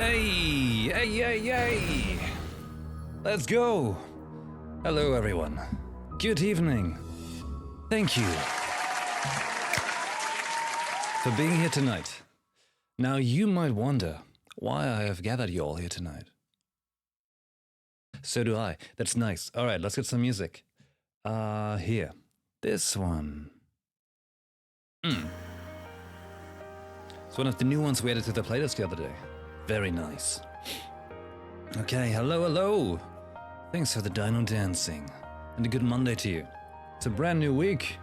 Hey, hey, hey, hey! Let's go! Hello, everyone. Good evening. Thank you for being here tonight. Now, you might wonder why I have gathered you all here tonight. So do I. That's nice. All right, let's get some music. Here. This one. It's one of the new ones we added to the playlist the other day. Very nice. Okay, hello. Thanks for the dino dancing. And a good Monday to you. It's a brand new week.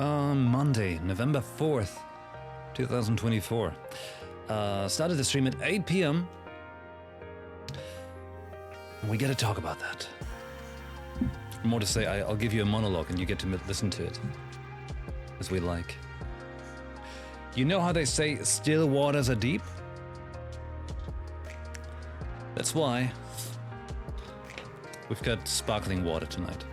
Monday, November 4th, 2024. Started the stream at 8 p.m. We gotta talk about that. More to say, I'll give you a monologue and you get to listen to it. As we like. You know how they say still waters are deep? That's why we've got sparkling water tonight.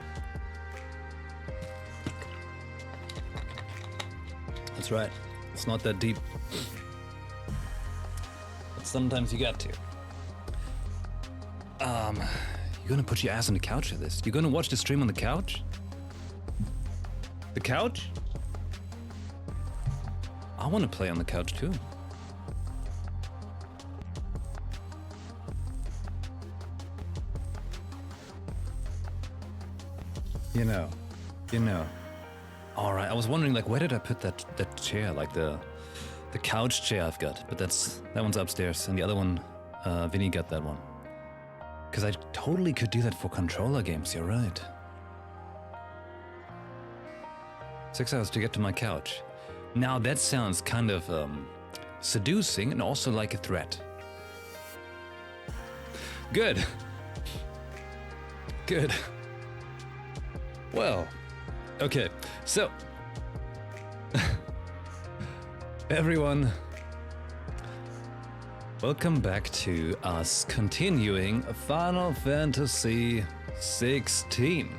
That's right. It's not that deep. But sometimes you got to. You're gonna put your ass on the couch for this? You're gonna watch the stream on the couch? The couch? I wanna play on the couch too. You know. All right, I was wondering, like, where did I put that chair, like the couch chair I've got? But that one's upstairs, and the other one, Vinny got that one. Because I totally could do that for controller games. You're right. 6 hours to get to my couch. Now that sounds kind of seducing and also like a threat. Good. Good. Well, okay, so everyone, welcome back to us continuing Final Fantasy XVI,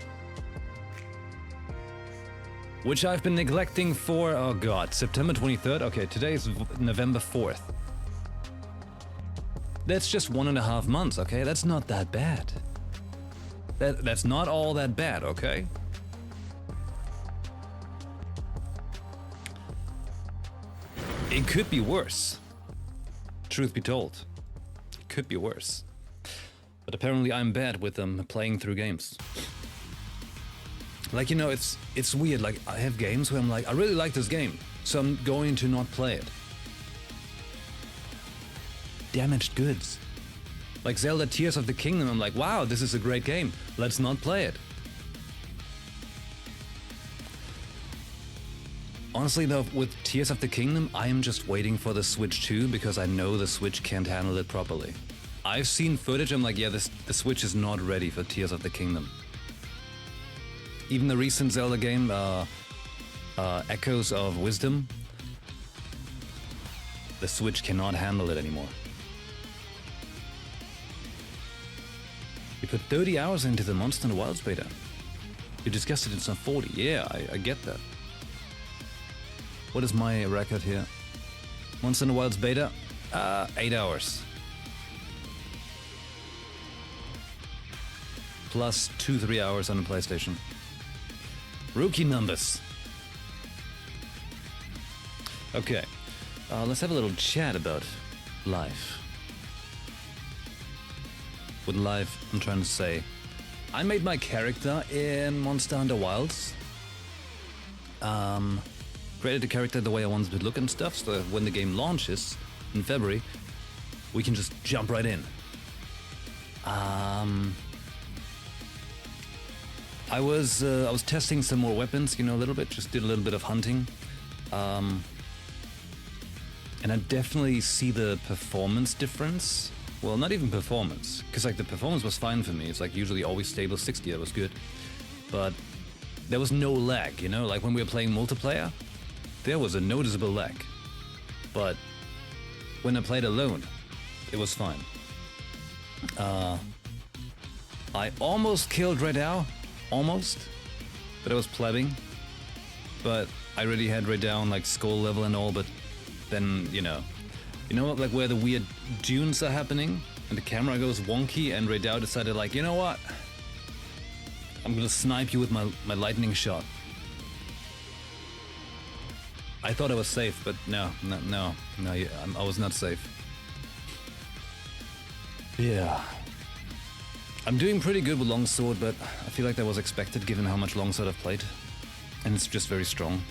which I've been neglecting for, oh god, September 23rd? Okay, today is November 4th. That's just 1.5 months, okay? That's not that bad. That's not all that bad, okay? It could be worse. Truth be told. It could be worse. But apparently I'm bad with playing through games. Like, you know, it's weird. Like, I have games where I'm like, I really like this game, so I'm going to not play it. Damaged goods. Like Zelda Tears of the Kingdom, I'm like, wow, this is a great game. Let's not play it. Honestly though, with Tears of the Kingdom, I am just waiting for the Switch 2 because I know the Switch can't handle it properly. I've seen footage, I'm like, yeah, the Switch is not ready for Tears of the Kingdom. Even the recent Zelda game, Echoes of Wisdom, the Switch cannot handle it anymore. You put 30 hours into the Monster Hunter Wilds beta. You discussed it in some 40. Yeah, I get that. What is my record here? Monster Hunter Wilds beta? 8 hours. Plus 2-3 hours on the PlayStation. Rookie numbers. Okay, let's have a little chat about life. With life, I'm trying to say, I made my character in Monster Hunter Wilds. Created the character the way I wanted it to look and stuff, so that when the game launches in February, we can just jump right in. I was testing some more weapons, you know, a little bit, just did a little bit of hunting. And I definitely see the performance difference. Well, not even performance, because like the performance was fine for me. It's like usually always stable 60, that was good. But there was no lag, you know, like when we were playing multiplayer, there was a noticeable lag. But when I played alone, it was fine. I almost killed Red Owl, almost, but I was plebbing. But I already had Red Down like skull level and all, but then, you know, You know, like where the weird dunes are happening and the camera goes wonky, and Redao decided like, you know what? I'm gonna snipe you with my lightning shot. I thought I was safe, but no, I was not safe. Yeah. I'm doing pretty good with longsword, but I feel like that was expected given how much longsword I've played. And it's just very strong.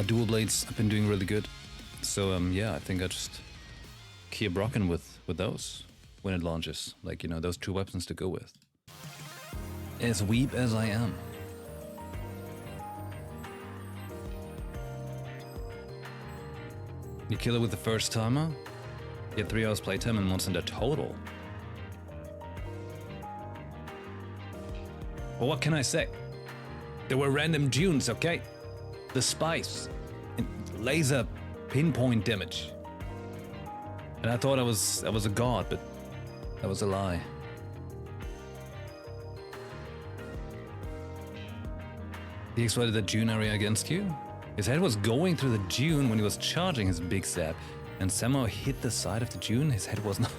Dual blades, I've been doing really good. So yeah, I think I just keep rocking with those when it launches. Like, you know, those two weapons to go with. As weep as I am. You kill it with the first timer, you get 3 hours playtime and once in the total. Well, what can I say? There were random dunes, okay? The spice, and laser pinpoint damage. And I thought I was a god, but that was a lie. He exploited the dune area against you? His head was going through the dune when he was charging his big zap, and somehow hit the side of the dune. His head was not.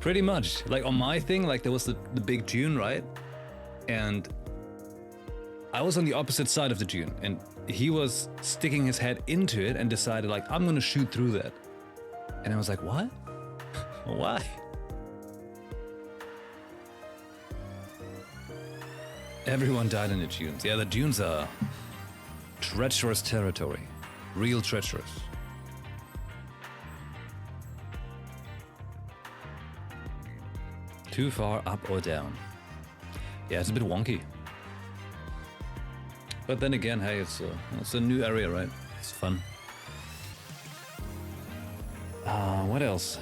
Pretty much. Like on my thing, like there was the big dune, right? And I was on the opposite side of the dune, and he was sticking his head into it and decided like, I'm gonna shoot through that. And I was like, what? Why? Everyone died in the dunes. Yeah, the dunes are treacherous territory. Real treacherous. Too far up or down. Yeah, it's a bit wonky. But then again, hey, it's a new area, right? It's fun. What else?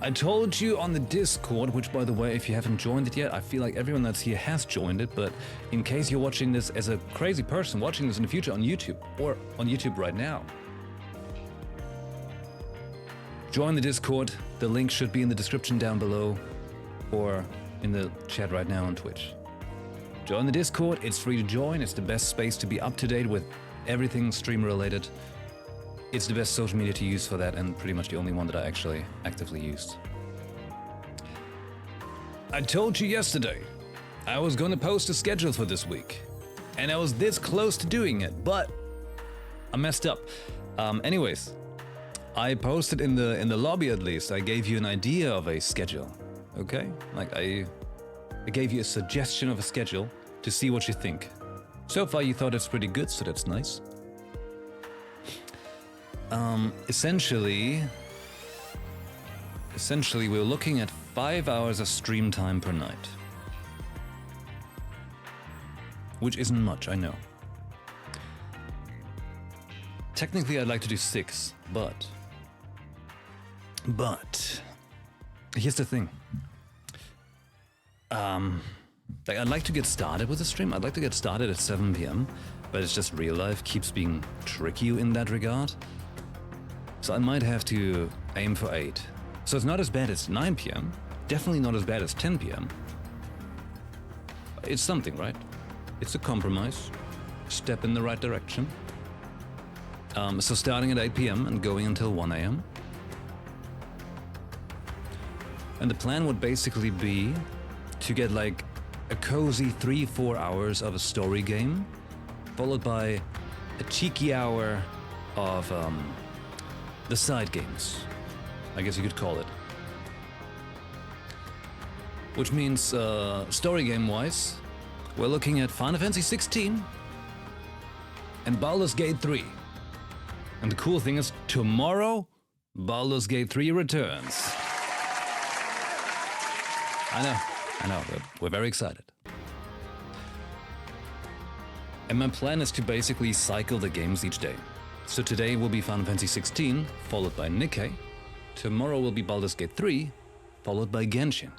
I told you on the Discord, which by the way, if you haven't joined it yet, I feel like everyone that's here has joined it, but in case you're watching this as a crazy person watching this in the future on YouTube, or on YouTube right now, join the Discord. The link should be in the description down below, or in the chat right now on Twitch. Join the Discord, it's free to join, it's the best space to be up to date with everything stream related. It's the best social media to use for that, and pretty much the only one that I actually actively used. I told you yesterday I was gonna post a schedule for this week, and I was this close to doing it, but I messed up. Anyways, I posted in the lobby at least. I gave you an idea of a schedule, okay? Like I gave you a suggestion of a schedule to see what you think. So far you thought it's pretty good, so that's nice. Essentially we're looking at 5 hours of stream time per night. Which isn't much, I know. Technically I'd like to do 6, but here's the thing. Like I'd like to get started with the stream. I'd like to get started at 7 p.m, but it's just real life keeps being tricky in that regard. So I might have to aim for 8. So it's not as bad as 9 p.m, definitely not as bad as 10 p.m. It's something, right? It's a compromise, step in the right direction. So starting at 8 p.m. and going until 1 a.m. And the plan would basically be to get like a cozy 3-4 hours of a story game, followed by a cheeky hour of the side games, I guess you could call it. Which means story game wise, we're looking at Final Fantasy 16 and Baldur's Gate 3. And the cool thing is, tomorrow, Baldur's Gate 3 returns. I know, we're very excited. And my plan is to basically cycle the games each day. So today will be Final Fantasy 16, followed by Nikkei. Tomorrow will be Baldur's Gate 3, followed by Genshin.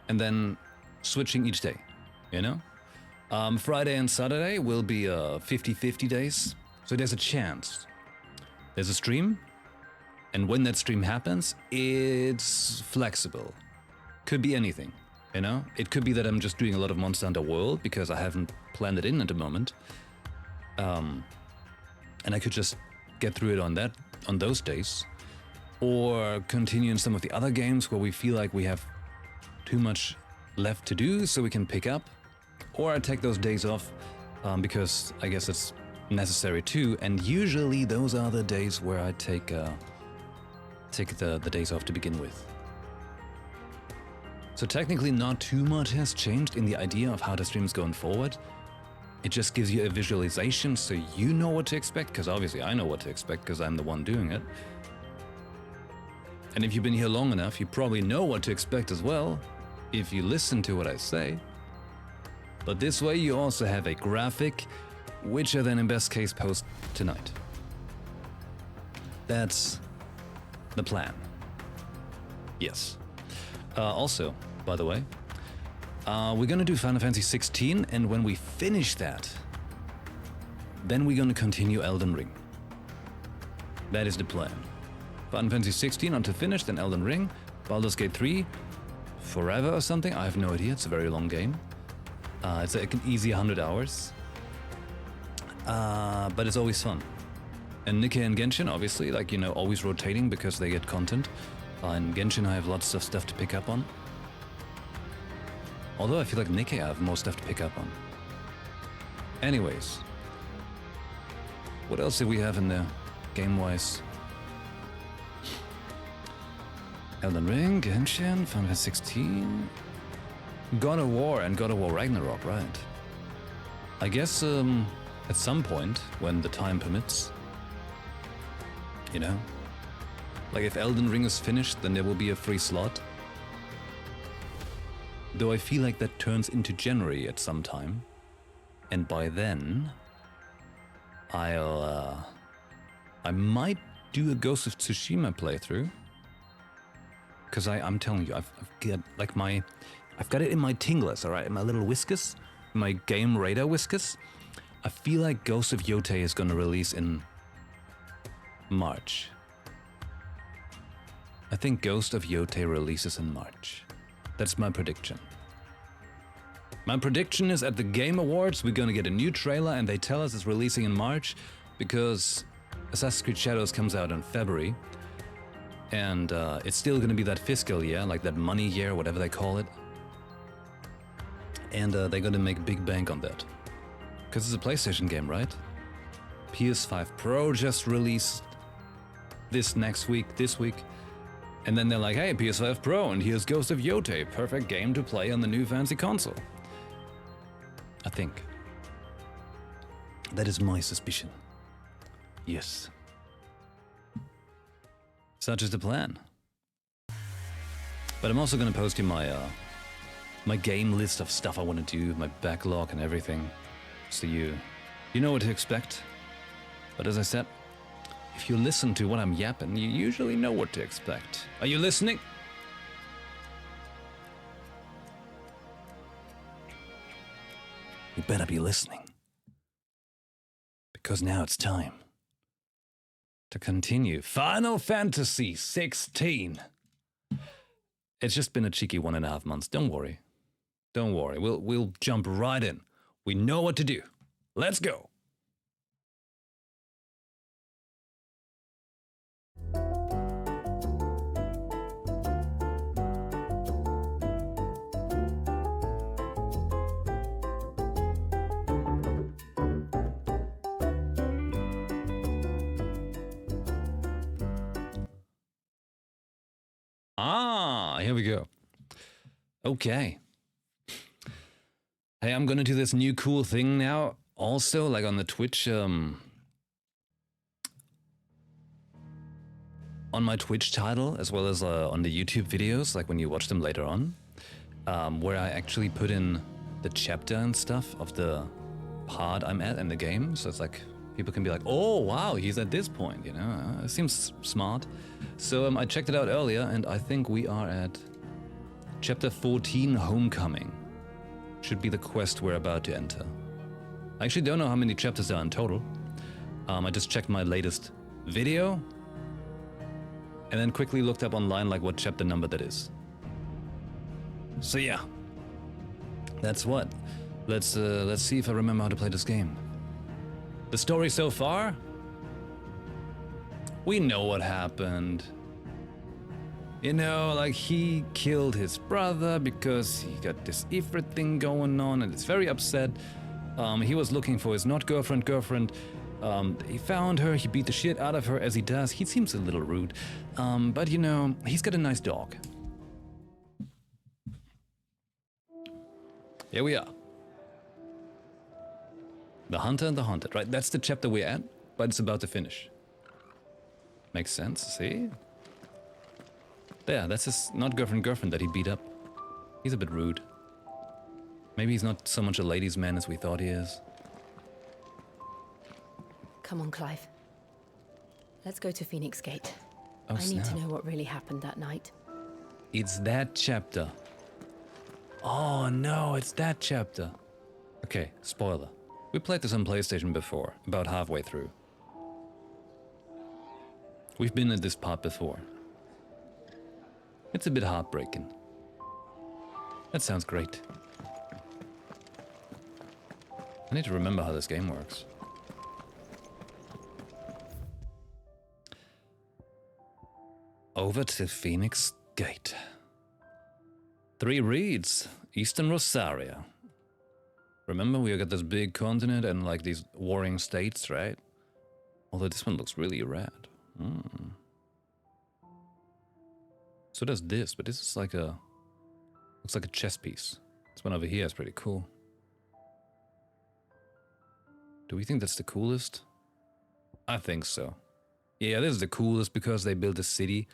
And then switching each day, you know? Friday and Saturday will be 50-50 days. So there's a chance. There's a stream, and when that stream happens, it's flexible. Could be anything, you know? It could be that I'm just doing a lot of Monster Hunter World because I haven't planned it in at the moment. And I could just get through it on those days, or continue in some of the other games where we feel like we have too much left to do so we can pick up, or I take those days off because I guess it's necessary too, and usually those are the days where I take the days off to begin with. So technically not too much has changed in the idea of how the stream's going forward. It just gives you a visualization so you know what to expect, because obviously I know what to expect because I'm the one doing it. And if you've been here long enough, you probably know what to expect as well, if you listen to what I say. But this way you also have a graphic, which I then in best case post tonight. That's the plan. Yes. Also, by the way, we're gonna do Final Fantasy 16, and when we finish that, then we're gonna continue Elden Ring. That is the plan. Final Fantasy 16 until finished, then Elden Ring, Baldur's Gate 3, forever or something, I have no idea, it's a very long game. It's like an easy 100 hours. But it's always fun. And Nikkei and Genshin, obviously, like, you know, always rotating because they get content. In Genshin I have lots of stuff to pick up on. Although I feel like Nikkei I have more stuff to pick up on. Anyways. What else do we have in there, game-wise? Elden Ring, Genshin, Final Fantasy 16... God of War and God of War Ragnarok, right. I guess, at some point, when the time permits, you know? Like if Elden Ring is finished, then there will be a free slot. Though I feel like that turns into January at some time. And by then, I might do a Ghost of Tsushima playthrough. Because I'm telling you, I've got it in my tinglers, alright? In my little whiskers, my game radar whiskers. I feel like Ghost of Yotei is gonna release in March. I think Ghost of Yotei releases in March. That's my prediction. My prediction is at the Game Awards we're gonna get a new trailer and they tell us it's releasing in March because Assassin's Creed Shadows comes out in February. And it's still gonna be that fiscal year, like that money year, whatever they call it. And they're gonna make big bank on that. Because it's a PlayStation game, right? PS5 Pro just released this week. And then they're like, hey, PS5 Pro, and here's Ghost of Yotei, perfect game to play on the new fancy console. I think. That is my suspicion. Yes. Such is the plan. But I'm also gonna post you my my game list of stuff I want to do, my backlog and everything, so you know what to expect. But as I said, if you listen to what I'm yapping, you usually know what to expect. Are you listening? You better be listening. Because now it's time to continue Final Fantasy 16. It's just been a cheeky 1.5 months. Don't worry. Don't worry. We'll jump right in. We know what to do. Let's go. Here we go. Okay. Hey, I'm gonna do this new cool thing now. Also, like on the Twitch, on my Twitch title, as well as on the YouTube videos, like when you watch them later on, where I actually put in the chapter and stuff of the part I'm at in the game. So it's like, people can be like, oh, wow, he's at this point, you know? It seems smart. So I checked it out earlier, and I think we are at Chapter 14, Homecoming. Should be the quest we're about to enter. I actually don't know how many chapters there are in total. I just checked my latest video, and then quickly looked up online like what chapter number that is. So yeah, that's what. Let's see if I remember how to play this game. The story so far, We know what happened. You know, like he killed his brother because he got this Ifrit thing going on and it's very upset. He was looking for his not girlfriend. He found her, he beat the shit out of her as he does. He seems a little rude. But you know, he's got a nice dog. Here we are. The Hunter and the Haunted, right? That's the chapter we're at, but it's about to finish. Makes sense, see? There, that's his not girlfriend that he beat up. He's a bit rude. Maybe he's not so much a ladies' man as we thought he is. Come on, Clive. Let's go to Phoenix Gate. Oh, I need to know what really happened that night. It's that chapter. Oh no, it's that chapter. Okay, spoiler. We played this on PlayStation before, about halfway through. We've been at this part before. It's a bit heartbreaking. That sounds great. I need to remember how this game works. Over to Phoenix Gate. 3 reeds, Eastern Rosaria. Remember, we got this big continent and like these warring states, right? Although this one looks really rad. So does this, but this is like a... looks like a chess piece. This one over here is pretty cool. Do we think that's the coolest? I think so. Yeah, this is the coolest because they built a city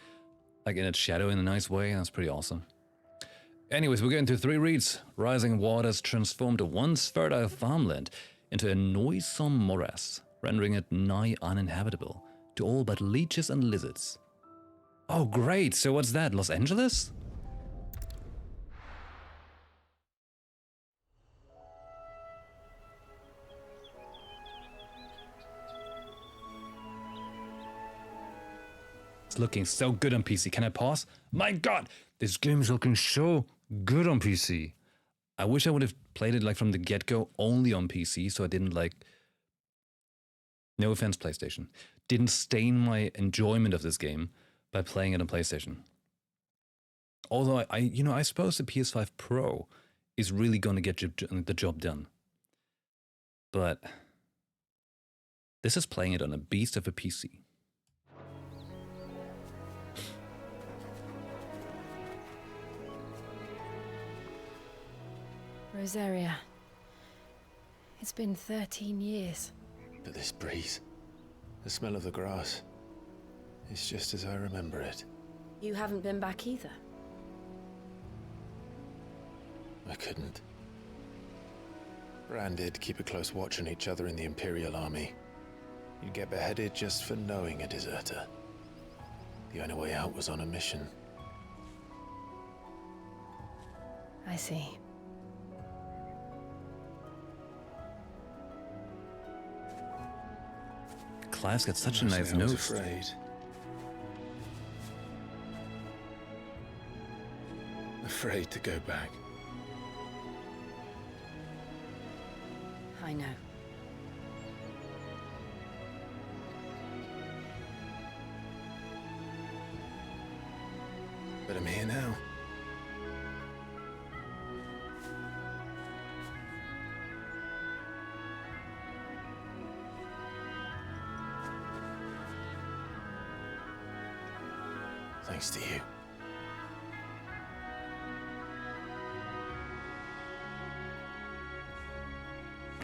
like in its shadow in a nice way. That's pretty awesome. Anyways, we're getting to 3 reeds. Rising waters transformed a once fertile farmland into a noisome morass, rendering it nigh uninhabitable to all but leeches and lizards. Oh great, so what's that, Los Angeles? It's looking so good on PC. Can I pause? My god, this game's looking so good on PC. I wish I would have played it like from the get-go only on PC, so I didn't like... No offense, PlayStation. Didn't stain my enjoyment of this game by playing it on PlayStation. Although I suppose the PS5 Pro is really going to get the job done. But this is playing it on a beast of a PC. Rosaria. It's been 13 years. But this breeze, the smell of the grass, it's just as I remember it. You haven't been back either. I couldn't. Bran did keep a close watch on each other in the Imperial Army. You'd get beheaded just for knowing a deserter. The only way out was on a mission. I see. Clive's got such a nice I was nose. afraid. Afraid to go back. I know. But I'm here now. Thanks to you.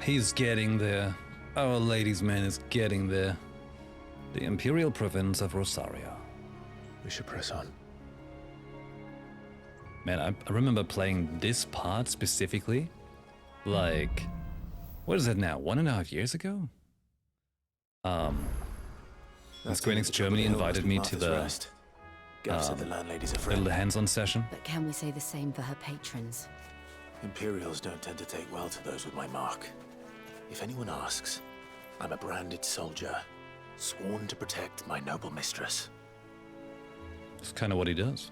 He's getting there. Our ladies' man is getting there. The Imperial province of Rosaria. We should press on. Man, I remember playing this part specifically, like, what is it now, 1.5 years ago? Square Enix Germany invited me to the little hands-on session. But can we say the same for her patrons? Imperials don't tend to take well to those with my mark. If anyone asks, I'm a branded soldier, sworn to protect my noble mistress. That's kind of what he does.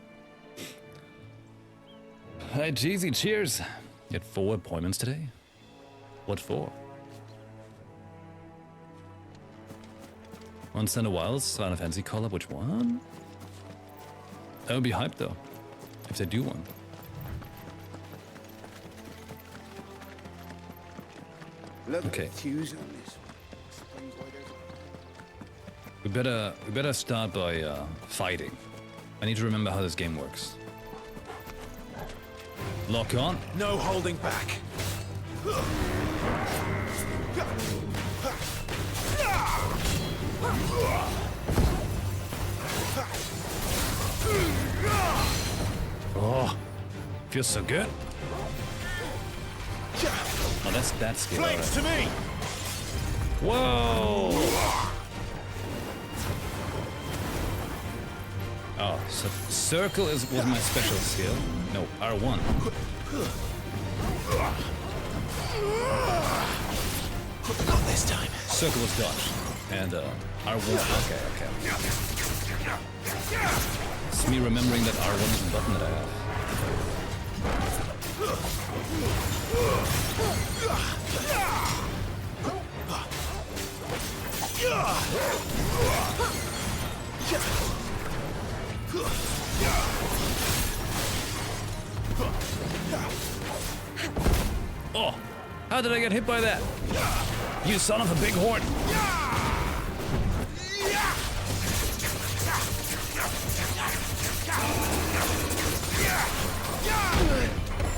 Hi, Jeezy, cheers. You had 4 appointments today? What for? Once in a while, Final Fantasy collab. Which one? That would be hype though, if they do one. Okay. We better start by fighting. I need to remember how this game works. Lock on. No holding back. Oh, feels so good. Oh, that's that skill. Flames to me. Whoa! Oh, so circle was my special skill. No, R1. Not this time. Circle was dodge. And R1. Okay. It's me remembering that R1 is a button that I have. Oh, how did I get hit by that? You son of a big horn.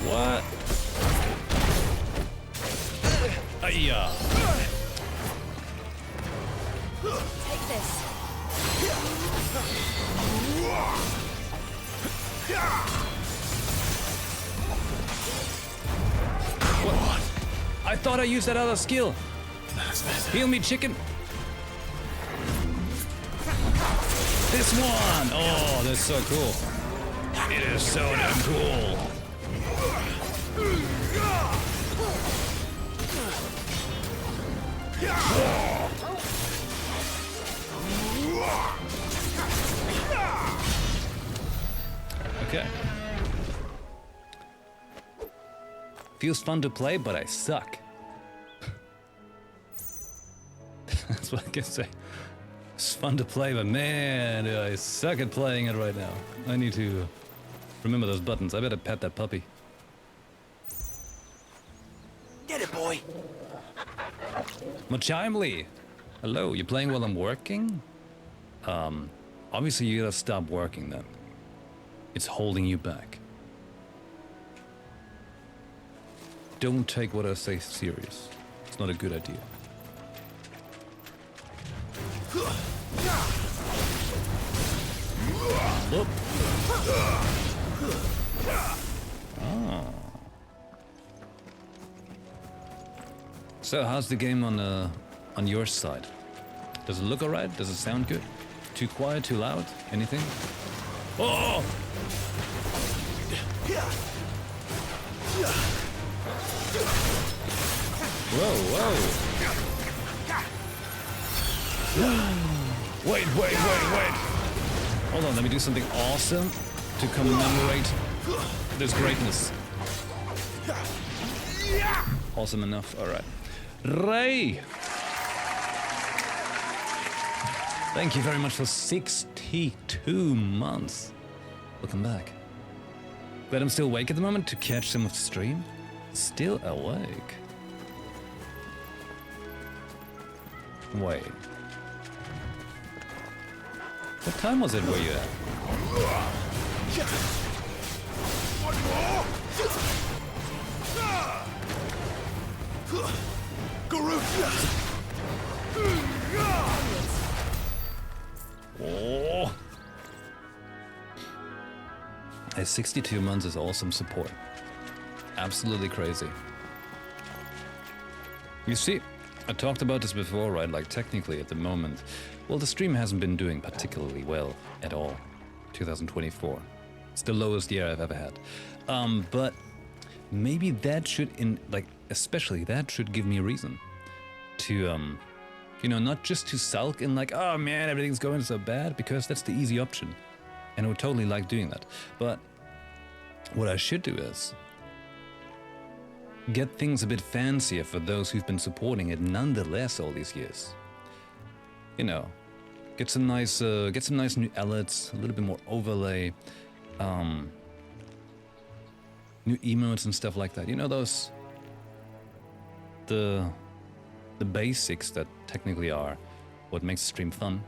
What? Yeah. Take this. What? I thought I used that other skill. Heal me, chicken. This one. Oh, that's so cool. It is so damn cool. Okay. Feels fun to play, but I suck. That's what I can say. It's fun to play, but man, I suck at playing it right now. I need to remember those buttons. I better pet that puppy. Get it, boy. Mochimely! Hello, you playing while I'm working? Obviously you gotta stop working then. It's holding you back. Don't take what I say serious. It's not a good idea. Look. Oh. So how's the game on your side? Does it look alright? Does it sound good? Too quiet? Too loud? Anything? Oh! Whoa! Wait! Hold on, let me do something awesome to commemorate this greatness. Awesome enough, alright. Ray! Thank you very much for 62 months. Welcome back. But I'm still awake at the moment to catch some of the stream. Still awake. Wait. What time was it where you at? Oh. 62 months is awesome support. Absolutely crazy. You see, I talked about this before, right? Like technically at the moment, well, the stream hasn't been doing particularly well at all. 2024. It's the lowest year I've ever had. But maybe that should, especially that should give me a reason to, not just to sulk and like, oh man, everything's going so bad, because that's the easy option. And I would totally like doing that. But what I should do is get things a bit fancier for those who've been supporting it nonetheless all these years. Get some nice new elements, a little bit more overlay, new emotes and stuff like that. You know, those the basics that technically are what makes the stream fun.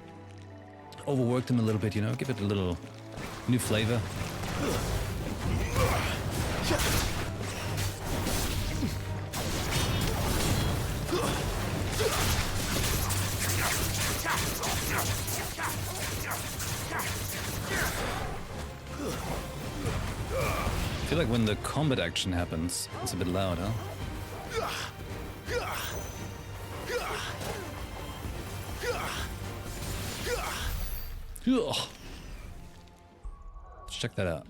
Overwork them a little bit, you know, give it a little new flavor. I feel like when the combat action happens, it's a bit loud, huh? Ugh. Let's check that out.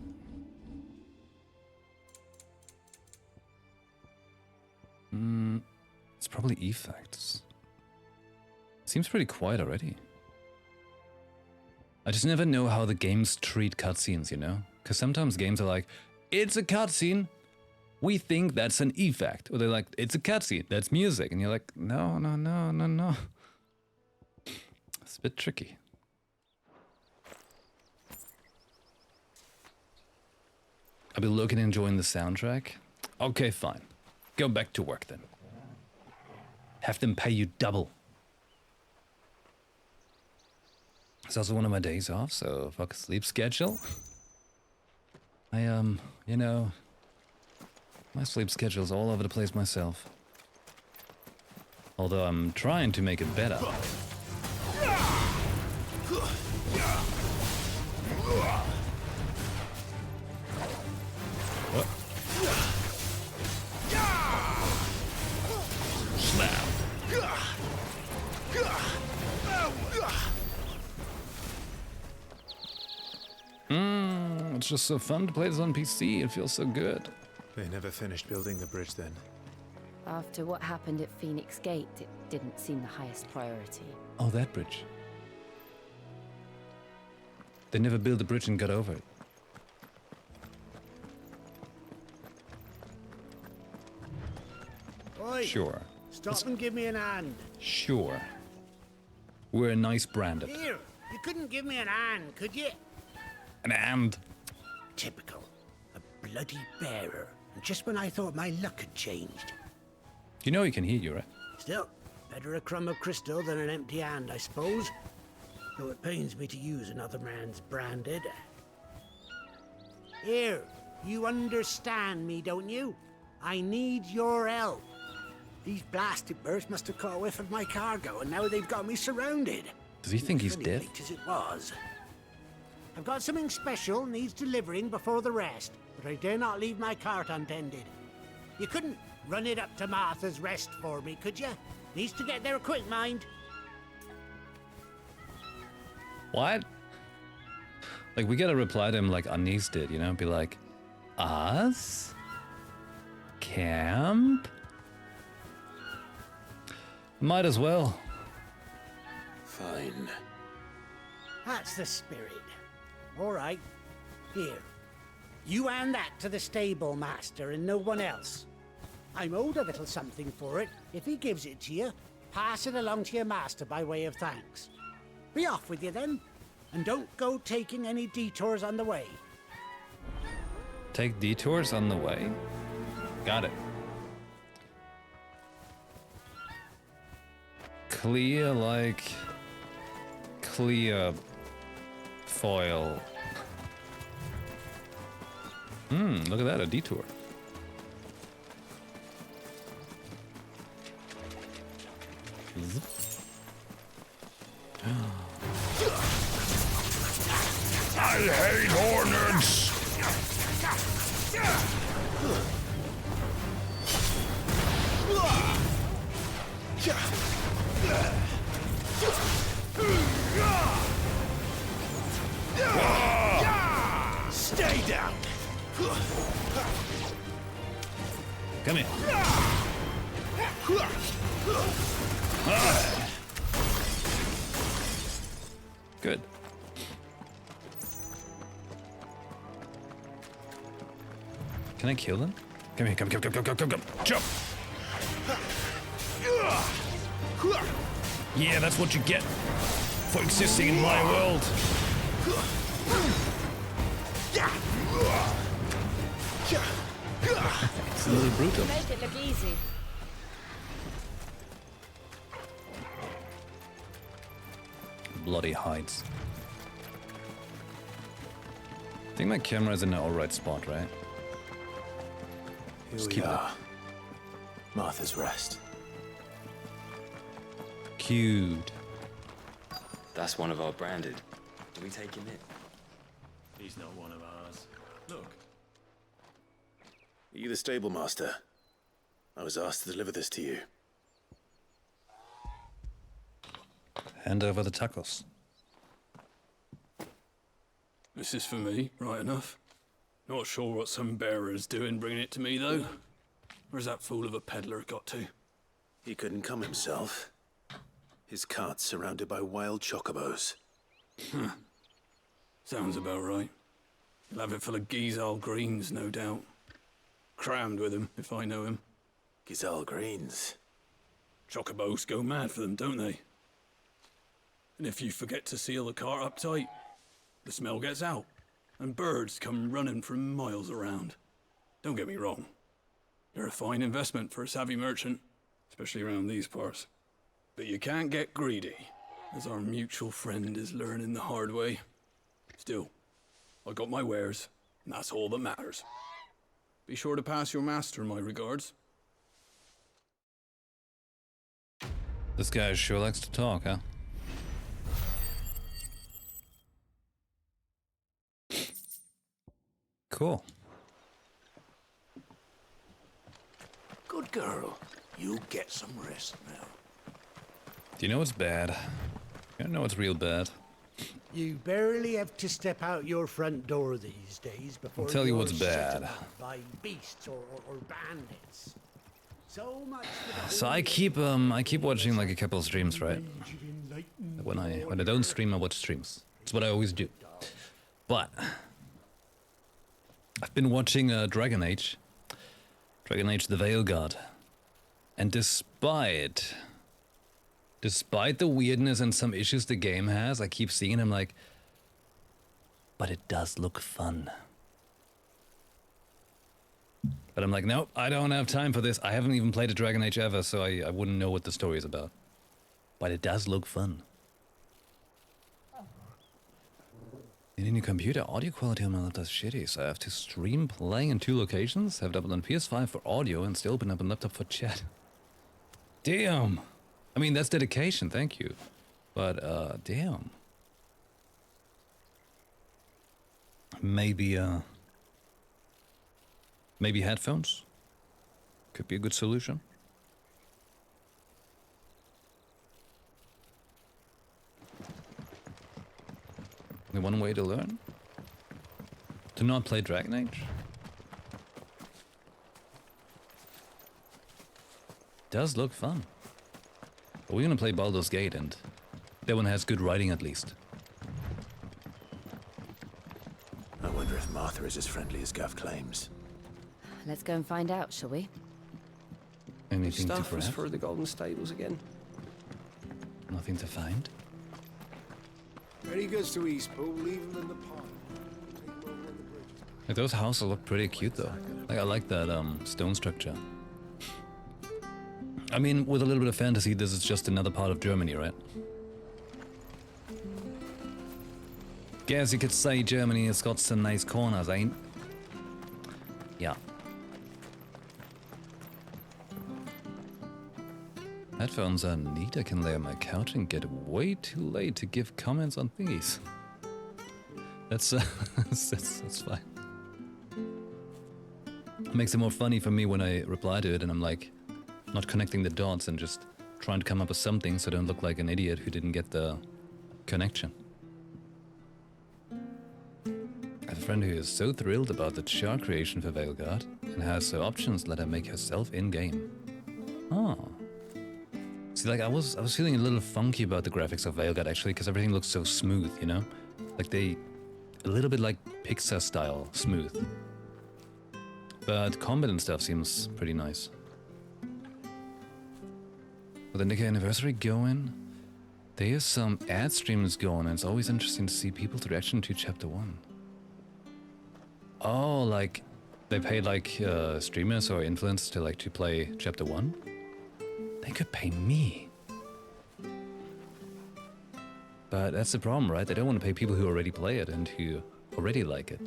It's probably effects. Seems pretty quiet already. I just never know how the games treat cutscenes, you know? Because sometimes games are like, it's a cutscene, we think that's an effect. Or they're like, it's a cutscene, that's music. And you're like, no, no, no, no, no. It's a bit tricky. I'll be looking and enjoying the soundtrack. Okay, fine. Go back to work then. Have them pay you double. It's also one of my days off, so fuck a sleep schedule. You know, my sleep schedule's all over the place myself. Although I'm trying to make it better. What? Slap. It's just so fun to play this on PC. It feels so good. They never finished building the bridge then. After what happened at Phoenix Gate, it didn't seem the highest priority. Oh, that bridge. They never built the bridge and got over it. Oi, Sure. stop and give me an hand. Sure. We're a nice brand up. Here, you couldn't give me an hand, could you? An and. Typical. A bloody bearer. And just when I thought my luck had changed. You know he can hear you, right? Still, better a crumb of crystal than an empty hand, I suppose. Though it pains me to use another man's branded. Here, you understand me, don't you? I need your help. These blasted birds must have caught a whiff of my cargo, and now they've got me surrounded. Does he think he's Funny dead? late as it was. I've got something special needs delivering before the rest, but I dare not leave my cart untended. You couldn't run it up to Martha's Rest for me, could you? Needs to get there quick, mind. What? Like, we gotta reply to him like Anis did, you know? Be like, us? Camp? Might as well. Fine. That's the spirit. All right. Here. You hand that to the stable master and no one else. I'm owed a little something for it. If he gives it to you, pass it along to your master by way of thanks. Be off with you then. And don't go taking any detours on the way. Take detours on the way? Got it. Clear like clear foil. Look at that, a detour. Zip. I hate hornets! Stay down! Come here. Good. Can I kill them? Come here, come. Jump! Yeah, that's what you get. for existing in my world. It's a little brutal. Make it look easy. Bloody hides. I think my camera is in the alright spot, right? Here Just we keep it are. Martha's Rest. Cute. That's one of our branded. Do we take him in? He's not one of ours. Look. Are you the stable master? I was asked to deliver this to you. Hand over the tacos. This is for me, right enough. Not sure what some bearer's doing bringing it to me, though. Where's that fool of a peddler got to? He couldn't come himself. His cart's surrounded by wild chocobos. Sounds about right. He'll have it full of Gizal greens, no doubt. Crammed with him, if I know him. Gizal greens. Chocobos go mad for them, don't they? And if you forget to seal the cart up tight, the smell gets out, and birds come running from miles around. Don't get me wrong. They're a fine investment for a savvy merchant, especially around these parts. But you can't get greedy, as our mutual friend is learning the hard way. Still, I got my wares, and that's all that matters. Be sure to pass your master my regards. This guy sure likes to talk, huh? Cool. Good girl. You get some rest now. Do you know what's bad? You know what's real bad. You barely have to step out your front door these days before I'll tell you you're what's set bad. upon by beasts or bandits. So much for the So whole I keep watching like a couple of streams, right? When I don't stream, I watch streams. It's what I always do. But I've been watching Dragon Age the Veil Guard, and despite the weirdness and some issues the game has, I keep seeing him like, but it does look fun. But I'm like, nope, I don't have time for this. I haven't even played a Dragon Age ever, so I wouldn't know what the story is about. But it does look fun. In a new computer, audio quality on my laptop is shitty, so I have to stream playing in 2 locations, have it up on PS5 for audio, and still open up a laptop for chat. Damn! I mean, that's dedication, thank you. But, damn. Maybe headphones? Could be a good solution. The one way to learn? To not play Dragon Age? Does look fun. But we're gonna play Baldur's Gate, and that one has good writing at least. I wonder if Martha is as friendly as Gav claims. Let's go and find out, shall we? Anything to Stuff was grab? for the Golden Stables again. Nothing to find? Very good to Eastpool. Leave them in the pond. Take them over on the bridges. Like, those houses look pretty cute though. Like, I like that stone structure. I mean, with a little bit of fantasy, this is just another part of Germany, right? Guess you could say Germany has got some nice corners, ain't? Yeah. Headphones are neat. I can lay on my couch and get way too late to give comments on thingies. That's that's fine. It makes it more funny for me when I reply to it and I'm like, not connecting the dots and just trying to come up with something so I don't look like an idiot who didn't get the connection. I have a friend who is so thrilled about the char creation for Veilguard and has options let her make herself in-game. Oh. See, like, I was feeling a little funky about the graphics of Veilguard actually, because everything looks so smooth, you know? Like a little bit like Pixar style smooth. But combat and stuff seems pretty nice. With the Nika anniversary going, There's some ad streams going, and it's always interesting to see people's reaction to Chapter 1. Oh, like, they paid, like, streamers or influencers to, like, to play Chapter 1? They could pay me. But that's the problem, right? They don't want to pay people who already play it and who already like it.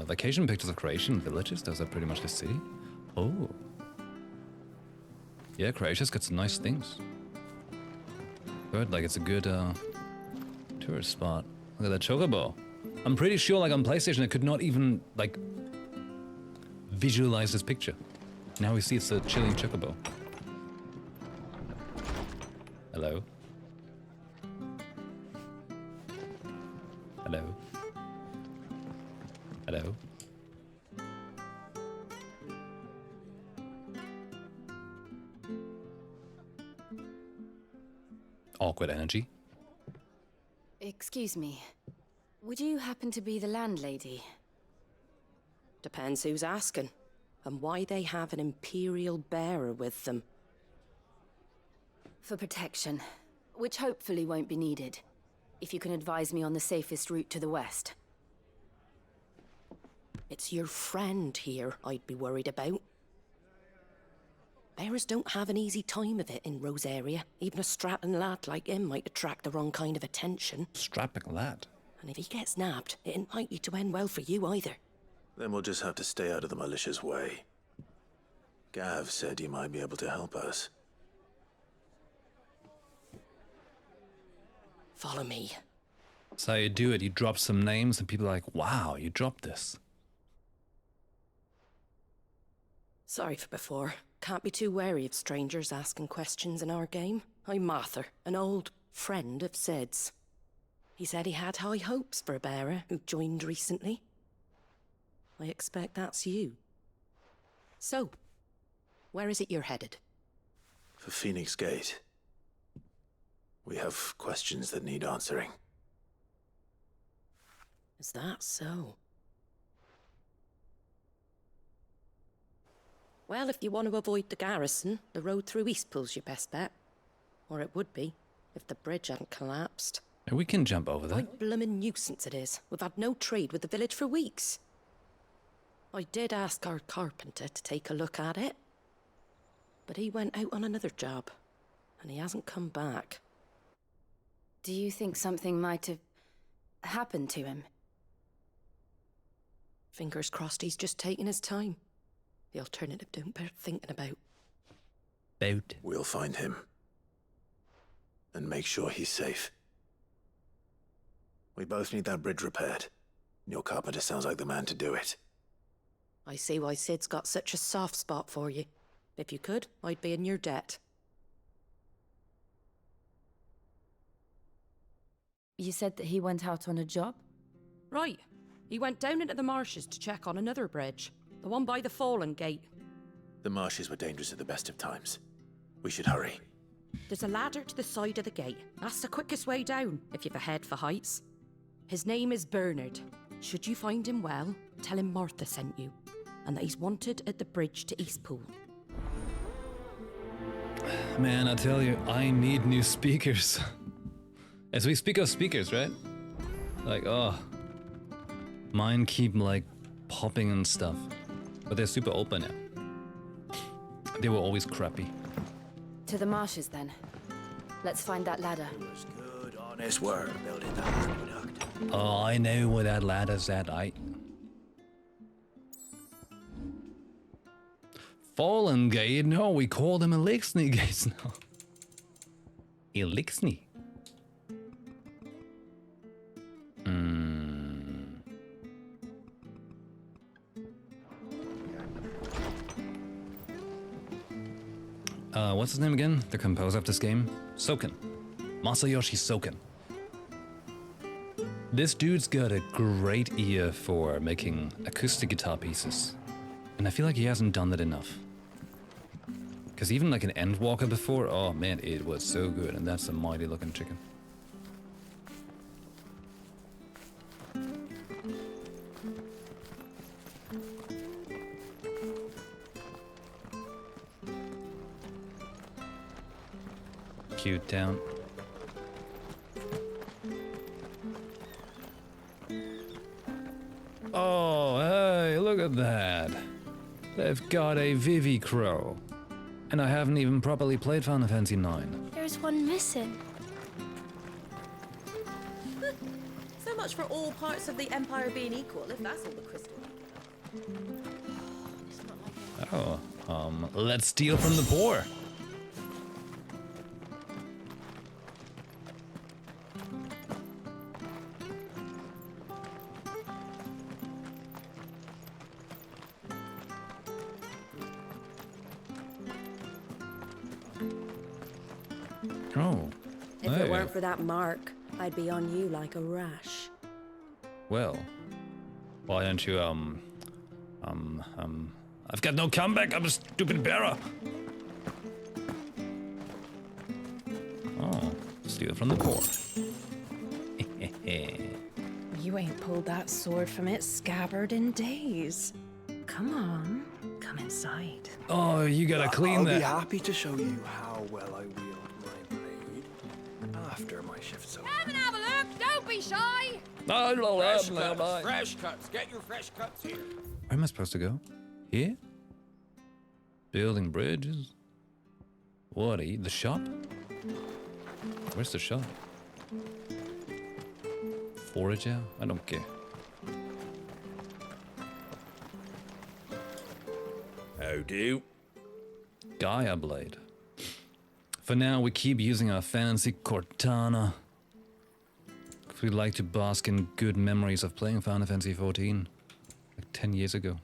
Vacation pictures of Croatian villages, those are pretty much the city. Oh. Yeah, Croatia's got some nice things. Heard like it's a good tourist spot. Look at that chocobo. I'm pretty sure like on PlayStation I could not even like visualize this picture. Now we see it's a chilling chocobo. Hello? Hello? Hello? Awkward energy. Excuse me. Would you happen to be the landlady? Depends who's asking, and why they have an Imperial bearer with them. For protection, which hopefully won't be needed. If you can advise me on the safest route to the west. It's your friend here I'd be worried about. Bearers don't have an easy time of it in Rosaria. Even a strapping lad like him might attract the wrong kind of attention. Strapping lad? And if he gets nabbed, it ain't likely to end well for you either. Then we'll just have to stay out of the malicious way. Gav said you might be able to help us. Follow me. So you do it, you drop some names and people are like, wow, you dropped this. Sorry for before. Can't be too wary of strangers asking questions in our game. I'm Martha, an old friend of Sid's. He said he had high hopes for a bearer who joined recently. I expect that's you. So, where is it you're headed? For Phoenix Gate. We have questions that need answering. Is that so? Well, if you want to avoid the garrison, the road through Eastpool's your best bet. Or it would be, if the bridge hadn't collapsed. And we can jump over that. What a bloomin' nuisance it is. We've had no trade with the village for weeks. I did ask our carpenter to take a look at it. But he went out on another job, and he hasn't come back. Do you think something might have happened to him? Fingers crossed he's just taking his time. The alternative don't bear thinking about. We'll find him. And make sure he's safe. We both need that bridge repaired. Your carpenter sounds like the man to do it. I see why Sid's got such a soft spot for you. If you could, I'd be in your debt. You said that he went out on a job? Right. He went down into the marshes to check on another bridge. The one by the Fallen Gate. The marshes were dangerous at the best of times. We should hurry. There's a ladder to the side of the gate. That's the quickest way down, if you've a head for heights. His name is Bernard. Should you find him well, tell him Martha sent you, and that he's wanted at the bridge to Eastpool. Man, I tell you, I need new speakers. As we speak of speakers, right? Like, oh. Mine keep, like, popping and stuff. But they're super open now. They were always crappy. To the marshes, then. Let's find that ladder. It was good, honest work building that aqueduct. Oh, I know where that ladder's at, Fallen Gate? No, we call them Elixni Gates now. Elixni? What's his name again? The composer of this game? Soken. Masayoshi Soken. This dude's got a great ear for making acoustic guitar pieces. And I feel like he hasn't done that enough. Because even like an Endwalker before, oh man, it was so good. And that's a mighty looking chicken. Cute town. Oh, hey, look at that. They've got a Vivi Crow. And I haven't even properly played Final Fantasy IX. There's one missing. So much for all parts of the Empire being equal, if that's all the crystal. Let's steal from the poor. Oh. If hey. it weren't for that mark, I'd be on you like a rash. Well, why don't you, I've got no comeback, I'm a stupid bearer. Oh, steal from the poor. You ain't pulled that sword from its scabbard in days. Come on, come inside. Oh, you gotta clean I'll that. be happy to show you how well I wield my blade after my shift's over. Come and have a look, don't be shy! Fresh cuts. Get your fresh cuts here. Where am I supposed to go? Here? Building bridges? What, the shop? Where's the shop? Forager? I don't care. How do? Gaia Blade. For now, we keep using our fancy Cortana. If we'd like to bask in good memories of playing Final Fantasy XIV, like 10 years ago.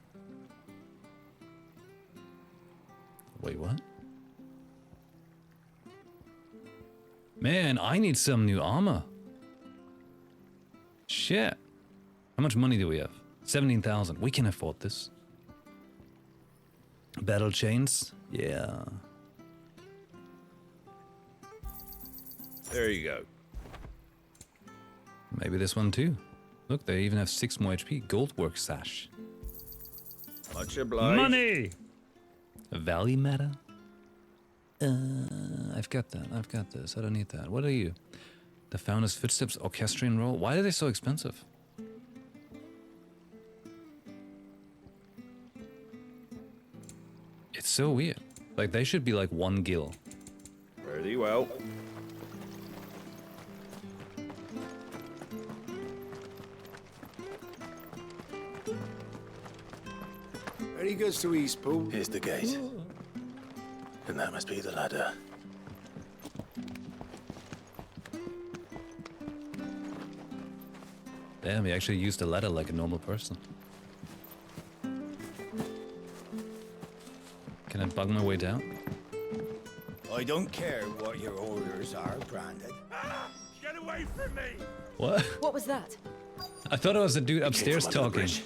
Wait, what? Man, I need some new armor. Shit. How much money do we have? 17,000. We can afford this. Battle chains? Yeah. There you go. Maybe this one too. Look, they even have 6 more HP. Goldwork sash. Much obliged. Money! Valley matter? I've got that. I've got this. I don't need that. What are you? The Founder's Footsteps Orchestrion Roll? Why are they so expensive? It's so weird. Like, they should be like 1 gil. Pretty well. Very good to East Pool. Here's the gate. And that must be the ladder. Damn, he actually used a ladder like a normal person. Can I bug my way down? I don't care what your orders are, Brandon. Get away from me! What? What was that? I thought it was the dude upstairs From under the talking. bridge.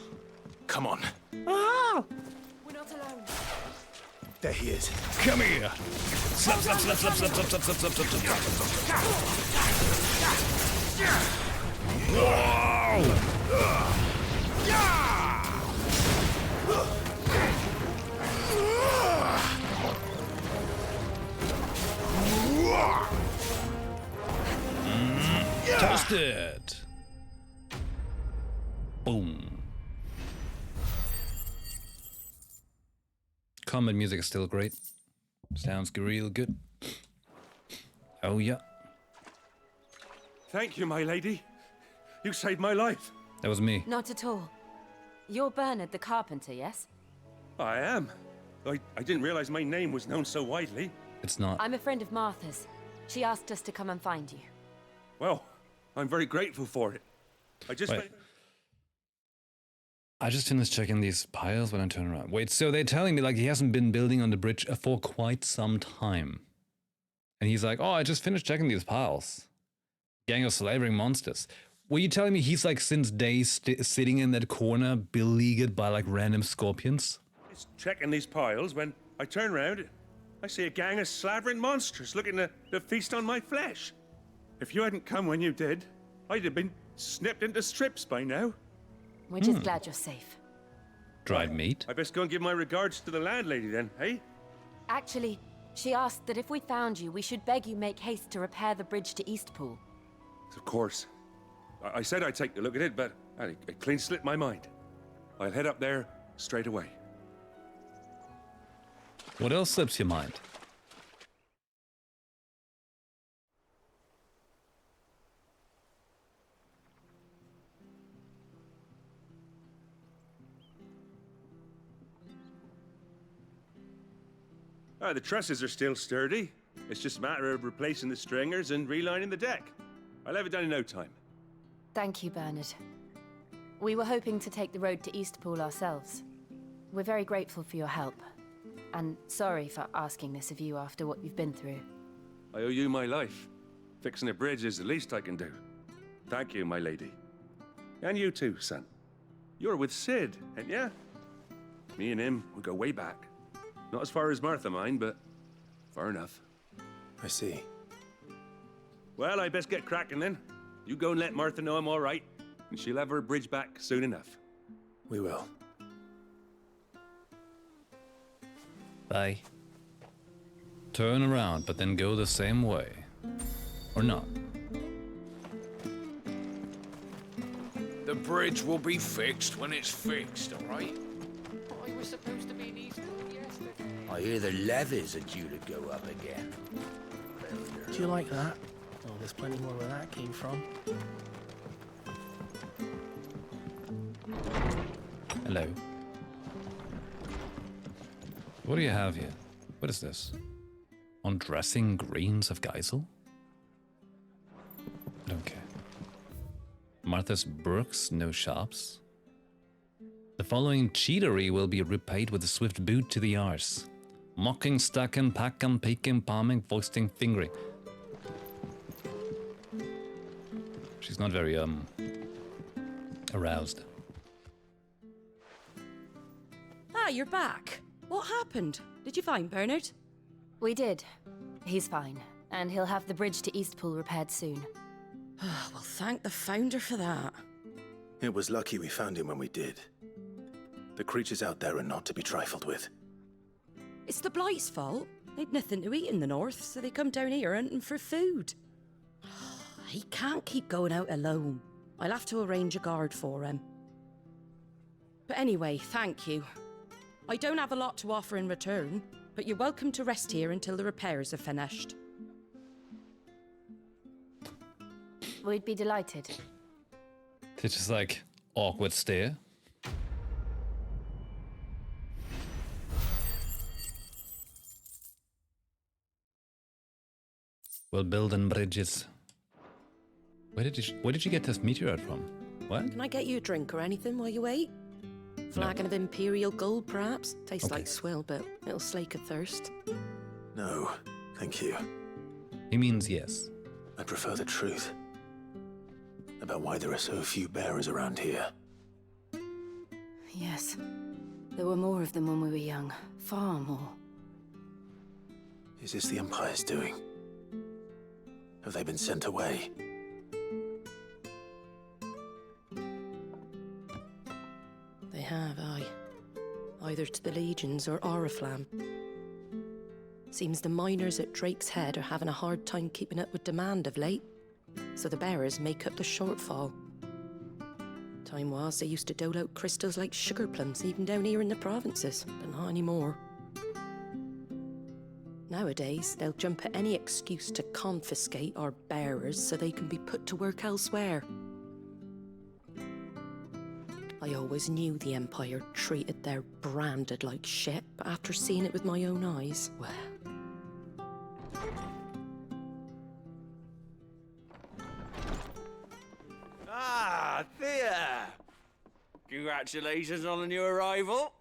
Come on. We're not alone. There he is. Come here! Slap, slap, slap, slap, slap, slap, slap, slap, slap, slap. Toasted! Boom. Combat music is still great. Sounds real good. Oh yeah. Thank you, my lady. You saved my life. That was me. Not at all. You're Bernard the Carpenter, yes? I am. I didn't realize my name was known so widely. It's not. I'm a friend of Martha's. She asked us to come and find you. Well, I'm very grateful for it. I just... Wait. I just finished checking these piles when I turn around. Wait, so they're telling me like he hasn't been building on the bridge for quite some time. And he's like, oh, I just finished checking these piles. Gang of slavering monsters. Were you telling me he's like since days sitting in that corner beleaguered by like random scorpions? Just checking these piles when I turn around, I see a gang of slavering monsters looking to feast on my flesh. If you hadn't come when you did, I'd have been snipped into strips by now. We're just glad you're safe. Dried meat? I best go and give my regards to the landlady then, hey? Actually, She asked that if we found you, we should beg you make haste to repair the bridge to Eastpool. Of course. I said I'd take a look at it, but it clean slipped my mind. I'll head up there straight away. What else slips your mind? The trusses are still sturdy. It's just a matter of replacing the stringers and relining the deck. I'll have it done in no time. Thank you, Bernard. We were hoping to take the road to Eastpool ourselves. We're very grateful for your help. And sorry for asking this of you after what you've been through. I owe you my life. Fixing a bridge is the least I can do. Thank you, my lady. And you too, son. You're with Sid, ain't ya? Me and him, we go way back. Not as far as Martha, mind, but far enough. I see. Well, I best get cracking then. You go and let Martha know I'm all right, and she'll have her bridge back soon enough. We will. Bye. Turn around, but then go the same way. Or not. The bridge will be fixed when it's fixed, all right? I was supposed to be in Eastpool yesterday. I hear the levies are due to go up again. Do you like that? Oh, there's plenty more where that came from. Hello. What do you have here? What is this? Undressing greens of Geisel? I don't care. Martha's Brooks, no shops. The following cheatery will be repaid with a swift boot to the arse. Mocking, stacking, packing, peeking, palming, foisting, fingering. She's not very, aroused. Ah, you're back. What happened? Did you find Bernard? We did. He's fine, and he'll have the bridge to Eastpool repaired soon. Well, thank the Founder for that. It was lucky we found him when we did. The creatures out there are not to be trifled with. It's the Blight's fault. They'd nothing to eat in the north, so they come down here hunting for food. He can't keep going out alone. I'll have to arrange a guard for him. But anyway, thank you. I don't have a lot to offer in return, but you're welcome to rest here until the repairs are finished. We'd be delighted. It's just like awkward stare. We're building bridges. Where did you get this meteorite from? What? Can I get you a drink or anything while you wait? Flagon of Imperial Gold, perhaps? Tastes like swill, but it'll slake a thirst. No, thank you. He means yes. I prefer the truth. About why there are so few bearers around here. Yes. There were more of them when we were young. Far more. Is this the Empire's doing? Have they been sent away? They have, aye. Either to the Legions or Oriflamme. Seems the miners at Drake's Head are having a hard time keeping up with demand of late, so the bearers make up the shortfall. Time was they used to dole out crystals like sugar plums even down here in the provinces, but not anymore. Nowadays, they'll jump at any excuse to confiscate our bearers so they can be put to work elsewhere. I always knew the Empire treated their branded like shit, but after seeing it with my own eyes, well... Ah, Thea! Congratulations on the new arrival.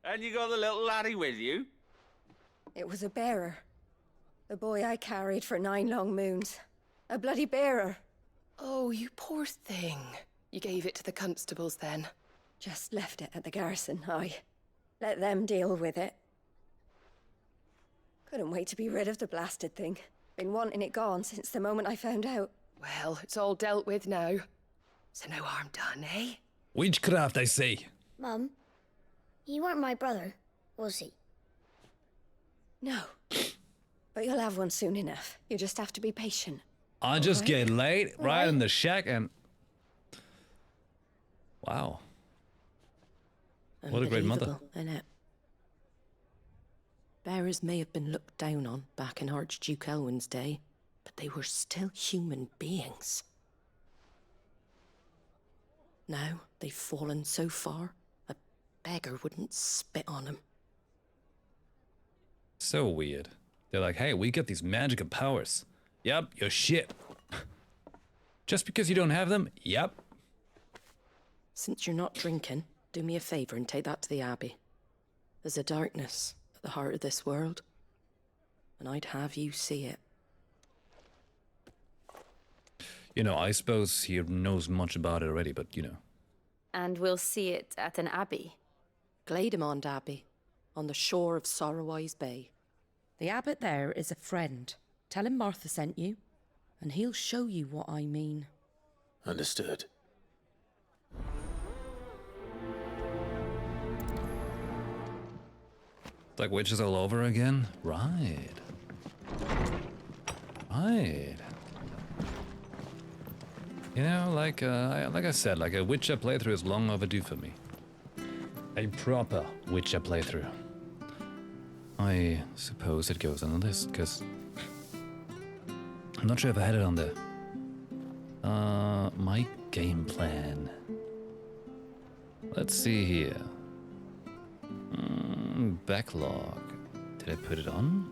And you got the little laddie with you? It was a bearer. The boy I carried for 9 long moons. A bloody bearer. Oh, you poor thing. You gave it to the constables then? Just left it at the garrison, aye. Let them deal with it. Couldn't wait to be rid of the blasted thing. Been wanting it gone since the moment I found out. Well, it's all dealt with now. So no harm done, eh? Witchcraft, I say. Mum, he weren't my brother, was he? No. But you'll have one soon enough. You just have to be patient. I just get laid right in the shack and... Wow. What a great mother. Innit? Bearers may have been looked down on back in Archduke Elwin's day, but they were still human beings. Now they've fallen so far, a beggar wouldn't spit on them. So weird. They're like, hey, we get these magical powers. Yep, you're shit. Just because you don't have them? Yep. Since you're not drinking, do me a favor and take that to the Abbey. There's a darkness at the heart of this world, and I'd have you see it. You know, I suppose he knows much about it already, but you know. And we'll see it at an abbey. Glademond Abbey, on the shore of Sorrowwise Bay. The abbot there is a friend. Tell him Martha sent you, and he'll show you what I mean. Understood. It's like witches all over again? Right. Right. You know, like I said, like a Witcher playthrough is long overdue for me. A proper Witcher playthrough. I suppose it goes on the list, because I'm not sure if I had it on there. My game plan. Let's see here. Backlog. Did I put it on?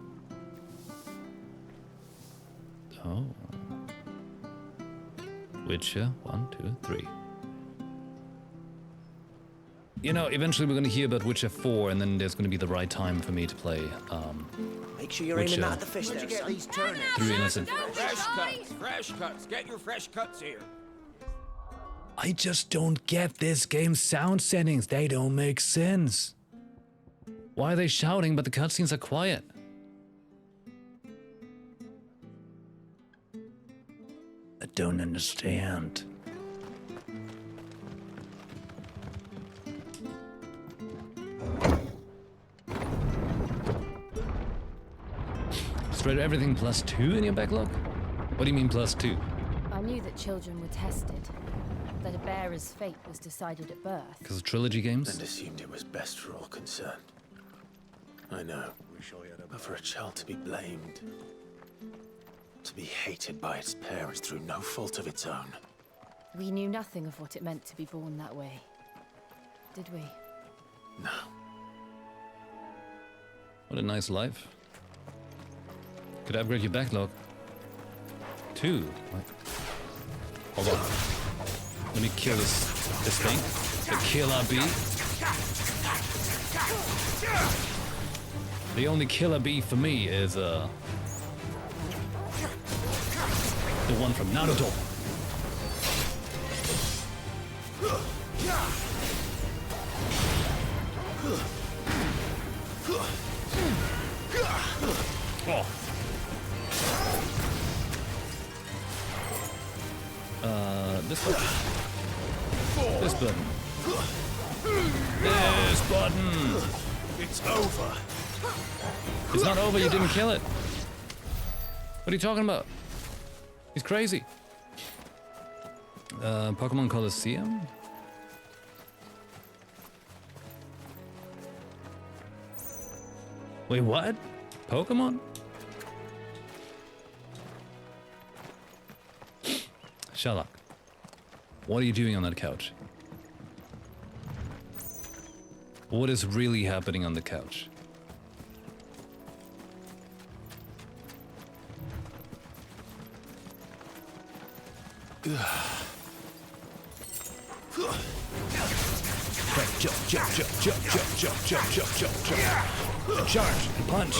Oh. Witcher 1, 2, 3. You know, eventually we're going to hear about Witcher 4, and then there's going to be the right time for me to play. Make sure you're Witcher aiming that at the fish there. Get these turnips? 3 Innocent. Fresh cuts. Get your fresh cuts here. I just don't get this game's sound settings. They don't make sense. Why are they shouting but the cutscenes are quiet? I don't understand. Spread everything +2 in your backlog? What do you mean +2? I knew that children were tested, that a bearer's fate was decided at birth. Because of trilogy games? And assumed it was best for all concerned. I know. But for a child to be blamed, to be hated by its parents through no fault of its own. We knew nothing of what it meant to be born that way, did we? No. What a nice life. Could upgrade your backlog. 2. What? Hold on. Let me kill this thing. The killer bee. The only killer bee for me is the one from Naruto. Oh. This button. This button. This button. It's over. It's not over, you didn't kill it. What are you talking about? He's crazy. Pokemon Coliseum? Wait, what? Pokemon? Sherlock, what are you doing on that couch? What is really happening on the couch? Jump. Charge, and punch,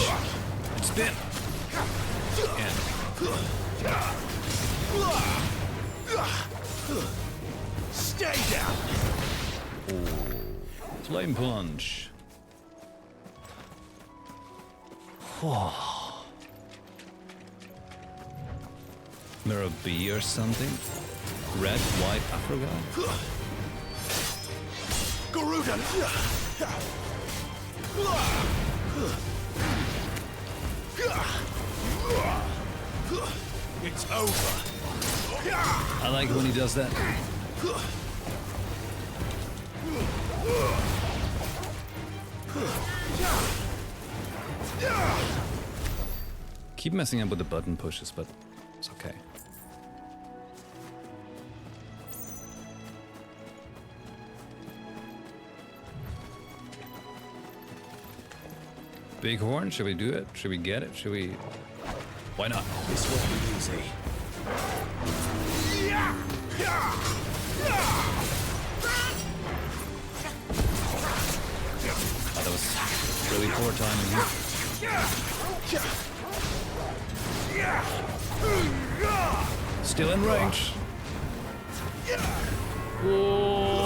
and spin. And stay down. Ooh. Flame punch. Mirror B or something? Red, white, Afro-guy? Garuda. It's over. I like it when he does that. Keep messing up with the button pushes, but it's okay. Bighorn, should we do it? Should we get it? Should we? Why not? This won't be easy. Oh, that was really poor timing here. Still in range. Whoa.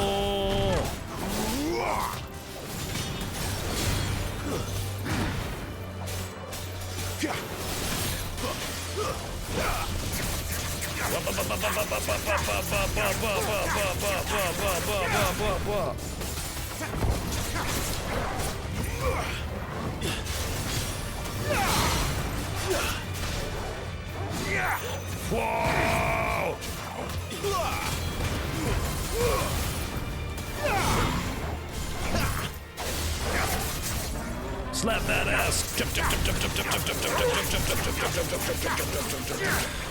Whoa! Slap that ass! Jump, jump, jump, jump, jump, jump, jump, jump, jump, jump, jump, jump, jump, jump, jump, jump, jump, jump, jump, jump.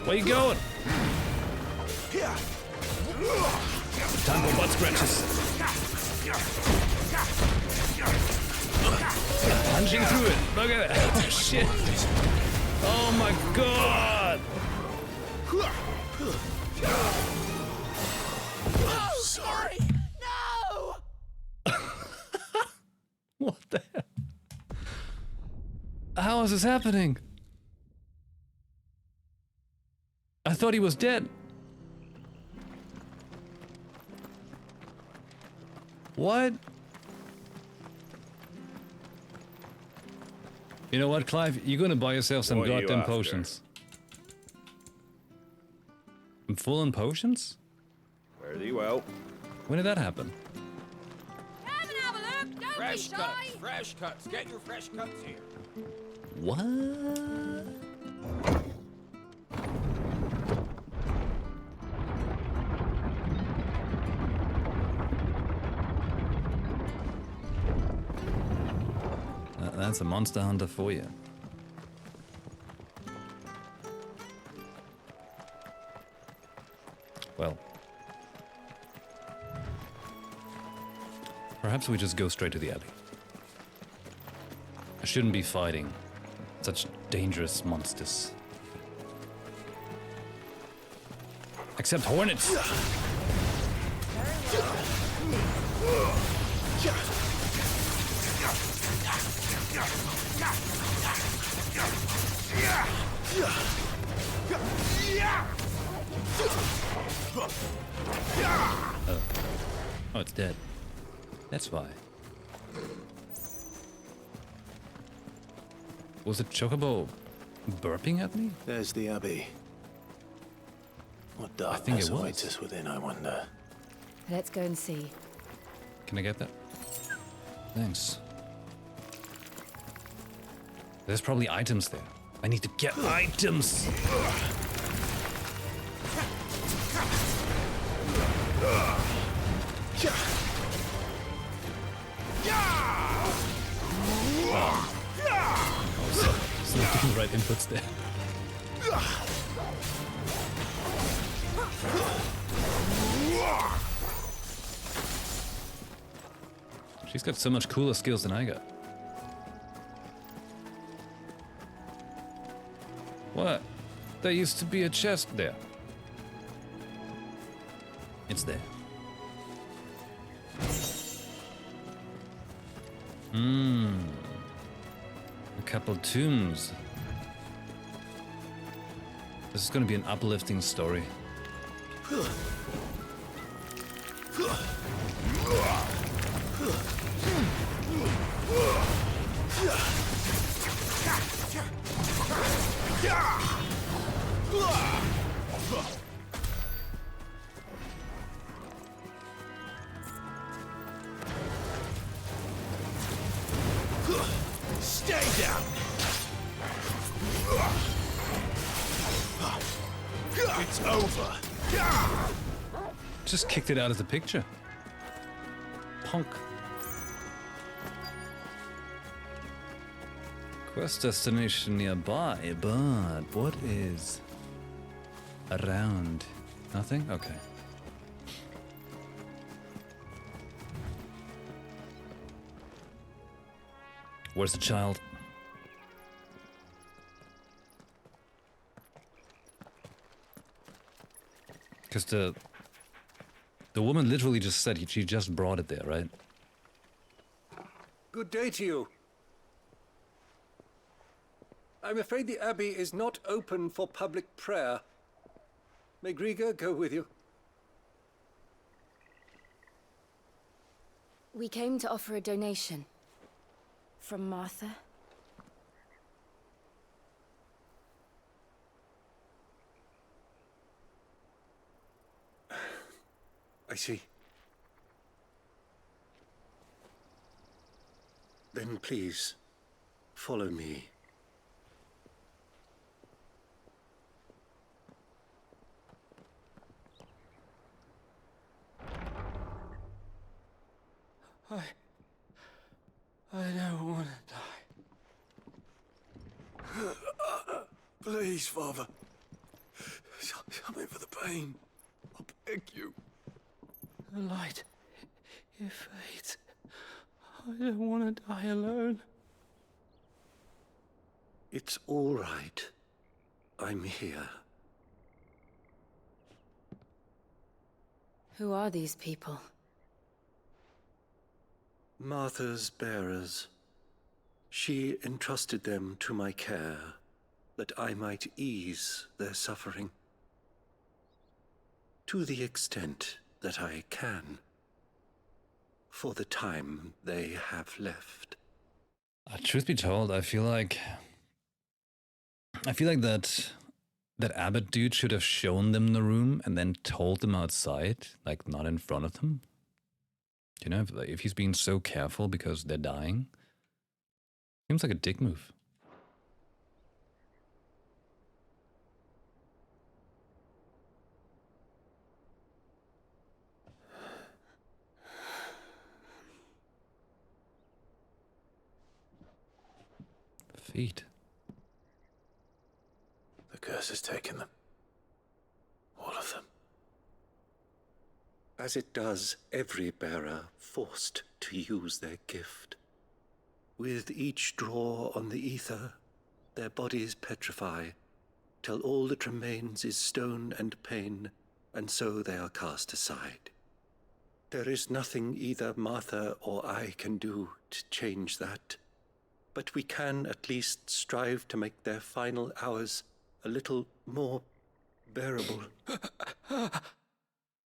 Where you going? Time for butt scratches. Punching through it. Look at that. Shit. Oh my god. I'm sorry. No! What the hell? How is this happening? I thought he was dead. What? You know what, Clive? You're gonna buy yourself some What are you goddamn after? potions. I'm full on potions? Very well. When did that happen? Come and have a look. Don't Fresh be shy. cuts, fresh cuts. Get your fresh cuts here. What? That's a monster hunter for you. Well, perhaps we just go straight to the alley. I shouldn't be fighting such dangerous monsters. Except hornets! Oh, it's dead. That's why. Was it Chocobo burping at me? There's the Abbey. What think it darkness was. awaits us within, I wonder. Let's go and see. Can I get that? Thanks. There's probably items there. I need to get items! It's not doing the right inputs there. She's got so much cooler skills than I got. What? There used to be a chest there. It's there. A couple tombs. This is gonna be an uplifting story. Stay down! It's over! Just kicked it out of the picture. Punk. Quest destination nearby, but what is around? Nothing? Okay. Where's the child? Because the woman literally just said she just brought it there, right? Good day to you. I'm afraid the Abbey is not open for public prayer. May Griga go with you? We came to offer a donation. From Martha. I see. Then please, follow me. I don't want to die. Please, Father. Something for the pain. I beg you. The light, it fades. I don't want to die alone. It's all right. I'm here. Who are these people? Martha's bearers. She entrusted them to my care, that I might ease their suffering. To the extent that I can, for the time they have left. Truth be told, I feel like that abbot dude should have shown them the room and then told them outside, like not in front of them. You know, if he's being so careful because they're dying, seems like a dick move. Feet. The curse has taken them. All of them. As it does every bearer forced to use their gift. With each draw on the ether, their bodies petrify, till all that remains is stone and pain, and so they are cast aside. There is nothing either Martha or I can do to change that, but we can at least strive to make their final hours a little more bearable.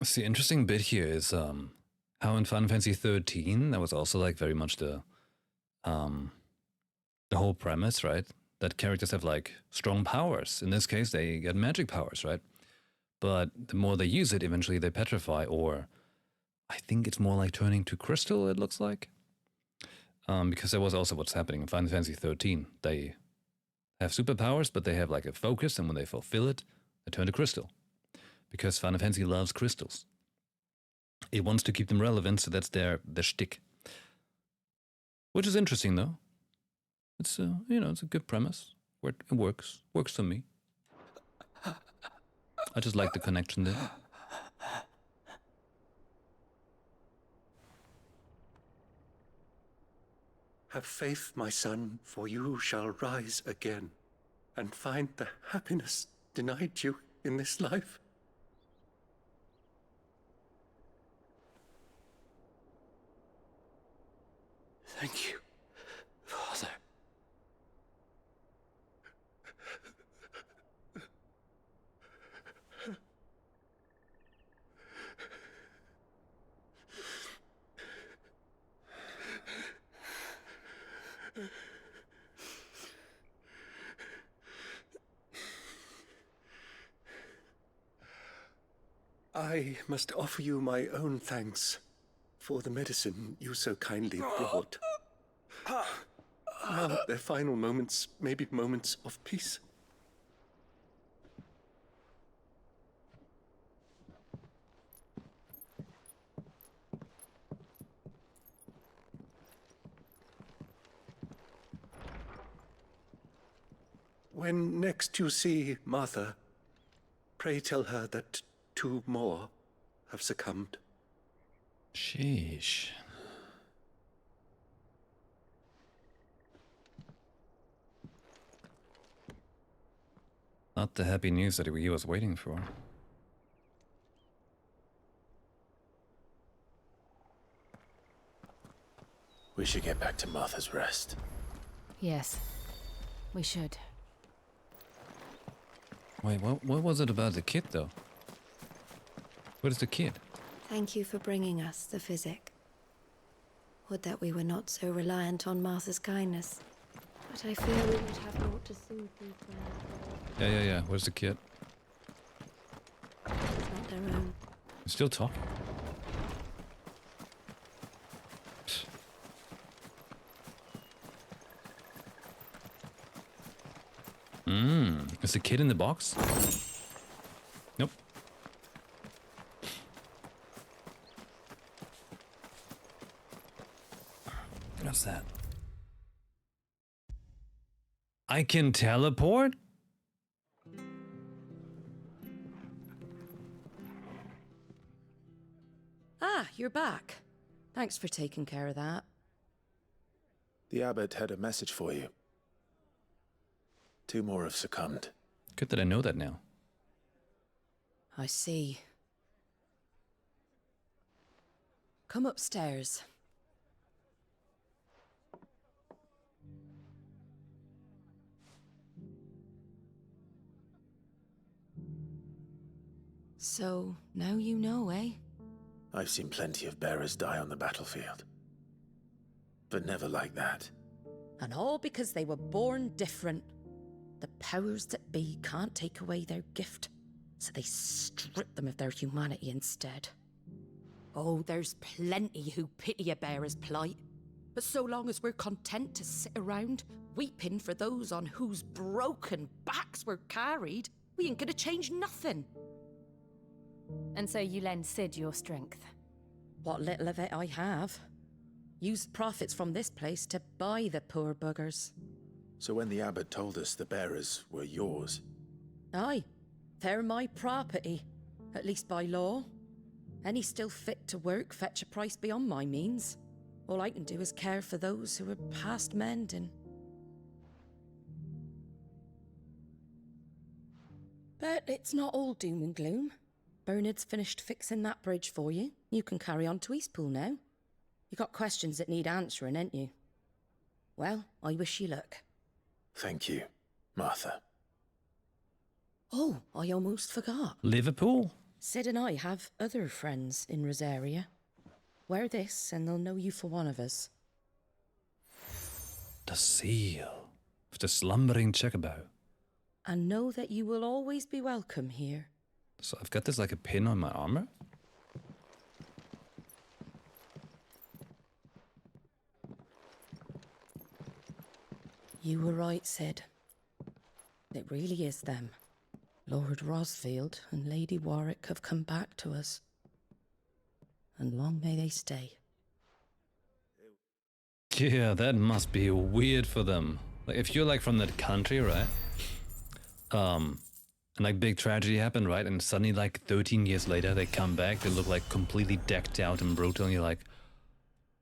See, the interesting bit here is how in Final Fantasy 13 that was also like very much the whole premise, right? That characters have like strong powers. In this case, they get magic powers, right? But the more they use it, eventually they petrify, or I think it's more like turning to crystal, it looks like. Because that was also what's happening in Final Fantasy 13. They have superpowers, but they have like a focus, and when they fulfill it, they turn to crystal. Because Final Fantasy loves crystals. It wants to keep them relevant, so that's their shtick. Which is interesting, though. It's it's a good premise. It works for me. I just like the connection there. Have faith, my son, for you shall rise again, and find the happiness denied you in this life. Thank you, Father. I must offer you my own thanks for the medicine you so kindly brought. Now, their final moments may be moments of peace. When next you see Martha, pray tell her that 2 more have succumbed. Sheesh. Not the happy news that he was waiting for. We should get back to Martha's Rest. Yes, we should. Wait, what was it about the kid, though? What is the kid? Thank you for bringing us the physic. Would that we were not so reliant on Martha's kindness. But I fear we would have naught to soothe these men. Yeah. Where's the kid? It's not their own. He's still talking. Is the kid in the box? Nope. What's that? I can teleport? Ah, you're back. Thanks for taking care of that. The abbot had a message for you. 2 more have succumbed. Good that I know that now. I see. Come upstairs. So, now you know, eh? I've seen plenty of bearers die on the battlefield. But never like that. And all because they were born different. The powers that be can't take away their gift, so they strip them of their humanity instead. Oh, there's plenty who pity a bearer's plight. But so long as we're content to sit around, weeping for those on whose broken backs we're carried, we ain't gonna change nothing. And so you lend Sid your strength? What little of it I have. Used profits from this place to buy the poor buggers. So when the abbot told us the bearers were yours... Aye, they're my property, at least by law. Any still fit to work fetch a price beyond my means. All I can do is care for those who are past mending. But it's not all doom and gloom. Bernard's finished fixing that bridge for you. You can carry on to Eastpool now. You got questions that need answering, ain't you? Well, I wish you luck. Thank you, Martha. Oh, I almost forgot. Liverpool? Sid and I have other friends in Rosaria. Wear this and they'll know you for one of us. The seal of the slumbering checkerbow. And know that you will always be welcome here. So I've got this like a pin on my armor? You were right, Sid. It really is them. Lord Rosfield and Lady Warwick have come back to us. And long may they stay. Yeah, that must be weird for them. Like, if you're like from that country, right? And like big tragedy happened, right? And suddenly like 13 years later, they come back, they look like completely decked out and brutal, and you're like,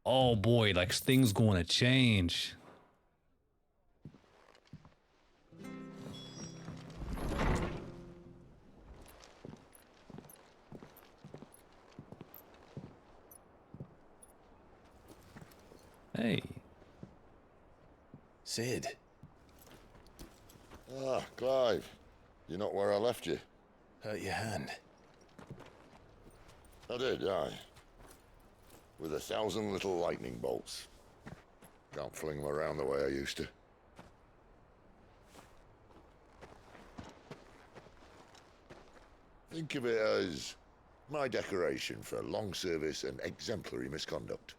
oh boy, like things gonna change. Hey. Sid. Ah, Clive. You're not where I left you. Hurt your hand. I did, aye. With 1,000 little lightning bolts. Can't fling them around the way I used to. Think of it as My decoration for long service and exemplary misconduct.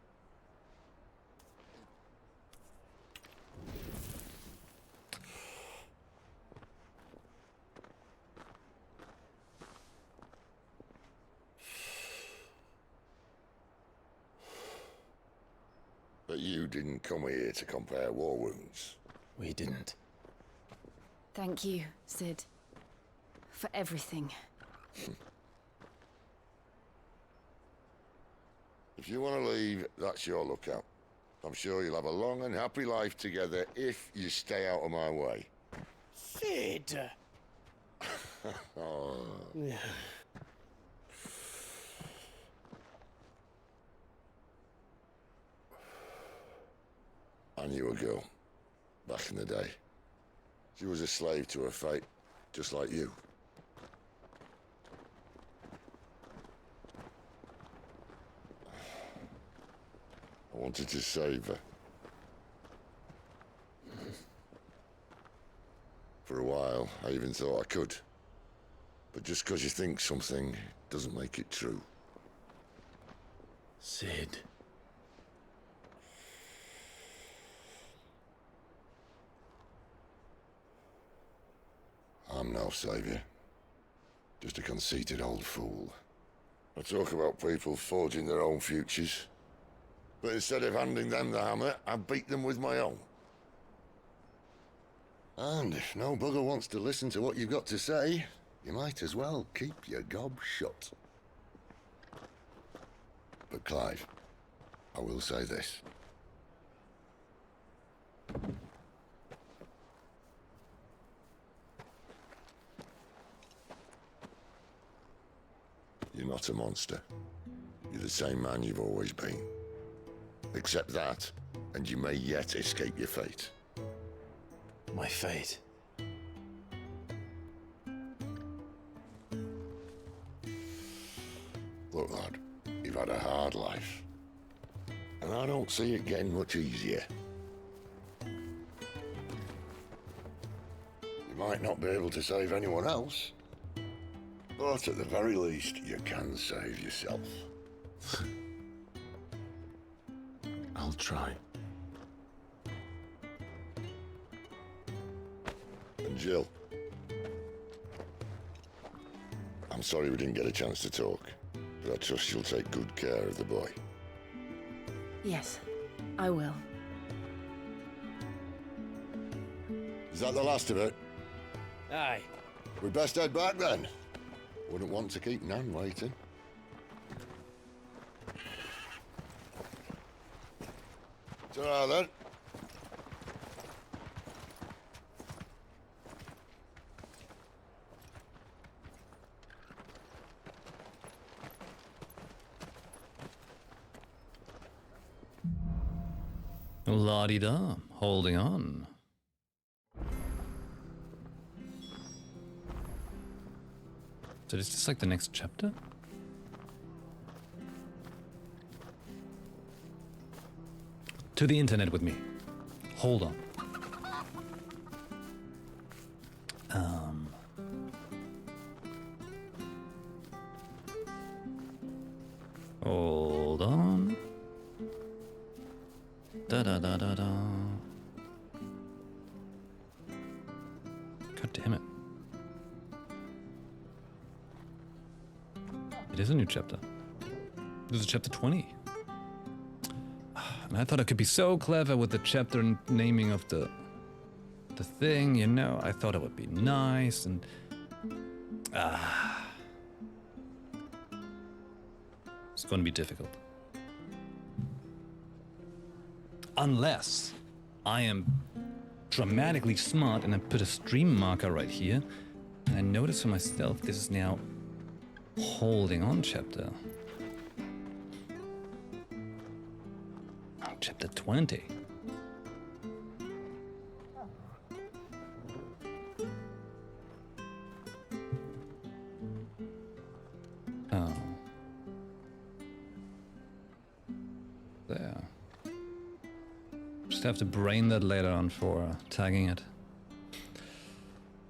But you didn't come here to compare war wounds. We didn't. Thank you, Sid. For everything. If you want to leave, that's your lookout. I'm sure you'll have a long and happy life together if you stay out of my way. Sid! Oh. I knew a girl, back in the day. She was a slave to her fate, just like you. I wanted to save her. For a while, I even thought I could. But just because you think something doesn't make it true. Sid. I'm no savior. Just a conceited old fool. I talk about people forging their own futures. But instead of handing them the hammer, I beat them with my own. And if no bugger wants to listen to what you've got to say, you might as well keep your gob shut. But Clive, I will say this. You're not a monster. You're the same man you've always been. Accept that, and you may yet escape your fate. My fate? Look, lad, you've had a hard life. And I don't see it getting much easier. You might not be able to save anyone else, but at the very least, you can save yourself. I'll try. And Jill, I'm sorry we didn't get a chance to talk, but I trust you'll take good care of the boy. Yes, I will. Is that the last of it? Aye. We'd best head back then. Wouldn't want to keep Nan waiting. Ta-ra then. La-di-da, holding on. So is this like the next chapter? To the internet with me. Hold on. Hold on. Da-da-da-da-da. God damn it. It is a new chapter. This is chapter 20. And I thought I could be so clever with the chapter naming of the thing, you know. I thought it would be nice and... It's going to be difficult. Unless I am dramatically smart and I put a stream marker right here. And I notice for myself this is now holding on chapter. Chapter 20. Oh. There. Just have to brain that later on for tagging it.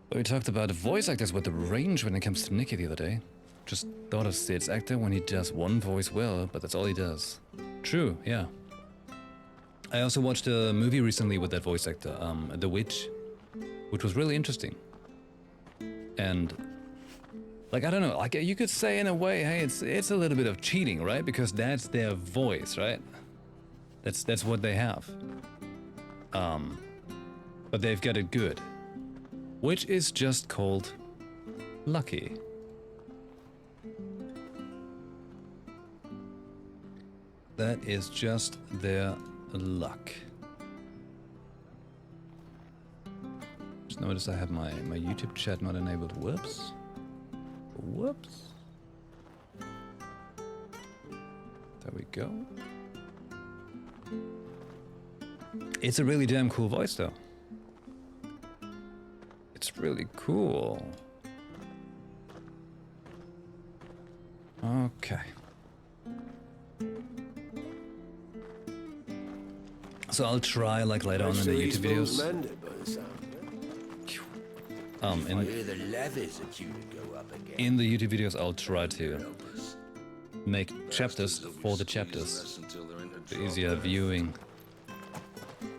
But we talked about voice actors with the range when it comes to Nikki the other day. just thought of Sid's actor when he does one voice well, but that's all he does. True, yeah. I also watched a movie recently with that voice actor, The Witch, which was really interesting. And like, I don't know, like you could say in a way, hey, it's a little bit of cheating, right? Because that's their voice, right? That's what they have. But they've got it good, which is just called lucky. That is just their luck. Just notice I have my YouTube chat not enabled. Whoops. Whoops. There we go. It's a really damn cool voice though. It's really cool. Okay. So I'll try like later on in the YouTube videos. In the YouTube videos I'll try to make chapters for the chapters. For easier viewing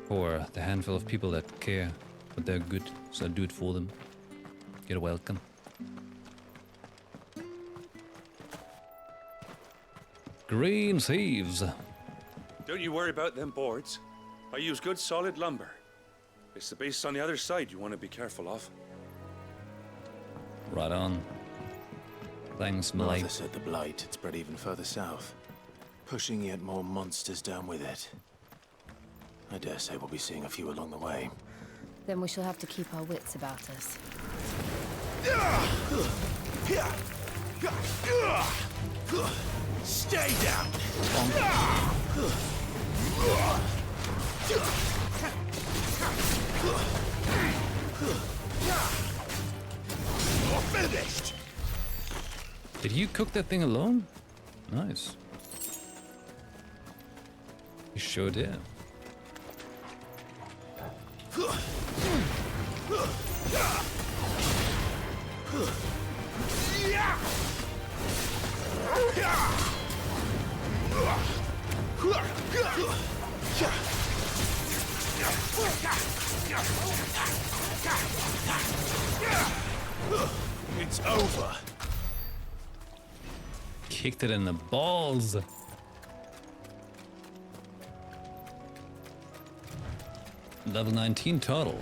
for the handful of people that care, but they're good, so I do it for them. You're welcome. Green Thieves. Don't you worry about them boards. I use good solid lumber. It's the base on the other side you want to be careful of. Right on. Thanks, Martha mate. said the blight had spread even further south, pushing yet more monsters down with it. I dare say we'll be seeing a few along the way. Then we shall have to keep our wits about us. Stay down! You're finished! Did you cook that thing alone? Nice. You sure did. It's over. Kicked it in the balls. Level 19 total.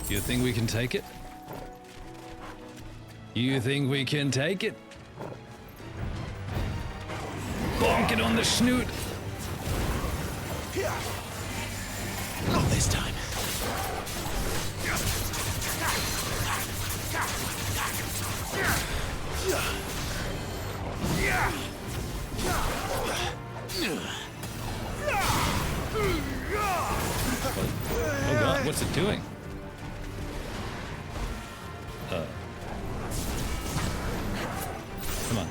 You think we can take it? You think we can take it? Bonk it on the snoot. Not this time. Oh god, what's it doing?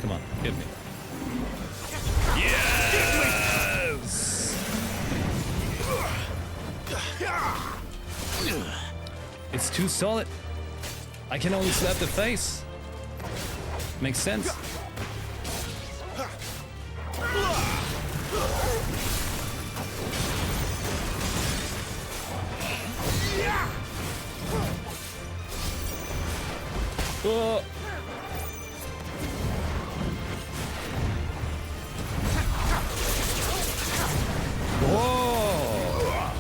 Come on, hit me. Yes! It's too solid. I can only slap the face. Makes sense. Oh. Uh-oh.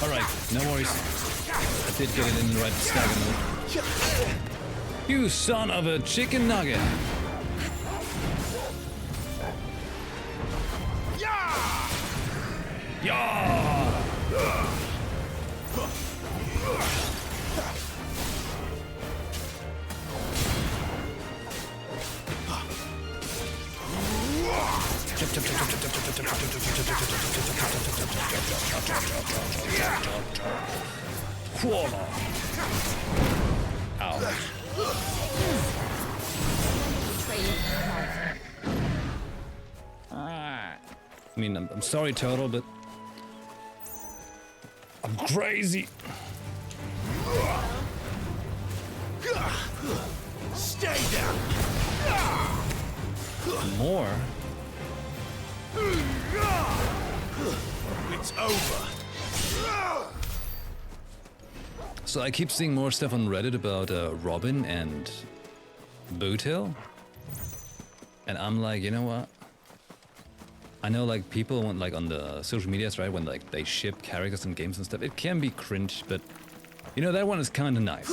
Alright, no worries. I did get it in the right stagger move. You son of a chicken nugget! Yeah! Ow. I mean, I'm sorry, Turtle, but I'm crazy. Stay down. More? It's over. So I keep seeing more stuff on Reddit about Robin and Boot Hill. And I'm like, you know what? I know like people want like on the social medias, right? When like they ship characters in games and stuff, it can be cringe, but you know, that one is kind of nice.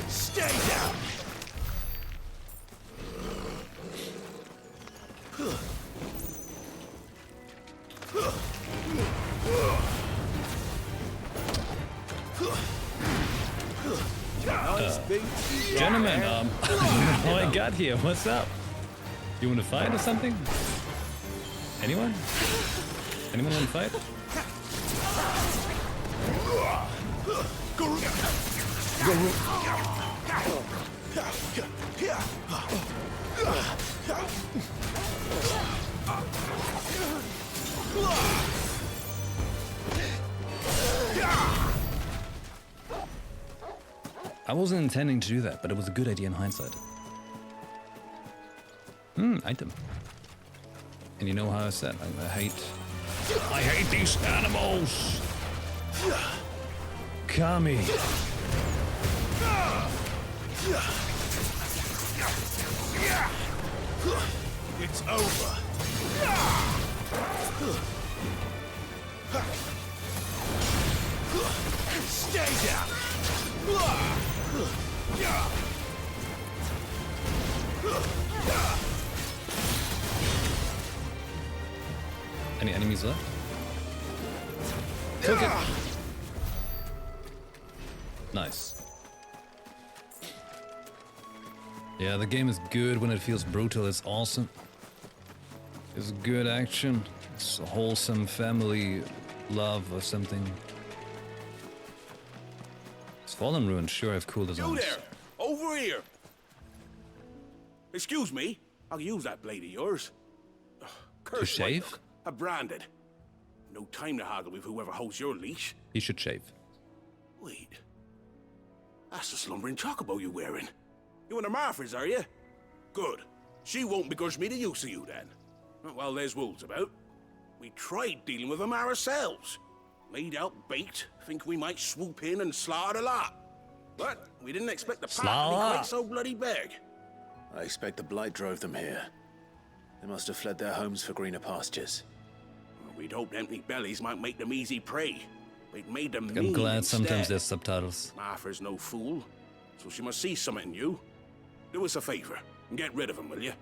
Stay down. Gentlemen, how I got here? What's up? You want to fight or something? Anyone? Anyone want to fight? I wasn't intending to do that, but it was a good idea in hindsight. Item. And you know how I said, I hate these animals! Kami! It's over. Stay down. Any enemies left? Took it. Nice. Yeah, the game is good when it feels brutal. It's awesome. It's good action. It's a wholesome family love or something. It's Fallen Ruin sure have cool designs. You there! Over here! Excuse me. I'll use that blade of yours. To shave? I'm branded. No time to haggle with whoever holds your leash. He should shave. Wait. That's the slumbering chocobo you're wearing. You and the Marfors, are you? Good. She won't begrudge me the use of you then. Not while there's wolves about. We tried dealing with them ourselves. Laid out bait, think we might swoop in and slaughter a lot. But we didn't expect the pack to be quite so bloody big. I expect the blight drove them here. They must have fled their homes for greener pastures. We'd hoped empty bellies might make them easy prey. We'd made them I'm mean glad sometimes instead. there's subtitles. Martha's no fool, so she must see something in you. Do us a favor and get rid of him, will you?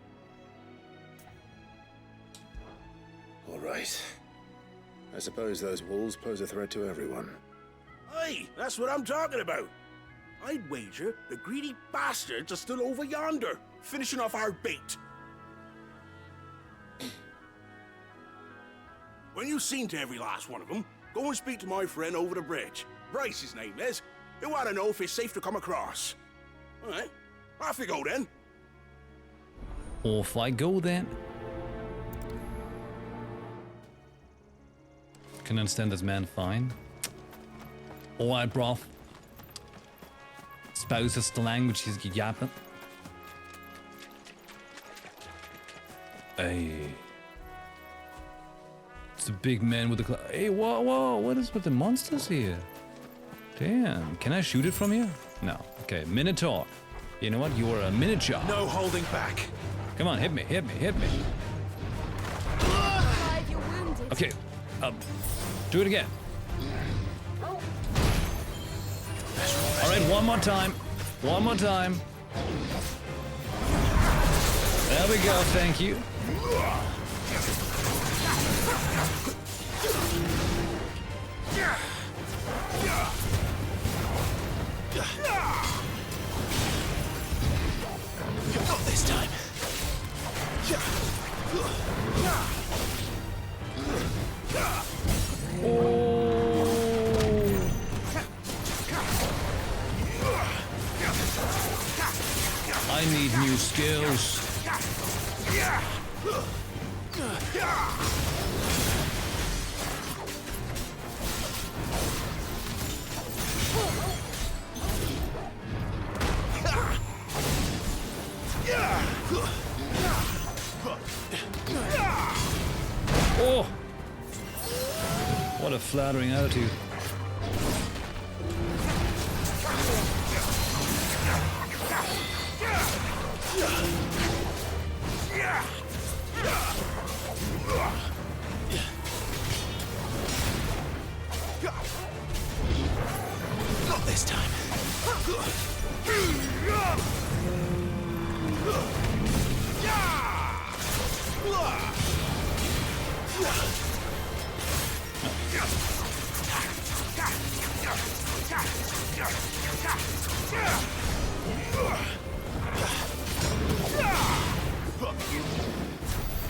All right. I suppose those wolves pose a threat to everyone. Aye, that's what I'm talking about. I'd wager the greedy bastards are still over yonder, finishing off our bait. When you've seen to every last one of them, go and speak to my friend over the bridge. Bryce, his name is. He'll want to know if it's safe to come across. All right, off you go then. Off I go then. Can understand this man fine. Alright, bro. Suppose it's the language he's yapping. Hey. It's the big man with the hey, whoa, what is with the monsters here? Damn, can I shoot it from here? No. Okay, Minotaur. You know what? You are a miniature. No holding back. Come on, hit me. Okay, do it again. All right, one more time. There we go, thank you. Not this time. I need new skills. Oh! What a flattering attitude. Not this time.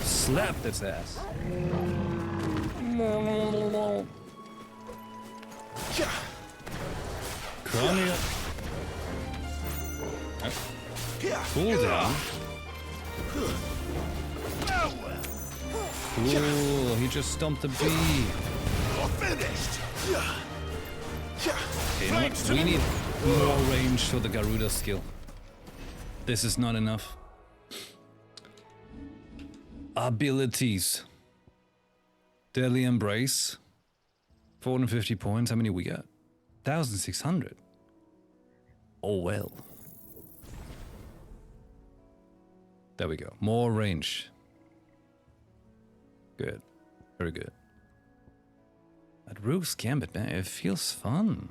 Slapped its ass. Crania. Cool down. Ooh, he just stomped a bee. Finished. Okay, you know what? We need more range for the Garuda skill. This is not enough. Abilities. Deadly Embrace. 450 points. How many we got? 1,600. Oh well. There we go. More range. Good. Very good. That Rogue's Gambit, man, it feels fun.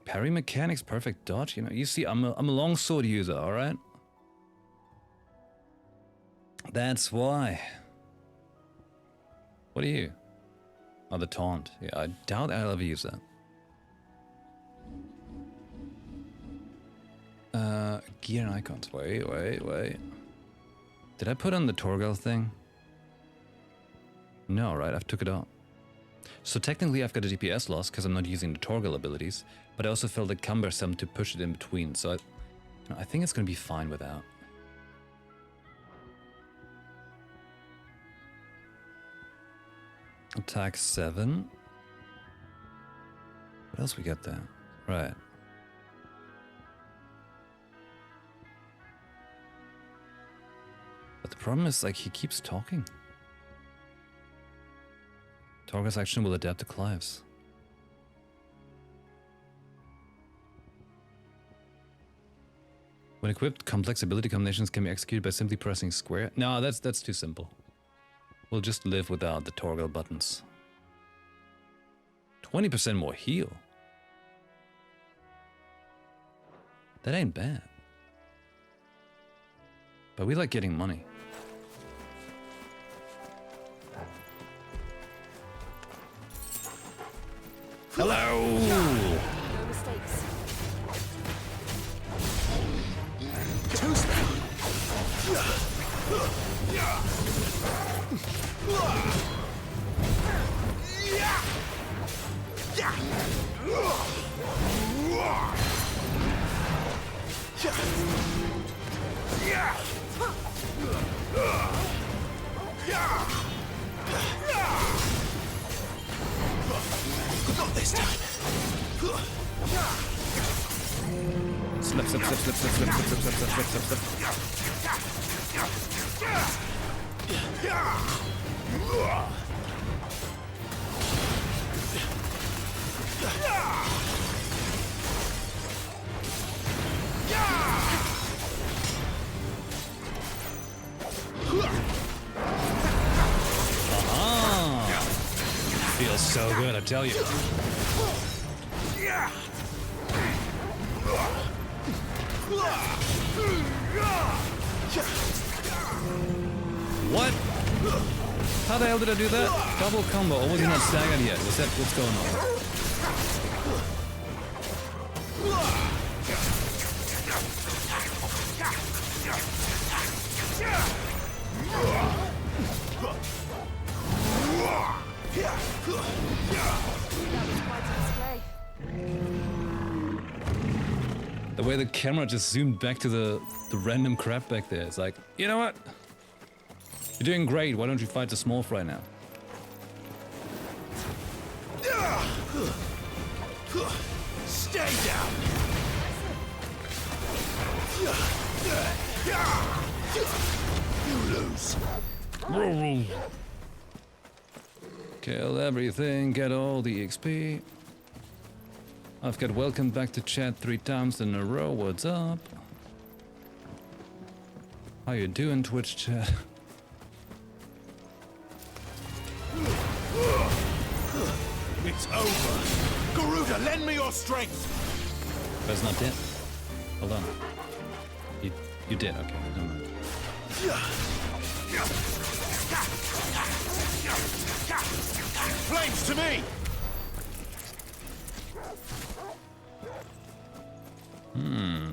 Parry mechanics, perfect dodge. You know, you see, I'm a longsword user, all right? That's why. What are you? Oh, the taunt. Yeah, I doubt I'll ever use that. Gear and icons. Wait. Did I put on the Torgal thing? No, right? I've took it out. So technically I've got a DPS loss because I'm not using the Torgal abilities, but I also felt it cumbersome to push it in between, so I think it's going to be fine without. Attack 7. What else we got there? Right. But the problem is, like, he keeps talking. Torgal's action will adapt to Clive's. When equipped, complex ability combinations can be executed by simply pressing square. No, that's too simple. We'll just live without the Torgal buttons. 20% more heal. That ain't bad. But we like getting money. Hello! No mistakes. Not this time. Slip, slip, slip, slip, slip, slip, slip, slip, slip, slip, slip, slip. Feels so good, I tell you. What? How the hell did I do that? Double combo, or was he not staggered yet? Was that what's going on? The way the camera just zoomed back to the random crap back there. It's like, you know what? You're doing great. Why don't you fight the small fry now? Stay down. You lose. Kill everything, get all the XP. I've got welcome back to chat 3 times in a row. What's up? How you doing, Twitch chat? It's over. Garuda, lend me your strength. That's not dead. Hold on. You did, okay. Never mind. Flames to me.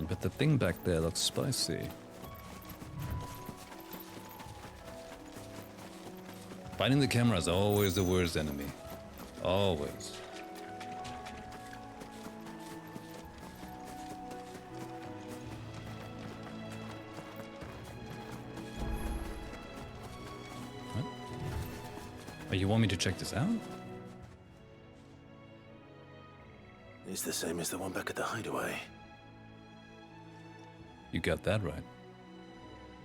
But the thing back there looks spicy. Fighting the camera is always the worst enemy. Always. What? Oh, you want me to check this out? It's the same as the one back at the hideaway. You got that right.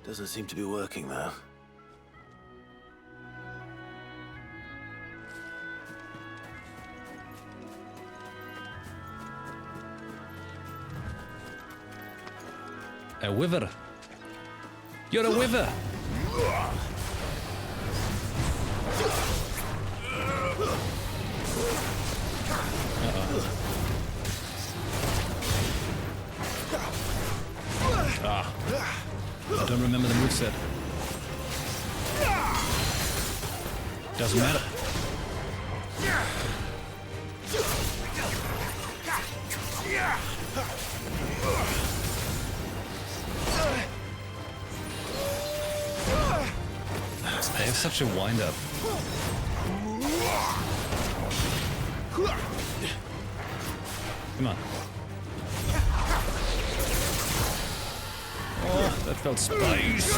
Doesn't seem to be working, though. A wither. You're a wither. Ah. I don't remember the moveset. Doesn't matter. They have such a wind-up. Come on. Oh, that felt spicy.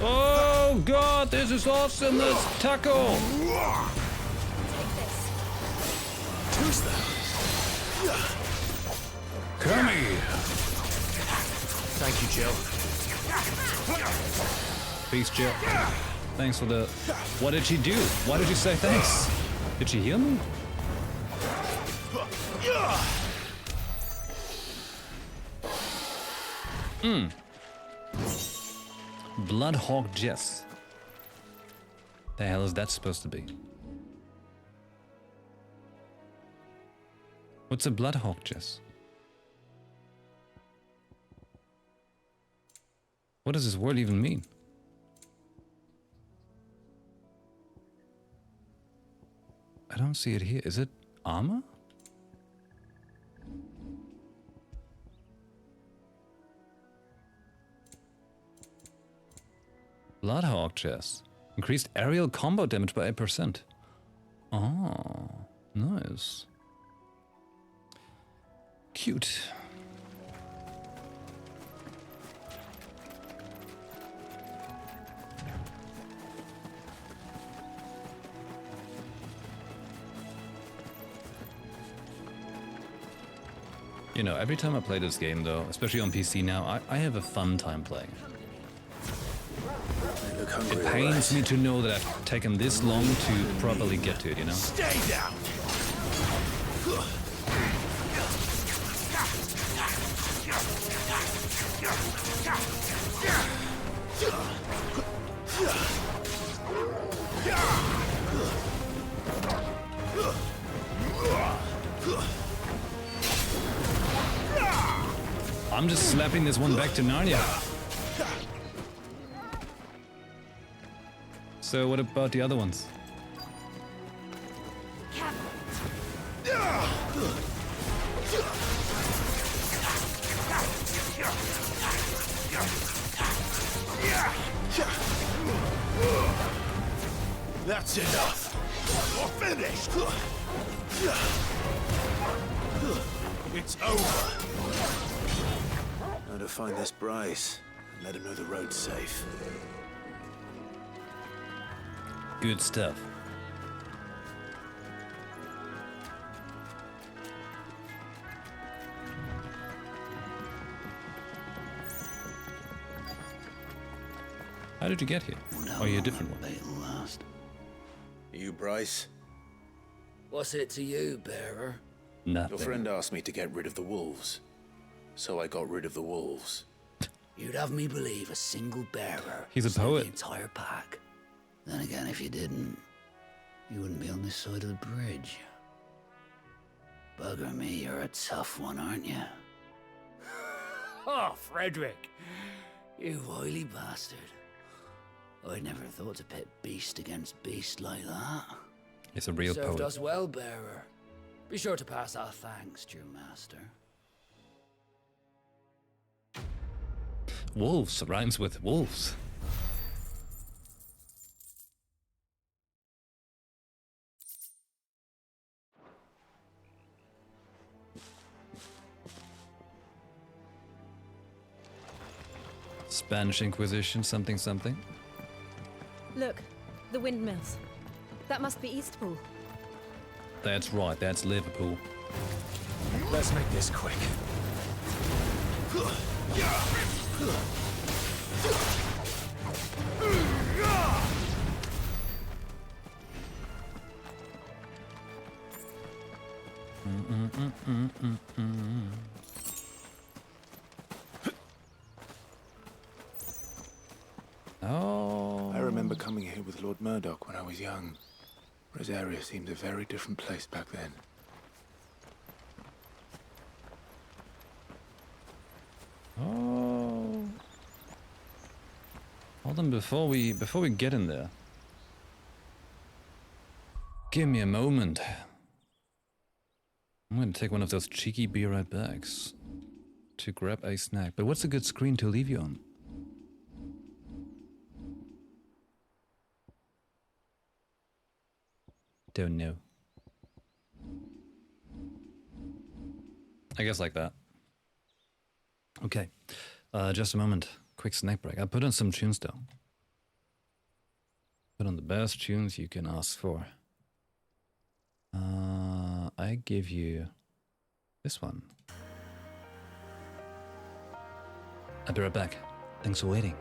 Oh god, this is awesome! Let's tackle! Who's that? Come here! Thank you, Jill. Peace, Jill. Thanks for the... What did she do? Why did you say thanks? Did she heal me? Bloodhawk Jess. The hell is that supposed to be? What's a Bloodhawk Jess? What does this word even mean? I don't see it here. Is it armor? Bloodhawk chest. Increased aerial combo damage by 8%. Oh, nice. Cute. You know, every time I play this game though, especially on PC now, I have a fun time playing. It pains me to know that I've taken this long to properly get to it, you know? Stay down! I'm just slapping this one back to Narnia. So what about the other ones? That's enough. You're finished. It's over. Now to find this Bryce and let him know the road's safe. Good stuff. How did you get here? Oh, you're a different one. You, Bryce? What's it to you, bearer? Nothing. Your friend asked me to get rid of the wolves. So I got rid of the wolves. You'd have me believe a single bearer. He's a saved poet. The entire pack. Then again, if you didn't, you wouldn't be on this side of the bridge. Bugger me, you're a tough one, aren't you? Oh, Frederick! You wily bastard. I'd never thought to pit beast against beast like that. It's a real Served poet. us well, bearer. Be sure to pass our thanks to your master. Wolves rhymes with wolves. Spanish Inquisition, something, something. Look, the windmills. That must be Eastpool. That's right, that's Liverpool. Let's make this quick. Oh. I remember coming here with Lord Murdoch when I was young. Rosaria seemed a very different place back then. Oh. Hold on, before we get in there. Give me a moment. I'm going to take one of those cheeky be right backs to grab a snack. But what's a good screen to leave you on? Don't know. I guess like that. Okay, just a moment. Quick snack break. I put on some tunes though. Put on the best tunes you can ask for. I give you this one. I'll be right back. Thanks for waiting.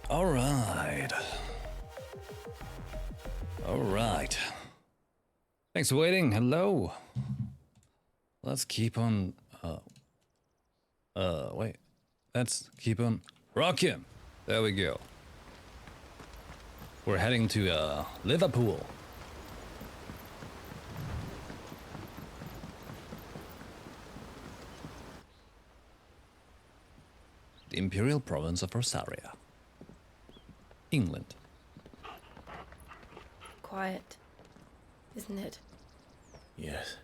All right. All right. Thanks for waiting. Hello. Let's keep on. Wait. Let's keep on rocking. There we go. We're heading to Liverpool. The Imperial Province of Rosaria, England. Quiet, isn't it? Yes.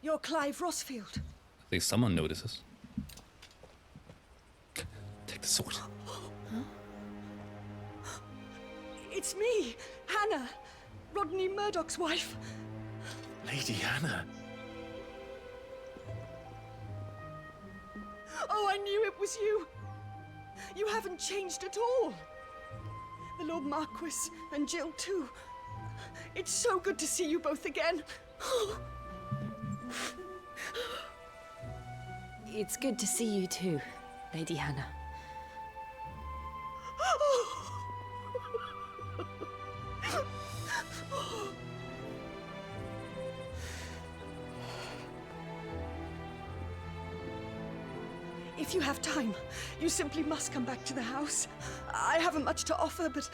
You're Clive Rossfield. At least someone notices. Take the sword. It's me, Hannah, Rodney Murdoch's wife. Lady Hannah. Oh, I knew it was you. You haven't changed at all. The Lord Marquis and Jill too. It's so good to see you both again. It's good to see you too, Lady Hannah. If you have time, you simply must come back to the house. I haven't much to offer, but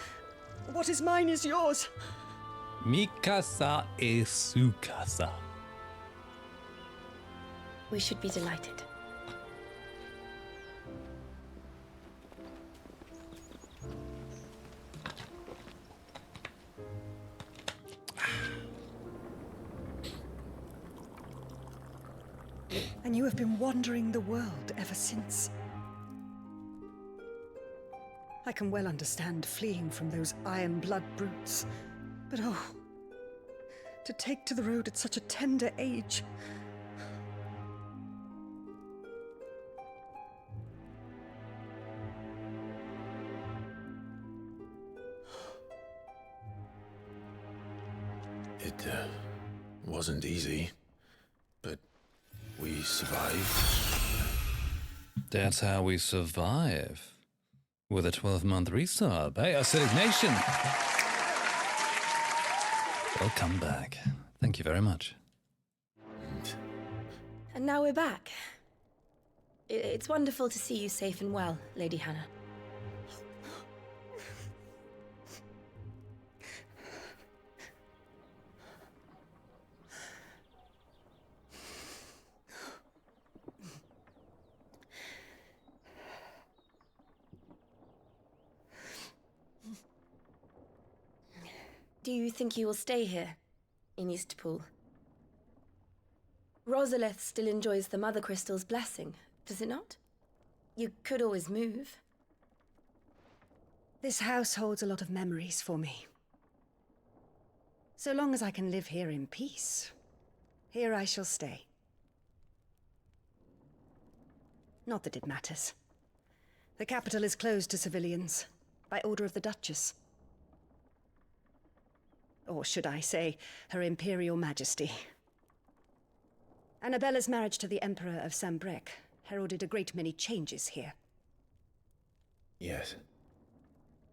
what is mine is yours. Mikasa e Sukasa. We should be delighted. And you have been wandering the world ever since. I can well understand fleeing from those iron blood brutes, but oh, to take to the road at such a tender age. It wasn't easy, but we survived. That's how we survive. With a 12-month resub. Hey, Acidic Nation! Welcome back. Thank you very much. And now we're back. It's wonderful to see you safe and well, Lady Hannah. Do you think you will stay here, in Eastpool? Rosalith still enjoys the Mother Crystal's blessing, does it not? You could always move. This house holds a lot of memories for me. So long as I can live here in peace, here I shall stay. Not that it matters. The capital is closed to civilians, by order of the Duchess. Or should I say, Her Imperial Majesty. Annabella's marriage to the Emperor of Sambrec heralded a great many changes here. Yes.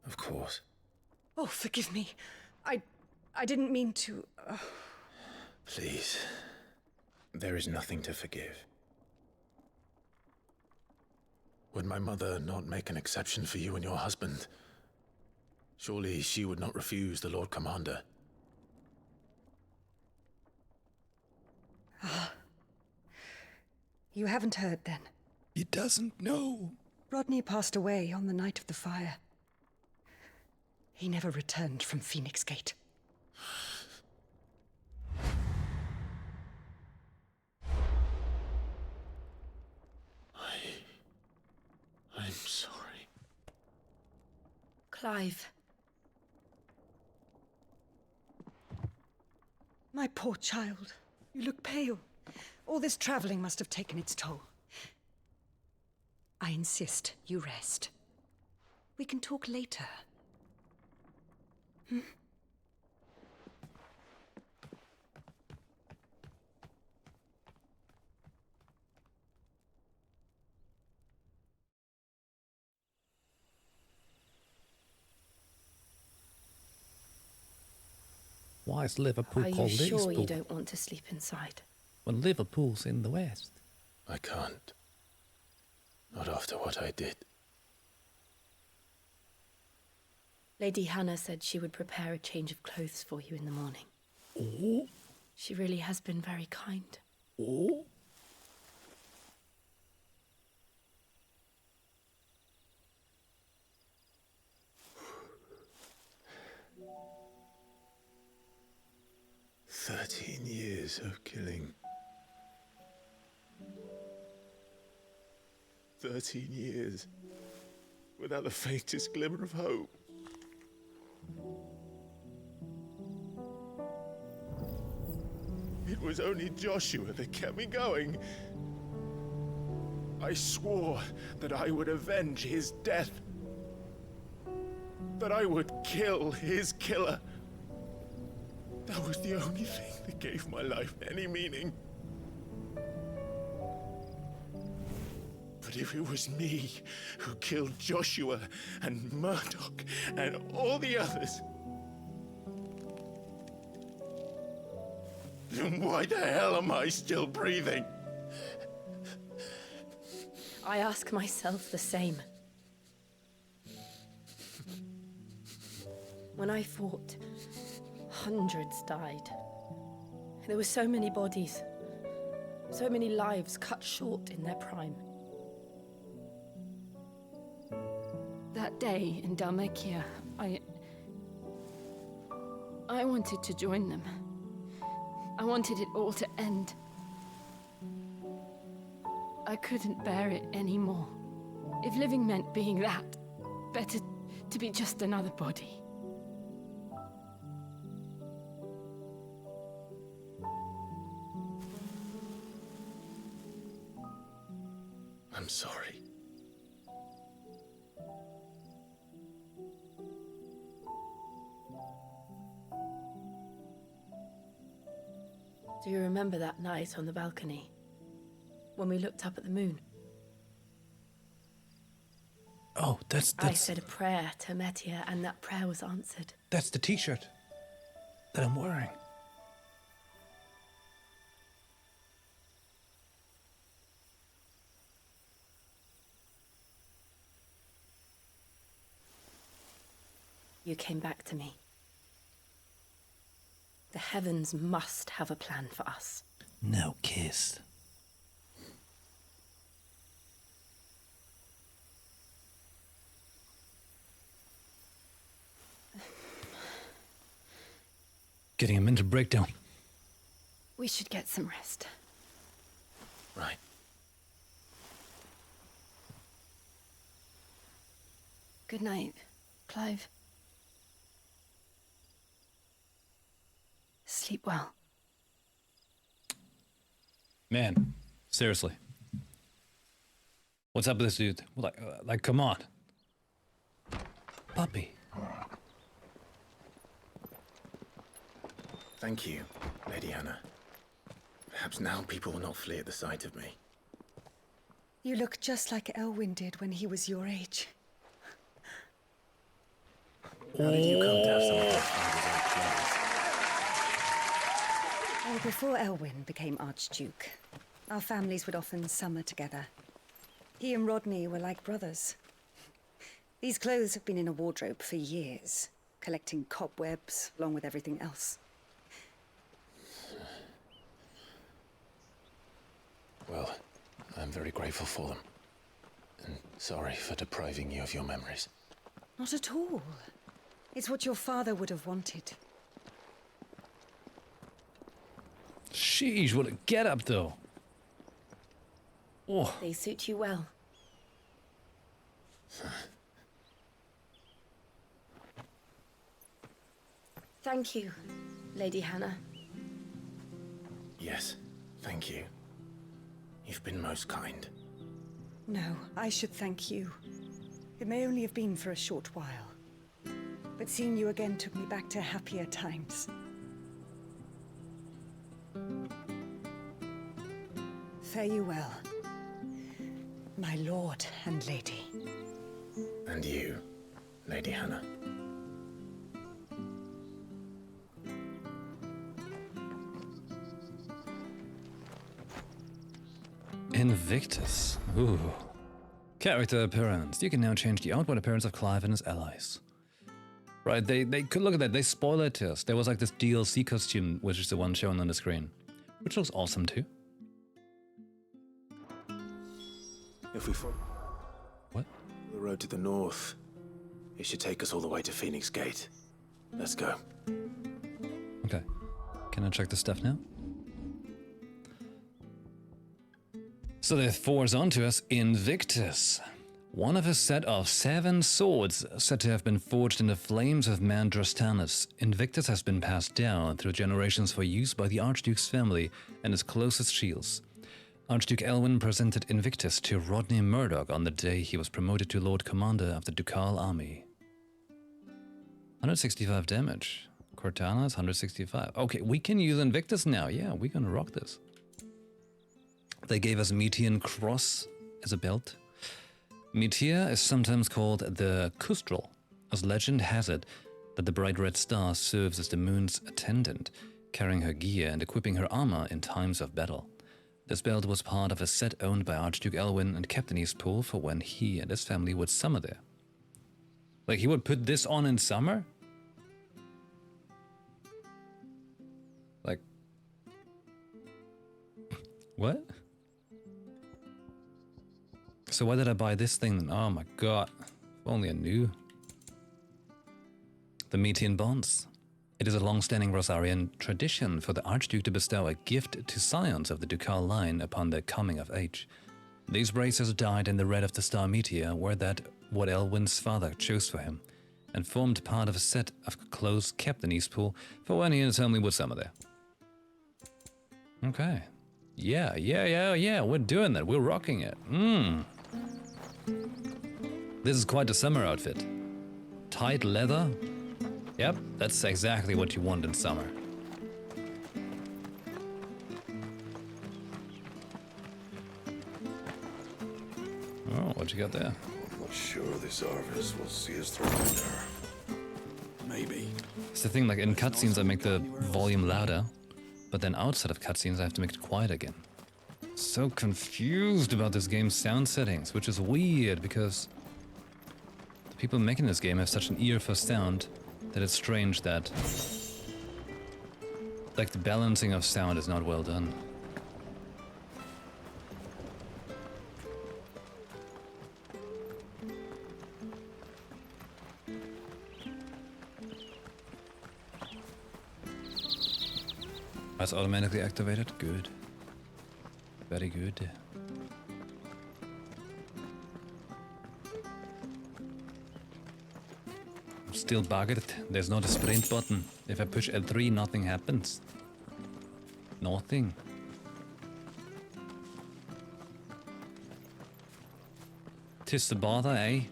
Of course. Oh, forgive me. I didn't mean to... Please. There is nothing to forgive. Would my mother not make an exception for you and your husband? Surely she would not refuse the Lord Commander. You haven't heard, then? He doesn't know. Rodney passed away on the night of the fire. He never returned from Phoenix Gate. I'm sorry. Clive. My poor child. You look pale. All this traveling must have taken its toll. I insist you rest. We can talk later. Hmm? Why is Liverpool Are you called sure Eastpool? you don't want to sleep inside? Well, Liverpool's in the west. I can't. Not after what I did. Lady Hannah said she would prepare a change of clothes for you in the morning. Oh. She really has been very kind. Oh. Years of killing. 13 years without the faintest glimmer of hope. It was only Joshua that kept me going. I swore that I would avenge his death. That I would kill his killer. That was the only thing that gave my life any meaning. But if it was me who killed Joshua and Murdoch and all the others, then why the hell am I still breathing? I ask myself the same. When I fought, hundreds died. There were so many bodies, so many lives cut short in their prime. That day in Dalmekia, I wanted to join them. I wanted it all to end. I couldn't bear it anymore. If living meant being that, better to be just another body. I'm sorry. Do you remember that night on the balcony? When we looked up at the moon? Oh, that's... I said a prayer to Metia, and that prayer was answered. That's the t-shirt that I'm wearing. You came back to me. The heavens must have a plan for us. No kiss. Getting a mental breakdown. We should get some rest. Right. Good night, Clive. Sleep well. Man, seriously. What's up with this dude? Like, come on. Puppy. Thank you, Lady Hannah. Perhaps now people will not flee at the sight of me. You look just like Elwyn did when he was your age. How did you come to have some of your father's old clothes? Well, before Elwyn became Archduke, our families would often summer together. He and Rodney were like brothers. These clothes have been in a wardrobe for years, collecting cobwebs along with everything else. Well, I'm very grateful for them. And sorry for depriving you of your memories. Not at all. It's what your father would have wanted. Sheesh, what a get-up, though. Oh. They suit you well. Thank you, Lady Hannah. Yes, thank you. You've been most kind. No, I should thank you. It may only have been for a short while, but seeing you again took me back to happier times. Fare you well, my lord and lady. And you, Lady Hannah. Invictus. Ooh. Character appearance. You can now change the outward appearance of Clive and his allies. Right, they could look at that. They spoil it to us. There was like this DLC costume, which is the one shown on the screen, which looks awesome too. If we follow what? The road to the north, it should take us all the way to Phoenix Gate. Let's go. Okay. Can I check the stuff now? So there fours onto us Invictus. One of a set of 7 swords said to have been forged in the flames of Mandros Tanis. Invictus has been passed down through generations for use by the Archduke's family and his closest shields. Archduke Elwyn presented Invictus to Rodney Murdoch on the day he was promoted to Lord Commander of the Ducal Army. 165 damage. Cortana's 165. Okay, we can use Invictus now. Yeah, we're gonna rock this. They gave us Metean Cross as a belt. Metea is sometimes called the Kustral, as legend has it that the bright red star serves as the moon's attendant, carrying her gear and equipping her armor in times of battle. This belt was part of a set owned by Archduke Elwyn and Captain Eastpool for when he and his family would summer there. Like, he would put this on in summer? Like... what? So why did I buy this thing? Oh my god. If only I knew. The Metean Bonds. It is a long-standing Rosarian tradition for the Archduke to bestow a gift to scions of the Ducal line upon their coming of age. These bracers dyed in the red of the star Meteor were what Elwyn's father chose for him, and formed part of a set of clothes kept in Eastpool for when he and his family would summer there. Okay. Yeah, we're doing that. We're rocking it. This is quite a summer outfit. Tight leather. Yep, that's exactly what you want in summer. Oh, what you got there? I'm not sure this Arvis will see us through there. Maybe. It's the thing, like in cutscenes I make the volume louder, but then outside of cutscenes I have to make it quiet again. So confused about this game's sound settings, which is weird because the people making this game have such an ear for sound that it's strange that like the balancing of sound is not well done. That's automatically activated? Good. Very good. I'm still buggered. There's not a sprint button. If I push L3, nothing happens. Nothing. Tis the bother, eh?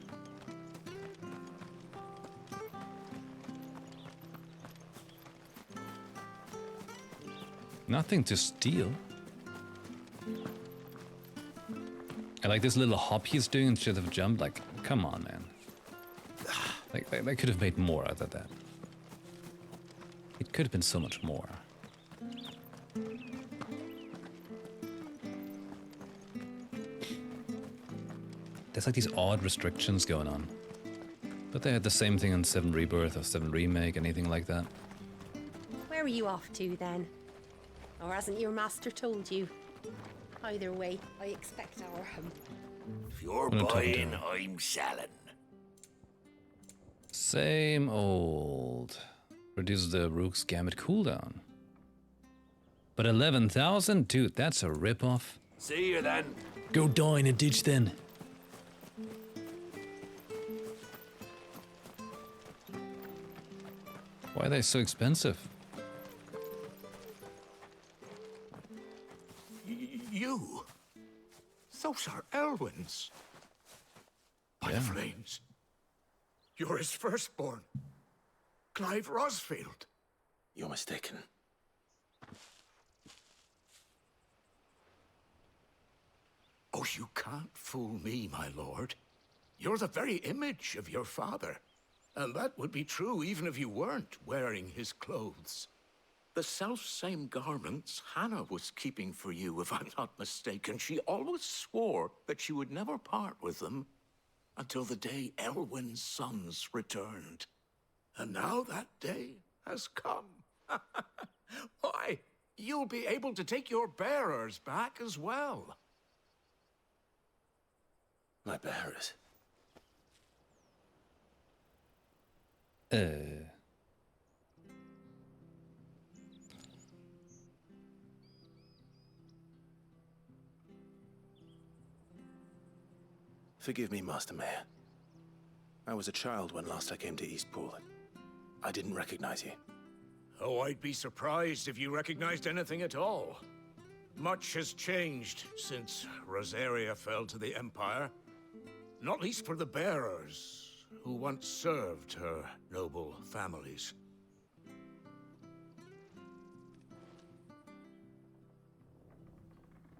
Nothing to steal. I like this little hop he's doing instead of jump. Like, come on, man. Like, they could have made more out of that. It could have been so much more. There's like these odd restrictions going on. But they had the same thing in 7 Rebirth or 7 Remake, anything like that. Where are you off to then? Or hasn't your master told you? Either way, I expect our home. If you're buying, I'm selling. Same old. Reduces the Rook's Gambit cooldown. But 11,000? Dude, that's a ripoff. See you then. Go die in a ditch then. Why are they so expensive? You? Those are Elwyn's. By the flames. You're his firstborn. Clive Rosfield. You're mistaken. Oh, you can't fool me, my lord. You're the very image of your father. And that would be true even if you weren't wearing his clothes. The self-same garments Hannah was keeping for you, if I'm not mistaken. She always swore that she would never part with them until the day Elwyn's sons returned. And now that day has come. Why, you'll be able to take your bearers back as well. My bearers? Forgive me, Master Mayor. I was a child when last I came to Eastpool. I didn't recognize you. Oh, I'd be surprised if you recognized anything at all. Much has changed since Rosaria fell to the Empire. Not least for the bearers, who once served her noble families.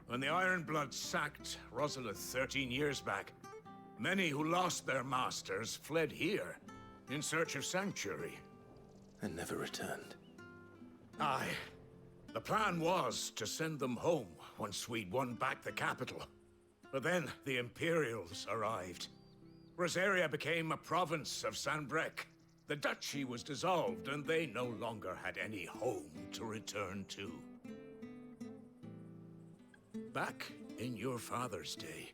When the Ironbloods sacked Rosalith 13 years back, many who lost their masters fled here in search of sanctuary. And never returned. Aye. The plan was to send them home once we'd won back the capital. But then the Imperials arrived. Rosaria became a province of Sanbreque. The duchy was dissolved, and they no longer had any home to return to. Back in your father's day,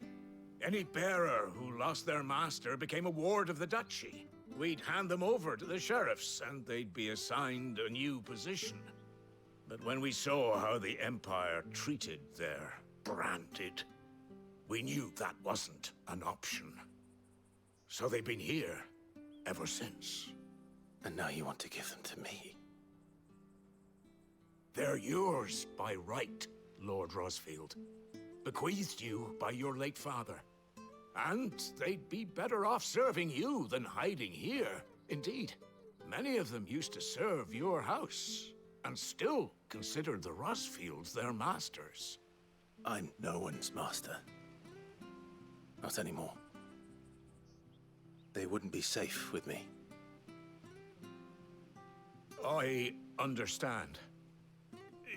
any bearer who lost their master became a ward of the duchy. We'd hand them over to the sheriffs, and they'd be assigned a new position. But when we saw how the Empire treated their branded, we knew that wasn't an option. So they've been here ever since. And now you want to give them to me? They're yours by right, Lord Rosfield. Bequeathed you by your late father. And they'd be better off serving you than hiding here. Indeed, many of them used to serve your house, and still considered the Rosfields their masters. I'm no one's master. Not anymore. They wouldn't be safe with me. I understand.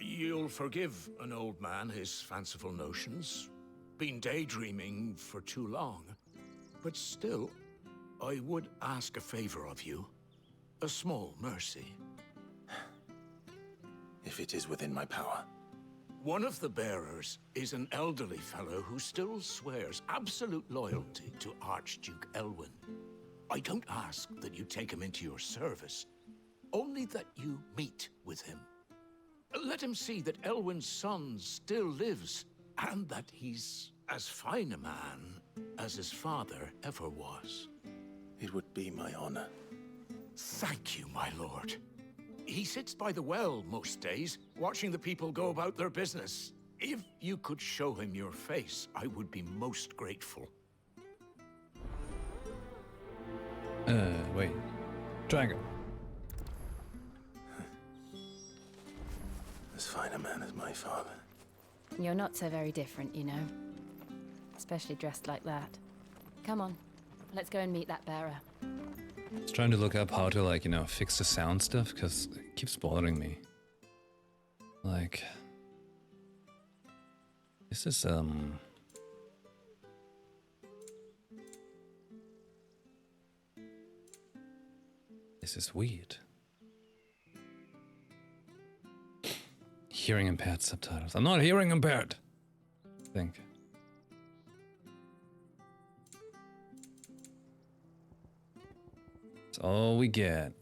You'll forgive an old man his fanciful notions. Been daydreaming for too long. But still, I would ask a favor of you. A small mercy. If it is within my power. One of the bearers is an elderly fellow who still swears absolute loyalty to Archduke Elwyn. I don't ask that you take him into your service, only that you meet with him. Let him see that Elwyn's son still lives, and that he's as fine a man as his father ever was. It would be my honor. Thank you, my lord. He sits by the well most days, watching the people go about their business. If you could show him your face, I would be most grateful. Wait. Dragon. As fine a man as my father. You're not so very different, you know. Especially dressed like that. Come on, let's go and meet that bearer. I was trying to look up how to, like, you know, fix the sound stuff, because it keeps bothering me. Like... This is, This is weird. Hearing impaired subtitles. I'm not hearing impaired! I think. That's all we get.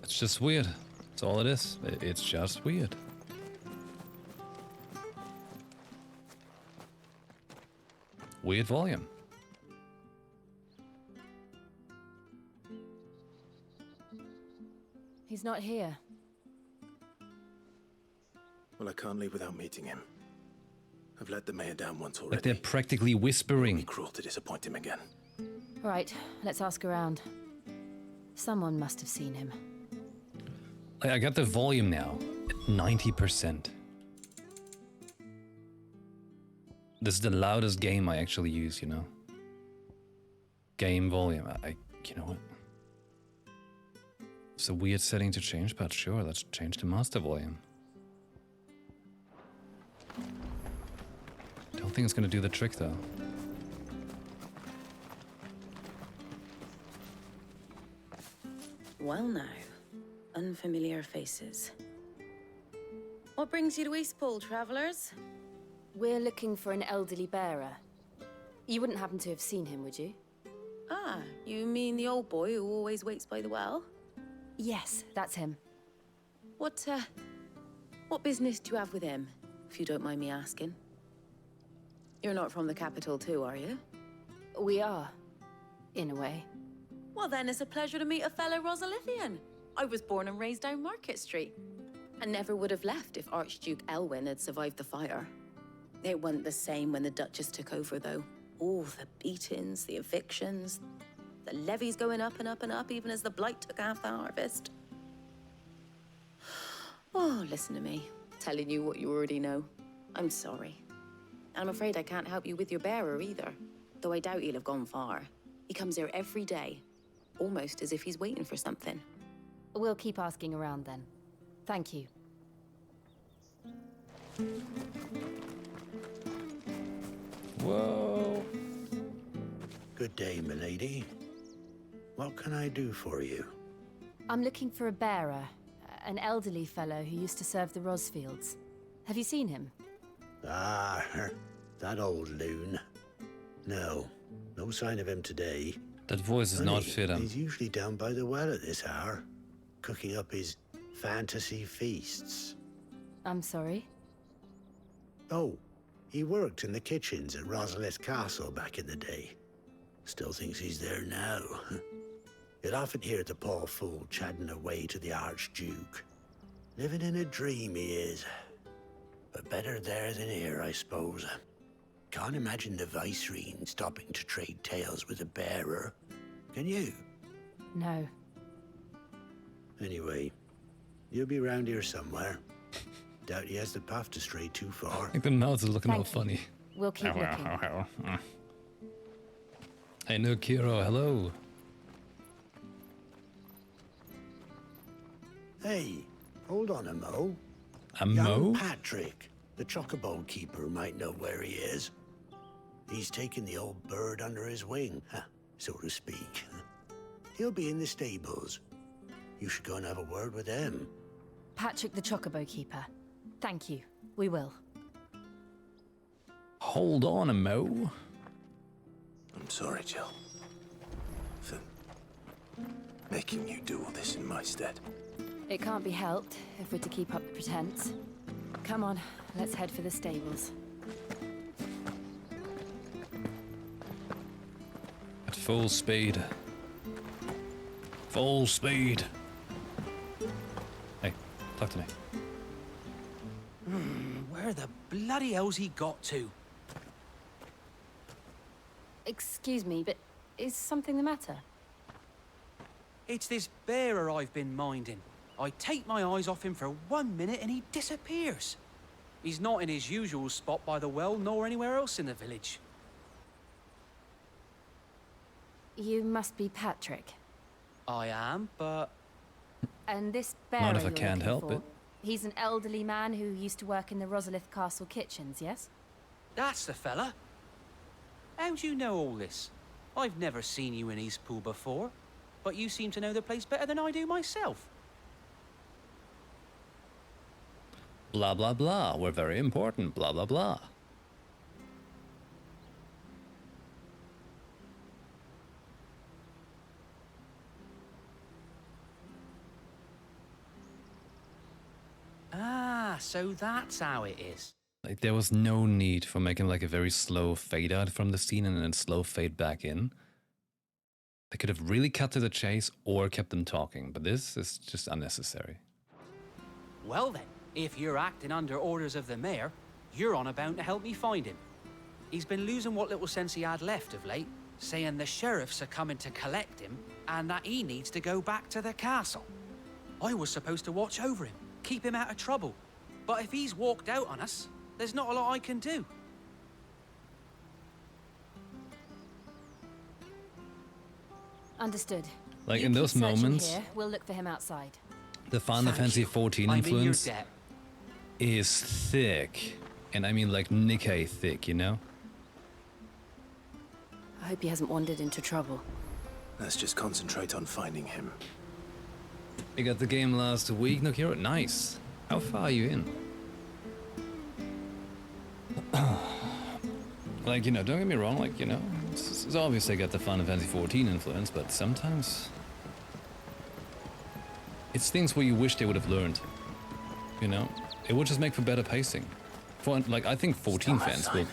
It's just weird. That's all it is. It's just weird. Weird volume. He's not here. Well, I can't leave without meeting him. I've let the mayor down once already. Like they're practically whispering. It'd be cruel to disappoint him again. Right, let's ask around. Someone must have seen him. I got the volume now at 90%. This is the loudest game I actually use, you know. game volume. You know what? It's a weird setting to change, but sure, let's change to master volume. Don't think it's gonna do the trick though. Well now, unfamiliar faces. What brings you to Eastpool, travellers? We're looking for an elderly bearer. You wouldn't happen to have seen him, would you? Ah, you mean the old boy who always waits by the well? Yes, that's him. What business do you have with him, if you don't mind me asking? You're not from the capital too, are you? We are, in a way. Well then, it's a pleasure to meet a fellow Rosalithian. I was born and raised down Market Street. And never would have left if Archduke Elwyn had survived the fire. It wasn't the same when the Duchess took over, though. All the beatings, the evictions, the levies going up and up and up, even as the blight took half the harvest. Oh, listen to me, telling you what you already know. I'm sorry. And I'm afraid I can't help you with your bearer either, though I doubt he'll have gone far. He comes here every day, almost as if he's waiting for something. We'll keep asking around then. Thank you. Whoa. Good day, milady. What can I do for you? I'm looking for a bearer, an elderly fellow who used to serve the Rosfields. Have you seen him? Ah, that old loon. No sign of him today. That voice is not fit him. He's usually down by the well at this hour, cooking up his fantasy feasts. I'm sorry? Oh, he worked in the kitchens at Rosalith Castle back in the day. Still thinks he's there now. You'd often hear the poor fool chatting away to the Archduke. Living in a dream he is. But better there than here, I suppose. Can't imagine the Vicereine stopping to trade tales with a bearer. Can you? No. Anyway, you'll be round here somewhere. Doubt he has the path to stray too far. I think the mouths are looking all Thank you. funny. We'll keep looking. Hey, no Kiro, hello. Hey, hold on a mo. A Young mo? Patrick, the chocobo keeper, might know where he is. He's taken the old bird under his wing, so to speak. He'll be in the stables. You should go and have a word with him. Patrick the Chocobo Keeper. Thank you. We will. Hold on a mo. I'm sorry, Jill. For making you do all this in my stead. It can't be helped if we're to keep up the pretense. Come on, let's head for the stables. At full speed. Full speed. Hey, talk to me. Where the bloody hell's he got to? Excuse me, but is something the matter? It's this bearer I've been minding. I take my eyes off him for 1 minute and he disappears. He's not in his usual spot by the well, nor anywhere else in the village. You must be Patrick. I am, but... And this bearer Not if I you're can't looking help for, it. He's an elderly man who used to work in the Rosalith Castle kitchens, yes? That's the fella. How'd you know all this? I've never seen you in Eastpool before, but you seem to know the place better than I do myself. Blah, blah, blah. We're very important. Blah, blah, blah. Ah, so that's how it is. Like, there was no need for making like a very slow fade out from the scene and then slow fade back in. They could have really cut to the chase or kept them talking, but this is just unnecessary. Well then, if you're acting under orders of the mayor, you're on about to help me find him. He's been losing what little sense he had left of late, saying the sheriffs are coming to collect him and that he needs to go back to the castle. I was supposed to watch over him, keep him out of trouble. But if he's walked out on us, there's not a lot I can do. Understood. Like You in keep those searching moments, here. We'll look for him outside. the Final Fantasy XIV I'm in your influence debt. is thick. And I mean like Nikkei thick, you know? I hope he hasn't wandered into trouble. Let's just concentrate on finding him. You got the game last week, Nokiro? Nice. How far are you in? Like, you know, don't get me wrong, like, you know, it's obviously got the Final Fantasy XIV influence, but sometimes it's things where you wish they would have learned, you know? It would just make for better pacing. For, like, I think 14 fans will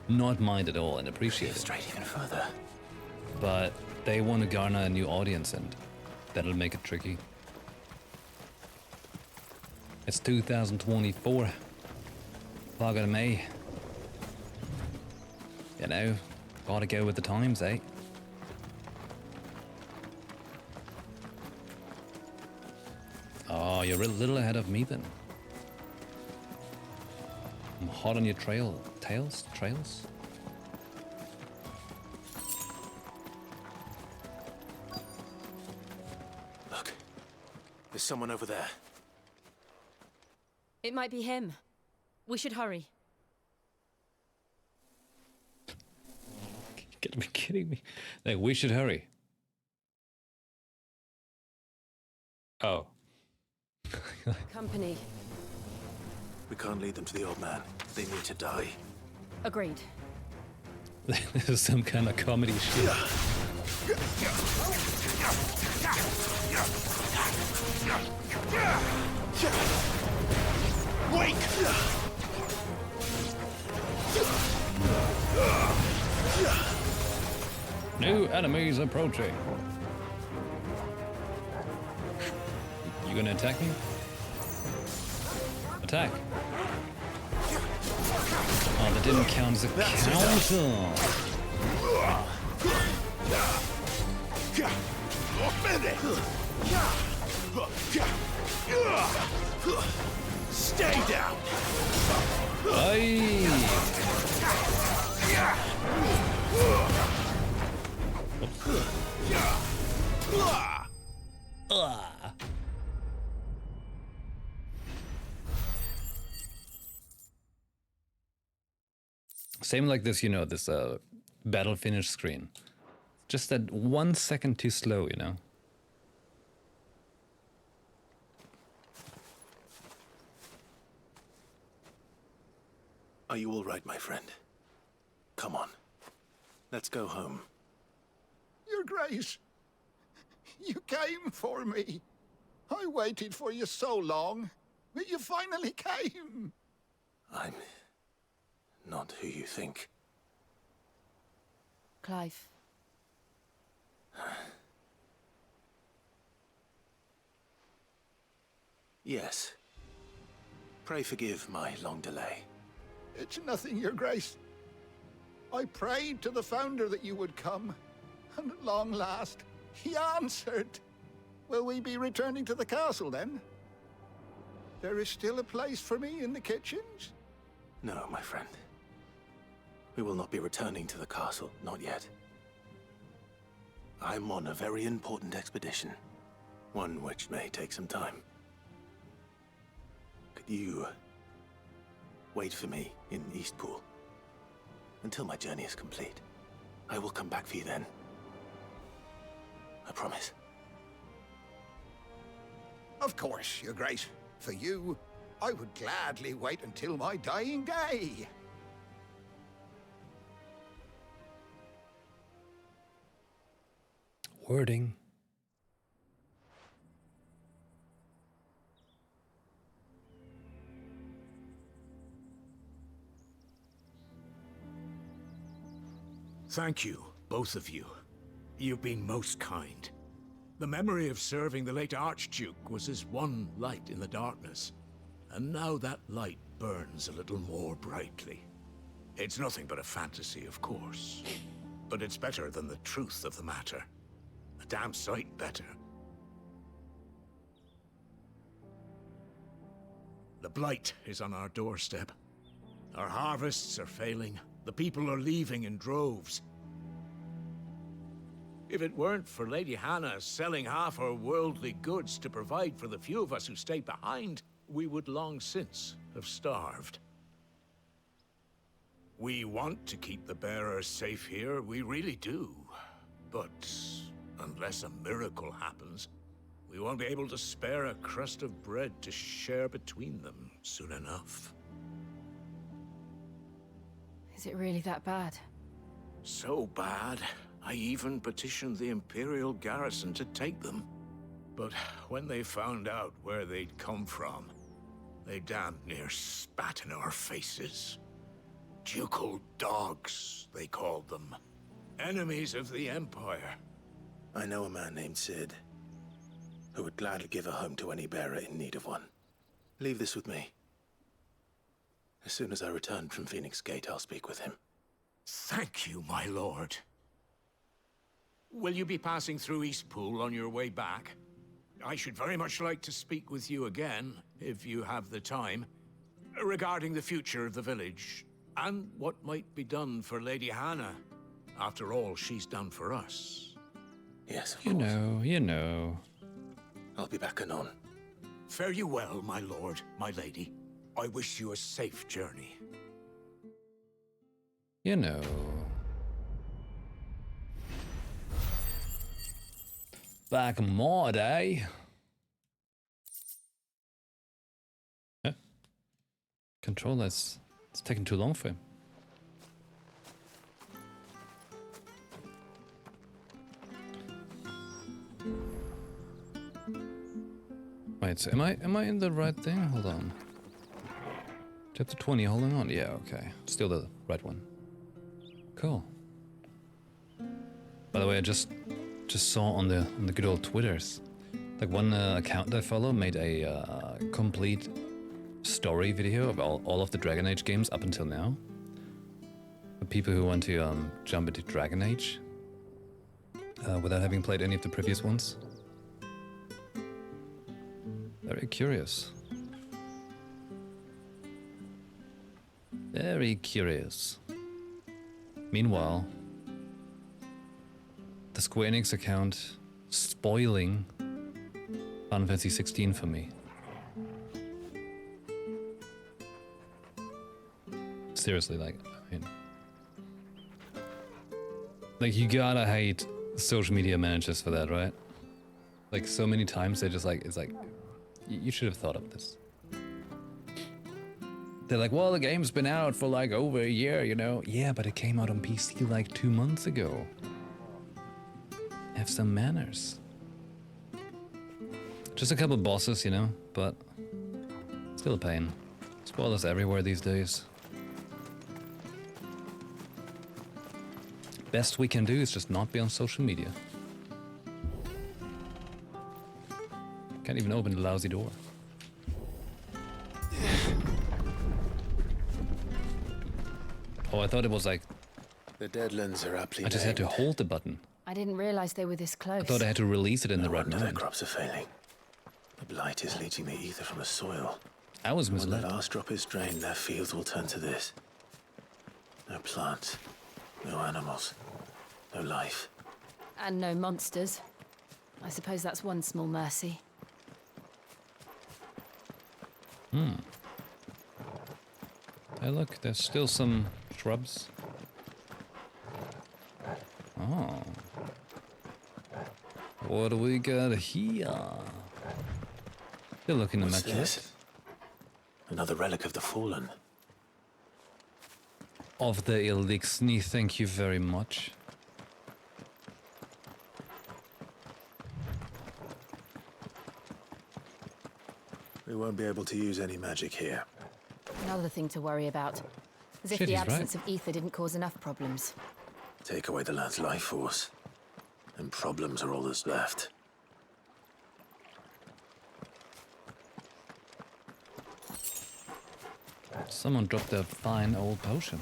not mind at all and appreciate it. Straight even further. But they want to garner a new audience, and that'll make it tricky. It's 2024. Plug of May. You know, gotta go with the times, eh? Oh, you're a little ahead of me then. I'm hot on your trails? Look, there's someone over there. It might be him. We should hurry. You gotta be kidding me. Like, we should hurry. Oh. Company. We can't lead them to the old man. They need to die. Agreed. This is some kind of comedy shit. Wait! New enemies approaching. You gonna attack me? Attack. Oh, that didn't count as a counter. Stay down! Aye. Same like this, you know, this battle finish screen. Just that 1 second too slow, you know. Are you all right, my friend? Come on. Let's go home. Your Grace, you came for me. I waited for you so long, but you finally came. I'm not who you think. Clive. Yes. Pray forgive my long delay. It's nothing, Your Grace. I prayed to the Founder that you would come, and at long last, he answered. Will we be returning to the castle, then? There is still a place for me in the kitchens? No, my friend. We will not be returning to the castle, not yet. I'm on a very important expedition, one which may take some time. Could you wait for me in Eastpool until my journey is complete? I will come back for you then. I promise. Of course, Your Grace. For you, I would gladly wait until my dying day. Wording. Thank you, both of you. You've been most kind. The memory of serving the late Archduke was as one light in the darkness, and now that light burns a little more brightly. It's nothing but a fantasy, of course, but it's better than the truth of the matter. A damn sight better. The blight is on our doorstep. Our harvests are failing. The people are leaving in droves. If it weren't for Lady Hannah selling half her worldly goods to provide for the few of us who stayed behind, we would long since have starved. We want to keep the bearers safe here, we really do. But unless a miracle happens, we won't be able to spare a crust of bread to share between them soon enough. Is it really that bad? So bad, I even petitioned the Imperial garrison to take them. But when they found out where they'd come from, they damn near spat in our faces. Ducal dogs, they called them. Enemies of the Empire. I know a man named Sid, who would gladly give a home to any bearer in need of one. Leave this with me. As soon as I return from Phoenix Gate, I'll speak with him. Thank you, my lord. Will you be passing through Eastpool on your way back? I should very much like to speak with you again, if you have the time, regarding the future of the village, and what might be done for Lady Hannah. After all she's done for us. Yes, of course. You know. I'll be back anon. Fare you well, my lord, my lady. I wish you a safe journey. You know. Back mod, eh? Yeah. Controller's it's taking too long for him. Wait, so am I in the right thing? Hold on. Chapter 20, holding on? Yeah, okay. Still the right one. Cool. By the way, I just saw on the good old Twitters, like one account I follow made a complete story video of all of the Dragon Age games up until now. For people who want to jump into Dragon Age without having played any of the previous ones. Very curious. Very curious. Meanwhile, the Square Enix account spoiling Final Fantasy 16 for me. Seriously, like, I mean, like you gotta hate social media managers for that, right? Like so many times they're just like, it's like, you should have thought of this. They're like, well, the game's been out for like over a year, you know? Yeah, but it came out on PC like 2 months ago. Have some manners. Just a couple bosses, you know, but still a pain. Spoilers everywhere these days. Best we can do is just not be on social media. Can't even open the lousy door. Oh, I thought it was like... The Deadlands are aptly I just had to named. hold the button. I didn't realize they were this close. I thought I had to release it in the right Their moment. crops are failing. The blight is leaching the ether from the soil. I was When misled. the last drop is drained, their fields will turn to this. No plants, no animals, no life. And no monsters. I suppose that's one small mercy. Hmm. Hey, look, there's still some shrubs. Oh. What do we got here? Still looking What's immaculate. this? Another relic of the fallen. Of the Elixni, thank you very much. We won't be able to use any magic here. Another thing to worry about. As if Shit, the he's right. absence of ether didn't cause enough problems. Take away the lad's life force, and problems are all that's left. Someone dropped a fine old potion.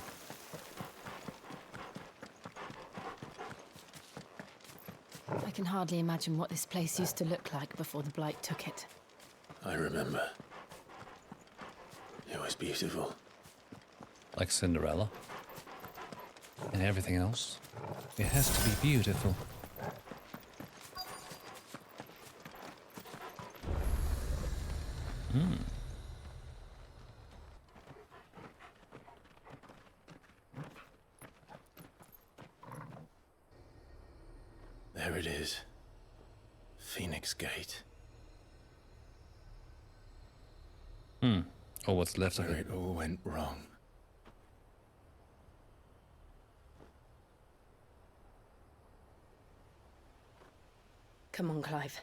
I can hardly imagine what this place used to look like before the Blight took it. I remember. It was beautiful. Like Cinderella. And everything else. It has to be beautiful. Hmm. There it is. Phoenix Gate. Hmm. Oh, what's left of Where it? it all went wrong. Come on, Clive.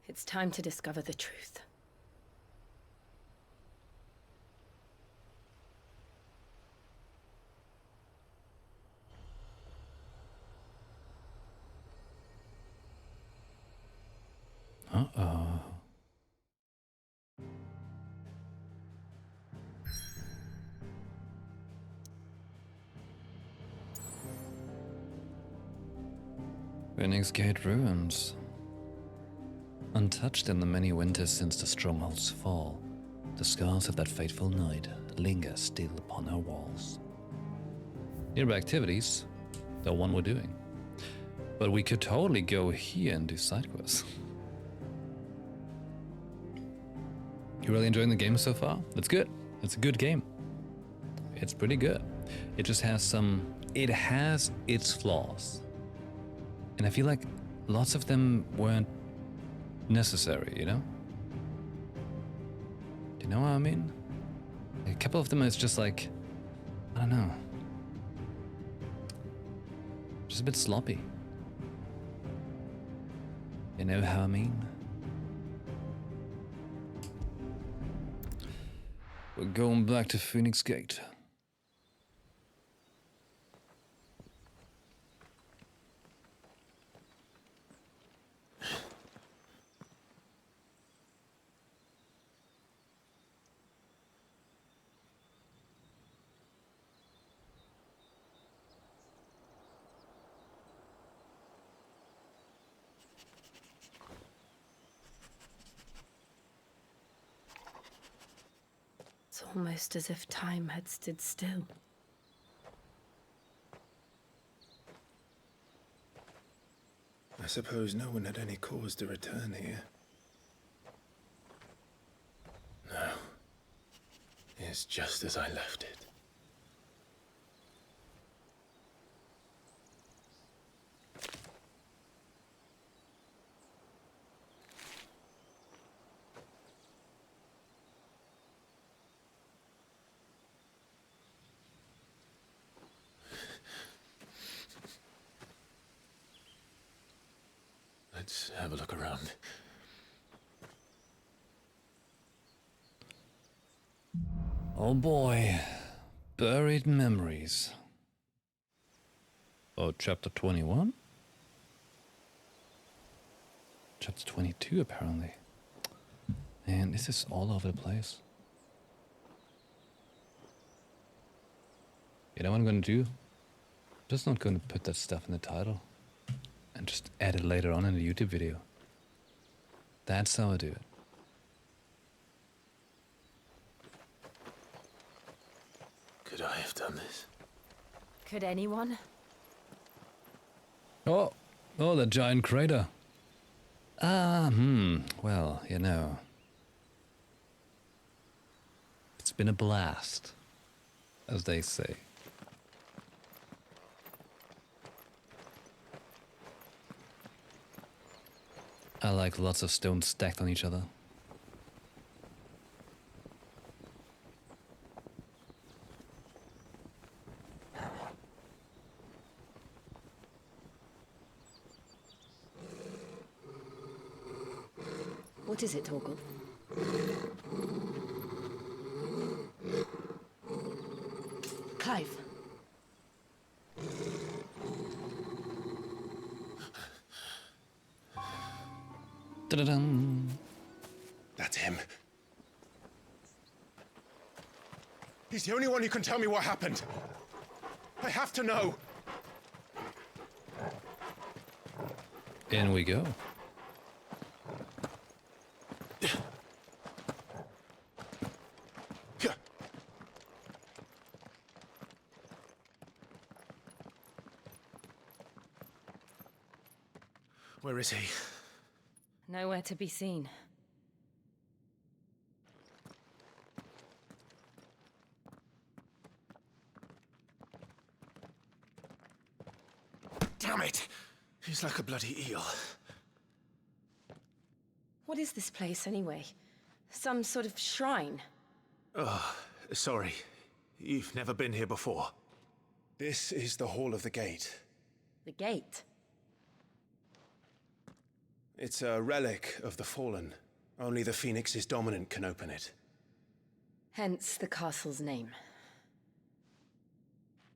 It's time to discover the truth. Uh-oh. Phoenix Gate ruins. Untouched in the many winters since the stronghold's fall, the scars of that fateful night linger still upon her walls. Nearby activities, the one we're doing. But we could totally go here and do side quests. You really enjoying the game so far? It's good. It's a good game. It's pretty good. It just has some... It has its flaws. And I feel like lots of them weren't necessary, you know? Do you know what I mean? A couple of them is just like... I don't know. Just a bit sloppy. You know how I mean? We're going back to Phoenix Gate. It's almost as if time had stood still. I suppose no one had any cause to return here. No. It's just as I left it. Let's have a look around. Oh boy. Buried memories. Oh, chapter 21? Chapter 22, apparently. Man, this is all over the place. You know what I'm gonna do? I'm just not gonna put that stuff in the title. And just add it later on in the YouTube video. That's how I do it. Could I have done this? Could anyone? Oh, the giant crater. Well, you know. It's been a blast, as they say. I like lots of stones stacked on each other. What is it, Torgal? Clive. Da-da-dum. That's him. He's the only one who can tell me what happened. I have to know. In we go. Where is he? Nowhere to be seen. Damn it! He's like a bloody eel. What is this place, anyway? Some sort of shrine? Oh, sorry. You've never been here before. This is the Hall of the Gate. The gate? It's a relic of the Fallen. Only the Phoenix's dominant can open it. Hence the castle's name.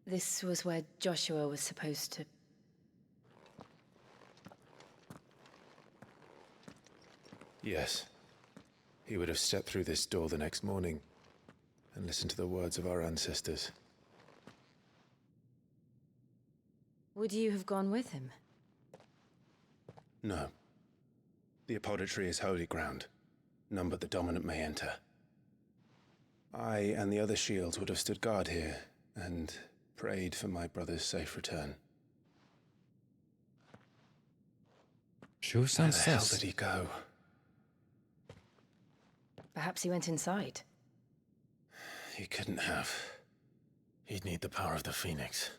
This was where Joshua was supposed to... Yes. He would have stepped through this door the next morning and listened to the words of our ancestors. Would you have gone with him? No. The apodatory is holy ground. None but the dominant may enter. I and the other shields would have stood guard here and prayed for my brother's safe return. Sure sounds Where the hell sus. did he go? Perhaps he went inside. He couldn't have. He'd need the power of the Phoenix.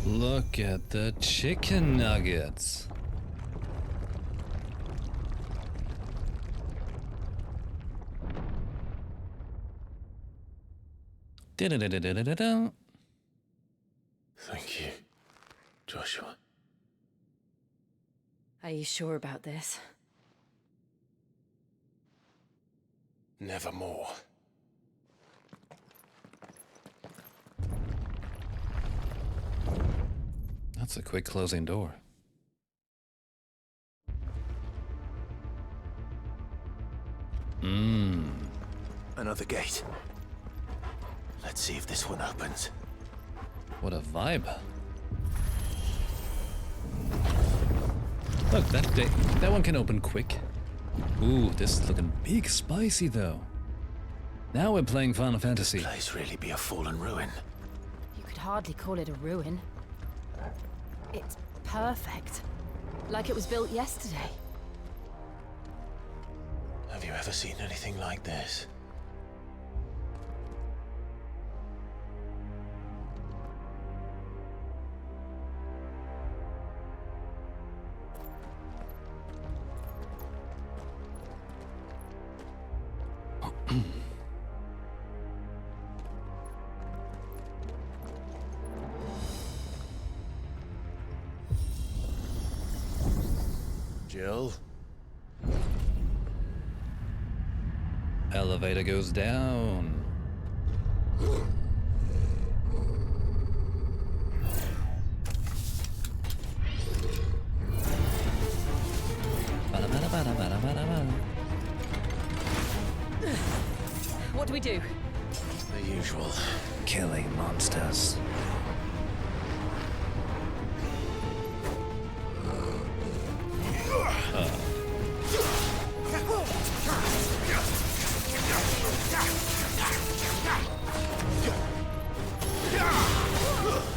Look at the chicken nuggets. Da-da-da-da-da-da-da. Thank you, Joshua. Are you sure about this? Nevermore. That's a quick closing door. Another gate. Let's see if this one opens. What a vibe. Look, that one can open quick. Ooh, this is looking big spicy though. Now we're playing Final Fantasy. Place really be a fallen ruin. You could hardly call it a ruin. It's perfect. Like it was built yesterday. Have you ever seen anything like this? Jill? Elevator goes down. What do we do? The usual. Killing monsters.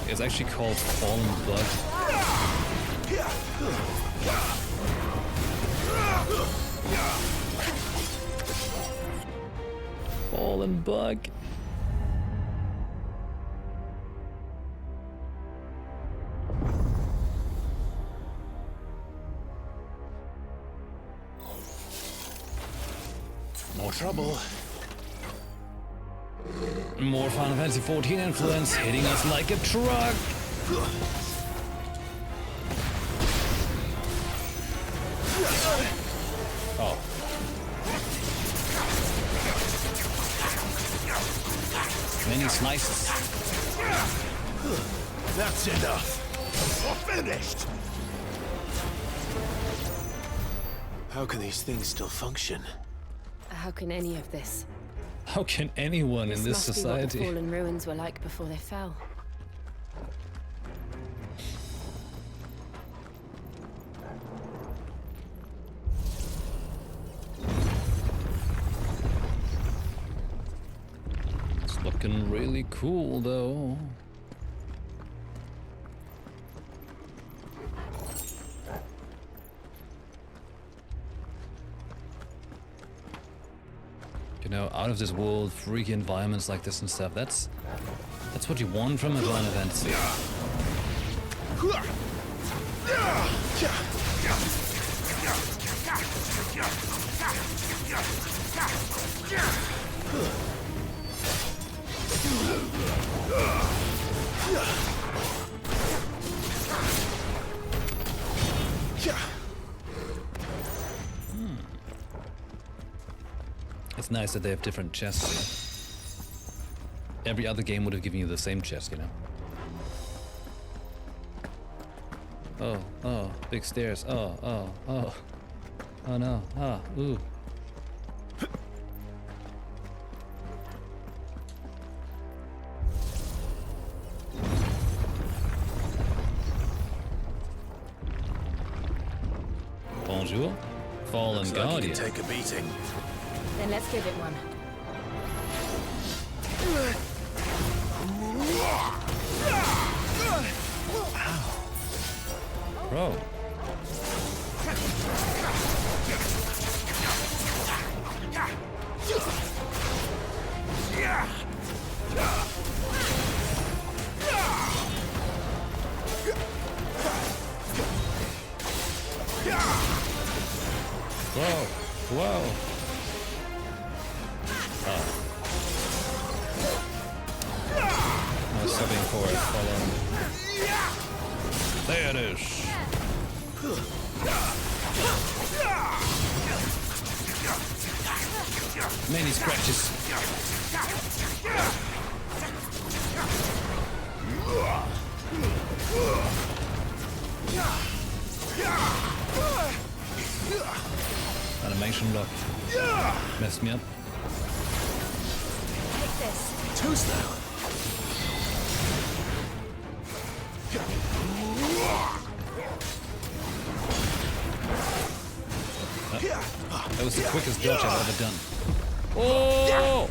It's actually called Fallen Blood. Fallen Bug. More trouble. More Final Fantasy 14 influence hitting us like a truck. Oh. Many slices. That's enough. We're finished. How can these things still function? How can any of this? How can anyone in this must be what society? the fallen ruins were like before they fell. It's looking really cool, though. You know, out of this world, freaky environments like this and stuff. That's what you want from a blind event. It's nice that they have different chests. Every other game would have given you the same chest, you know. Oh, big stairs. Oh no. Ooh. Bonjour, fallen Looks like you guardian. can take a beating. Then let's give it one. Bro. Whoa. I was subbing for it. Follow. There it is. Many scratches. Animation lock. Messed me up. Take this. Toast now. That was the quickest dodge I've ever done. Oh!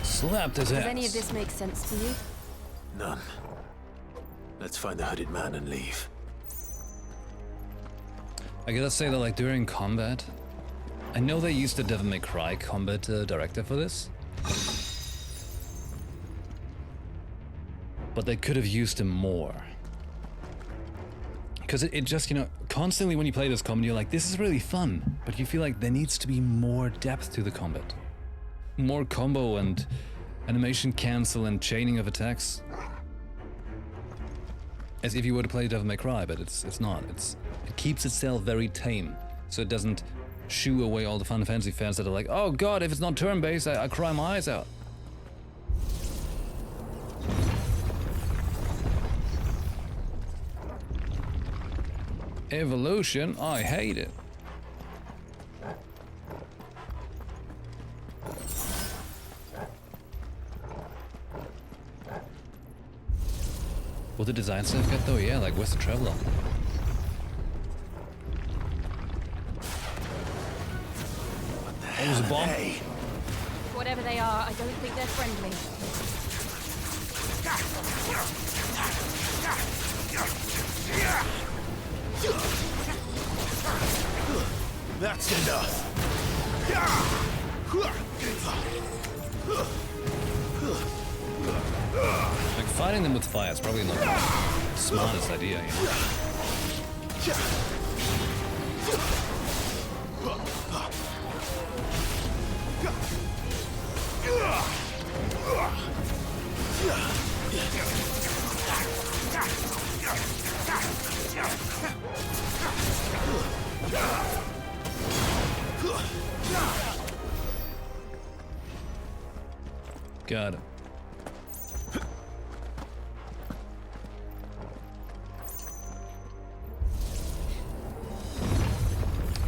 Slapped his ass. Does any of this make sense to you? None. Let's find the hooded man and leave. I gotta say that, like, during combat, I know they used the Devil May Cry combat director for this, but they could have used him more. Because it just, you know, constantly when you play this combat, you're like, this is really fun, but you feel like there needs to be more depth to the combat. More combo and animation cancel and chaining of attacks. As if you were to play Devil May Cry, but it's not. It keeps itself very tame, so it doesn't shoo away all the Final Fantasy fans that are like, oh god, if it's not turn-based, I cry my eyes out. Evolution, I hate it. What the design stuff got though? Yeah, like where's the Traveler? Oh, it was a bomb? Whatever they are, I don't think they're friendly. That's enough. Like fighting them with fire is probably not the smartest idea, you know? Got it.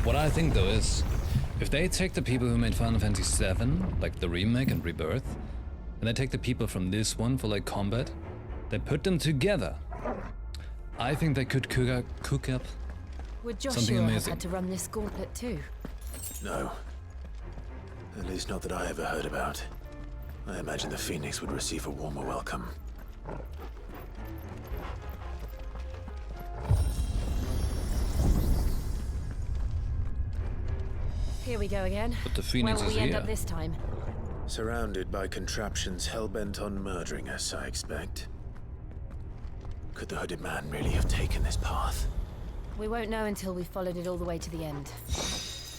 What I think though is, if they take the people who made Final Fantasy VII, like the remake and Rebirth, and they take the people from this one for like combat, they put them together, I think they could cook up Would something Joshua have amazing. had to run this gauntlet too? No. At least not that I ever heard about. I imagine the Phoenix would receive a warmer welcome. Here we go again. But the Phoenix Where will is we end here. up this time? Surrounded by contraptions hell-bent on murdering us, I expect. Could the hooded man really have taken this path? We won't know until we've followed it all the way to the end.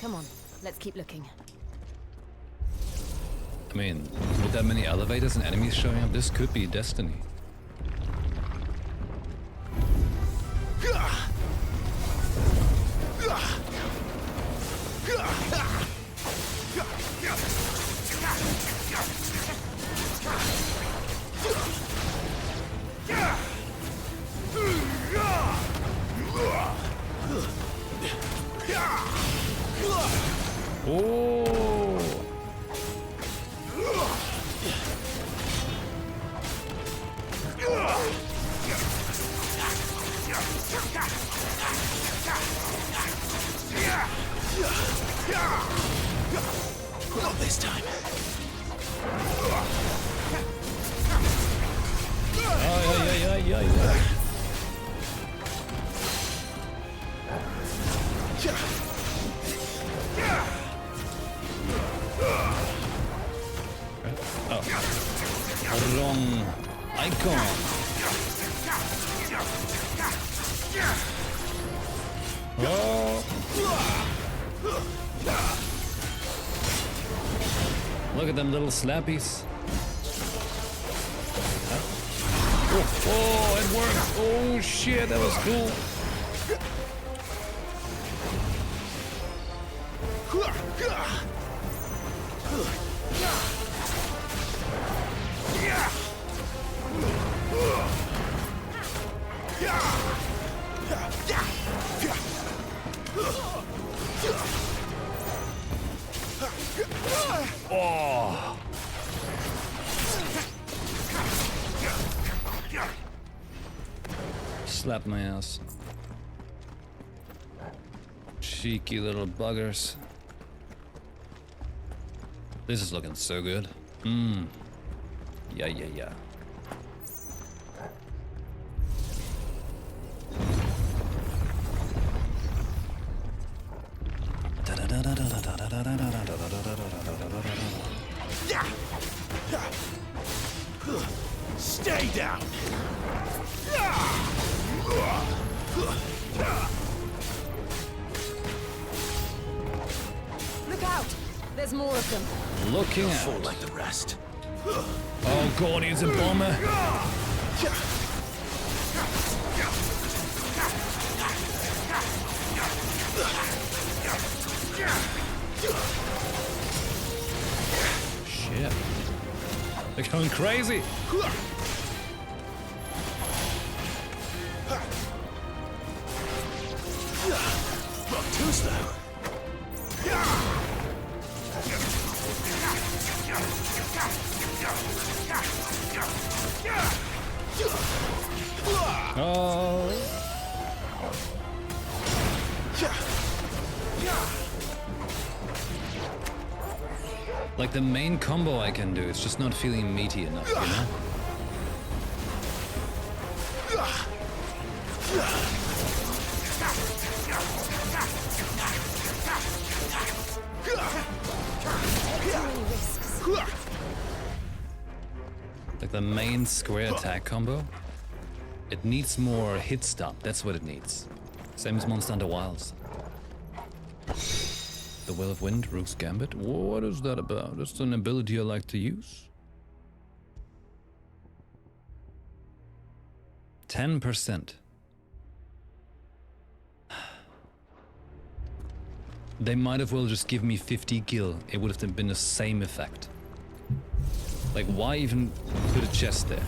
Come on, let's keep looking. I mean, with that many elevators and enemies showing up, this could be destiny. Oh! Not this time. Oh. Wrong icon. Oh. Look at them little slappies. Oh, it worked. Oh shit, that was cool. Oh. Slap my ass. Cheeky little buggers. This is looking so good. Mmm. Yeah, yeah, yeah. Stay down. Look out! There's more of them. Looking They'll out. fall like the rest. Oh god, he's a bomber. Shit. They're going crazy. Not too slow. Oh. Like the main combo I can do, it's just not feeling meaty enough, you know? Like the main square attack combo, it needs more hit stop, that's what it needs. Same as Monster Hunter Wilds. The Well of Wind, Rook's Gambit. What is that about? It's an ability I like to use. 10%. They might have well just give me 50 gil. It would have been the same effect. Like, why even put a chest there?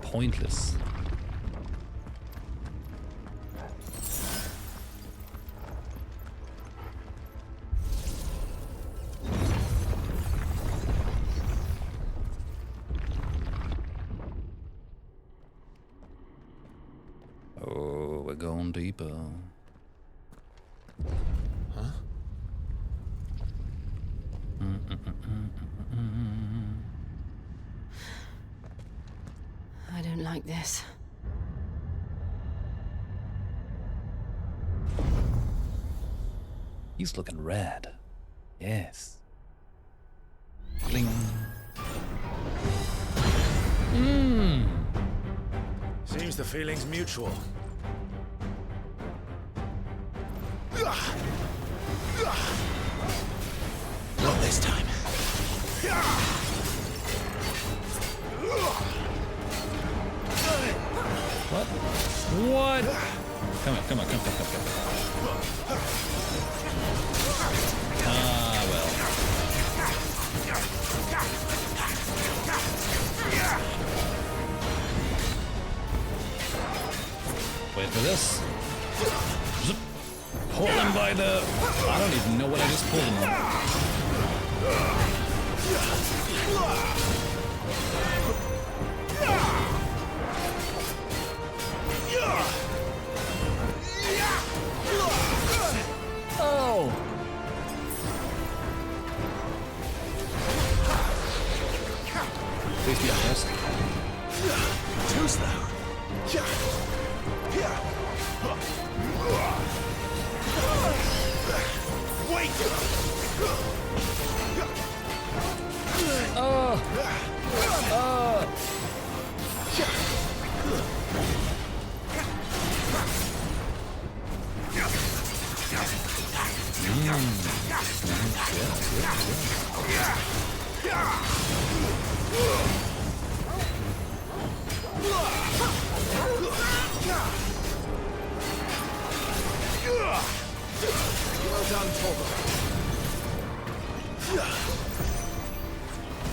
Pointless. Oh, we're going deeper. Huh? I don't like this. He's looking red. Yes. Bling. Seems the feeling's mutual. Not this time. What? What? Come on, come on, come. Ah, well. Wait for this. Zip. Pull him by the... I don't even know what I just pulled him on. Oh! Please be honest. Too slow. Wait! Well done, Torgo.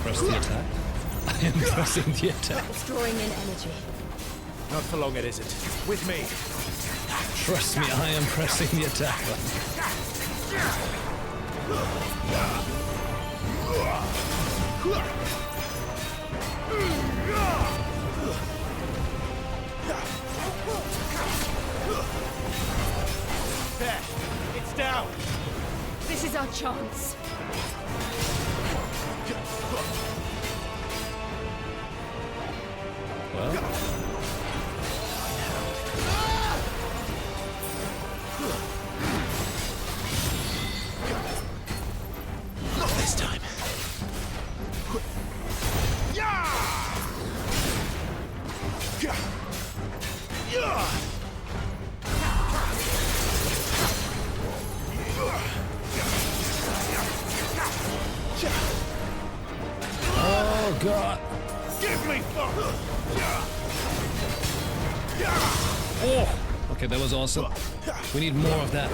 Press the attack. I am pressing the attack. It's drawing in energy. Not for long, it isn't. With me. Trust me, I am pressing the attack button. There. It's down. This is our chance. Well. Not this time. Oh, God. Give me fuck! Oh! Okay, that was awesome. We need more of that.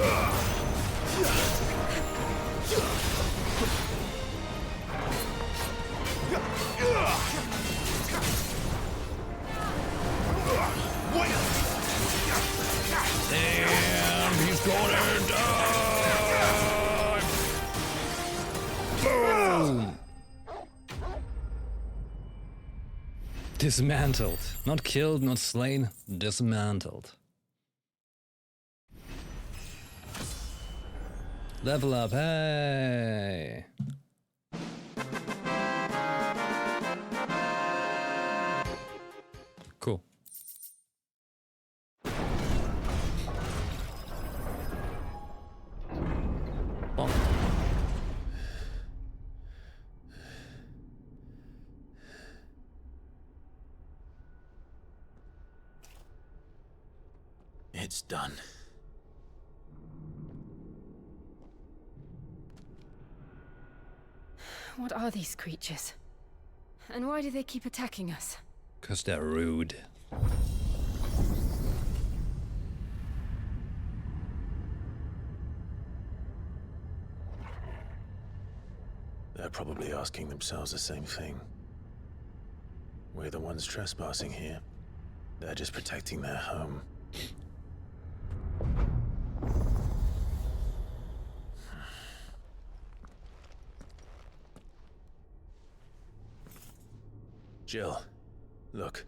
Damn, he's gonna die! Boom! Dismantled. Not killed, not slain. Dismantled. Level up, hey! Cool. Bonk. It's done. What are these creatures? And why do they keep attacking us? 'Cause they're rude. They're probably asking themselves the same thing. We're the ones trespassing here. They're just protecting their home. Jill, look.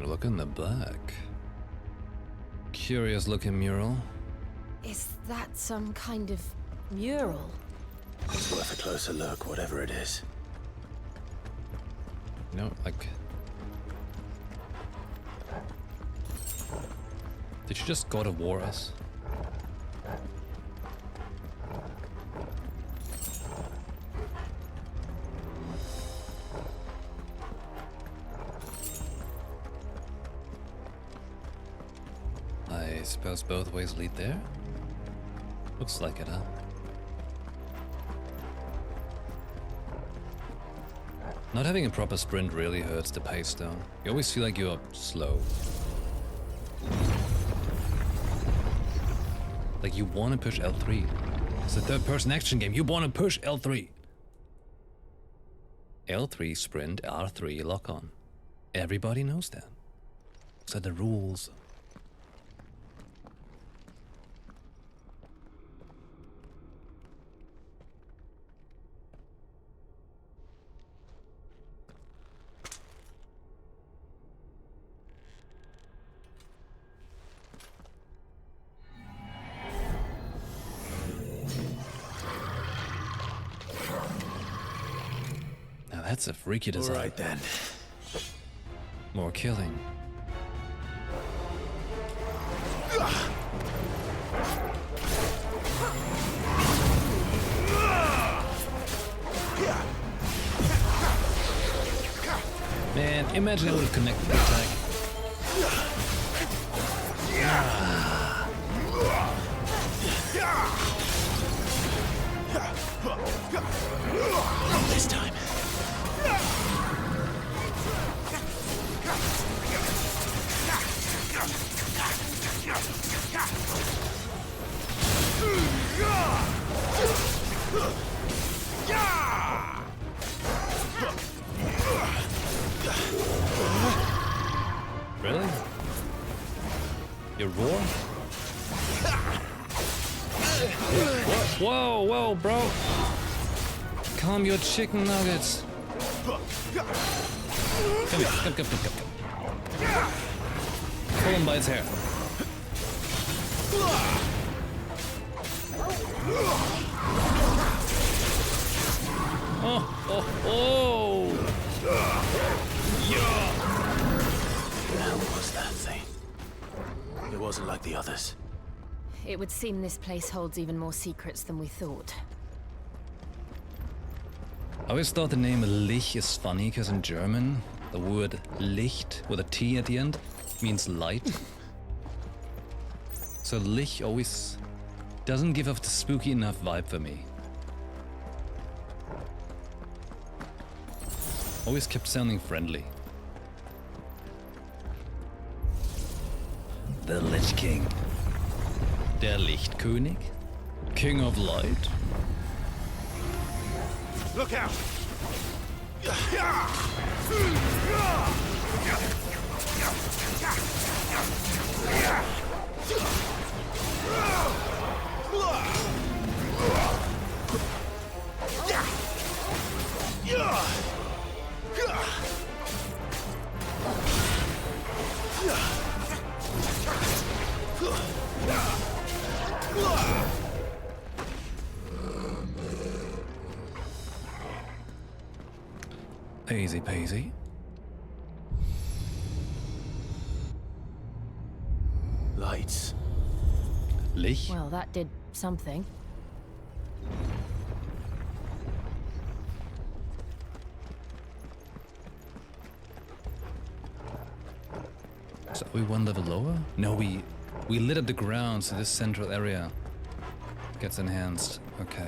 Look in the back. Curious looking mural. Is that some kind of mural? It's worth a closer look, whatever it is. No, like... Did you just God of War us? I suppose both ways lead there? Looks like it, huh? Not having a proper sprint really hurts the pace though. You always feel like you're slow. Like you want to push L3. It's a third-person action game. You want to push L3. L3 sprint, R3 lock on. Everybody knows that. So the rules. That's a freaky design. All right then. More killing. Man, imagine I would have connected the attack. Not this time. Really? You roar? Whoa, whoa, bro! Calm your chicken nuggets. Come here, come. Pull him by his hair. Oh! Yeah! What the hell was that thing? It wasn't like the others. It would seem this place holds even more secrets than we thought. I always thought the name Lich is funny because in German, the word Licht with a T at the end means light. So Lich always doesn't give off the spooky enough vibe for me. Always kept sounding friendly. The Lich King. Der Lichtkönig? King of Light? Look out! Easy peasy. Lights. Licht? Well, that did something. So are we one level lower? No, we lit up the ground, so this central area gets enhanced. Okay.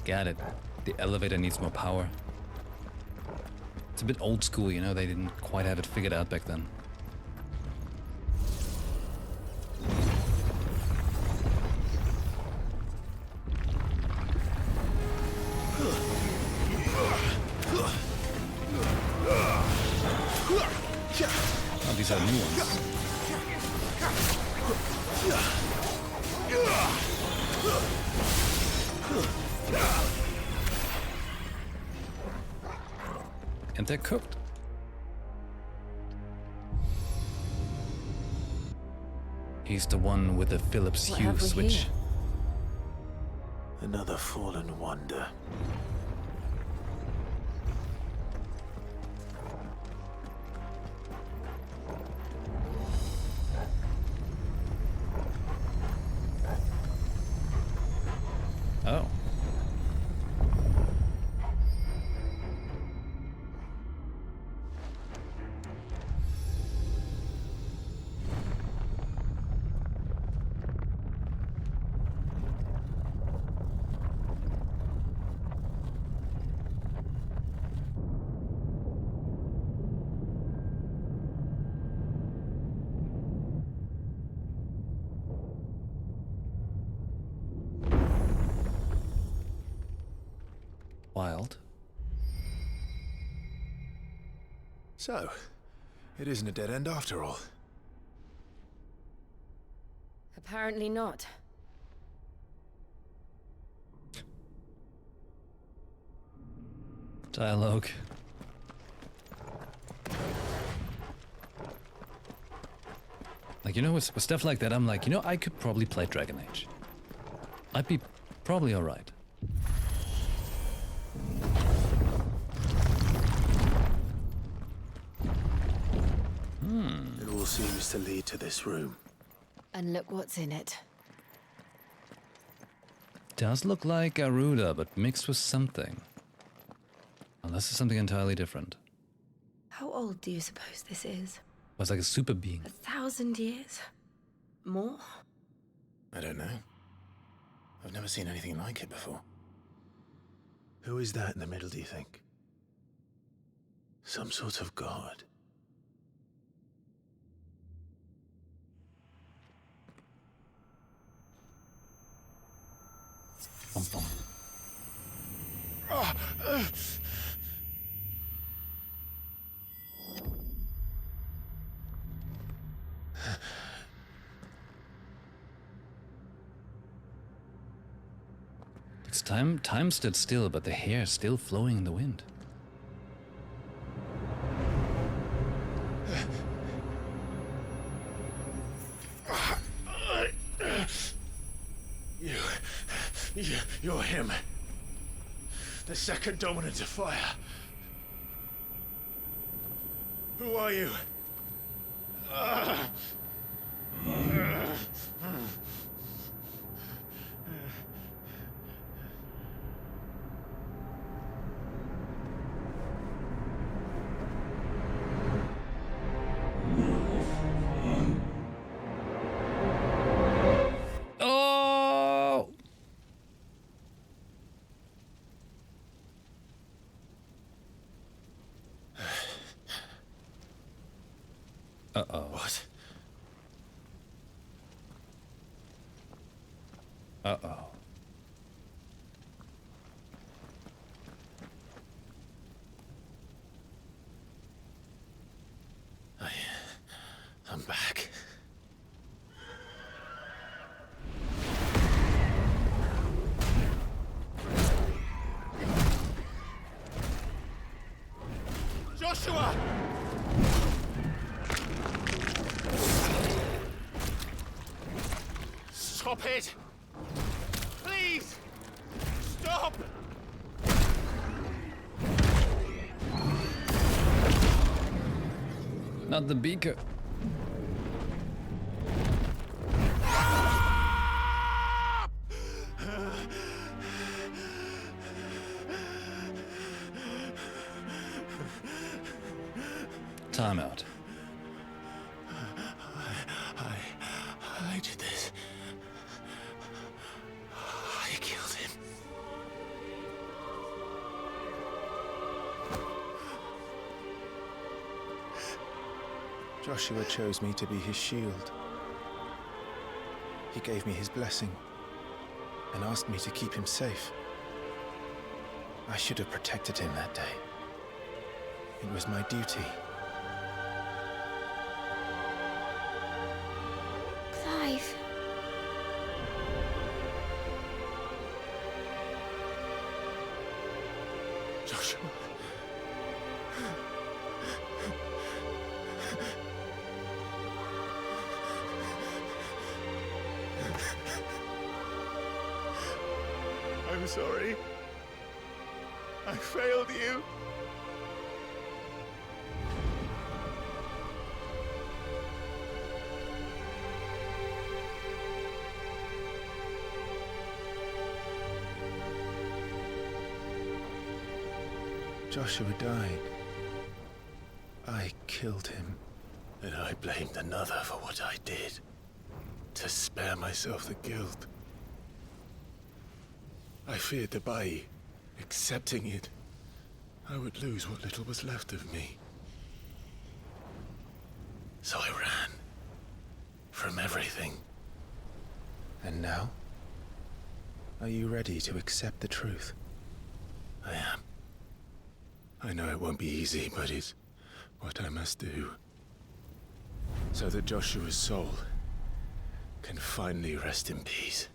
Got it. The elevator needs more power. It's a bit old school, you know, they didn't quite have it figured out back then. Oh, these are new ones. And they're cooked. He's the one with the Phillips Hue switch. Another fallen wonder. Oh. Wild. So, it isn't a dead end after all. Apparently not. Dialogue. Like, you know, with stuff like that, I'm like, you know, I could probably play Dragon Age. I'd be probably alright. It all seems to lead to this room. And look what's in it. Does look like Garuda, but mixed with something. Unless it's something entirely different. How old do you suppose this is? Well, it's like a super being. 1,000 years? More? I don't know. I've never seen anything like it before. Who is that in the middle, do you think? Some sort of god. Bum, bum. It's time stood still, but the hair still flowing in the wind. You're him. The second dominant of fire. Who are you? Oh! Uh-oh. What? Uh-oh. I'm back. Joshua! Stop it! Please! Stop! Not the beaker. time out. I did this. I killed him. Joshua chose me to be his shield. He gave me his blessing and asked me to keep him safe. I should have protected him that day. It was my duty. Clive. Joshua. I'm sorry. I failed you. Joshua died. I killed him. And I blamed another for what I did, to spare myself the guilt. I feared that by accepting it, I would lose what little was left of me. So I ran from everything. And now? Are you ready to accept the truth? I am. I know it won't be easy, but it's what I must do. So that Joshua's soul can finally rest in peace.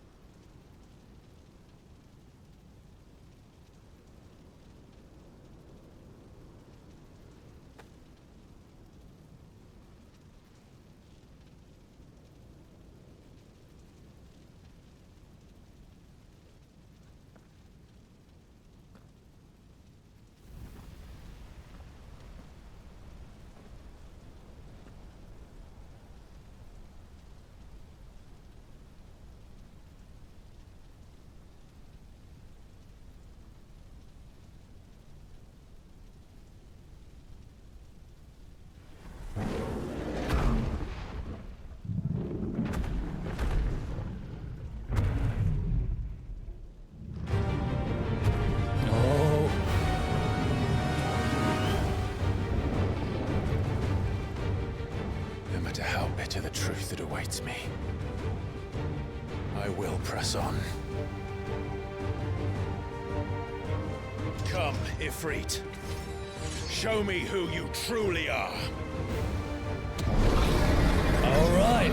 To the truth that awaits me, I will press on. Come, Ifrit. Show me who you truly are. All right.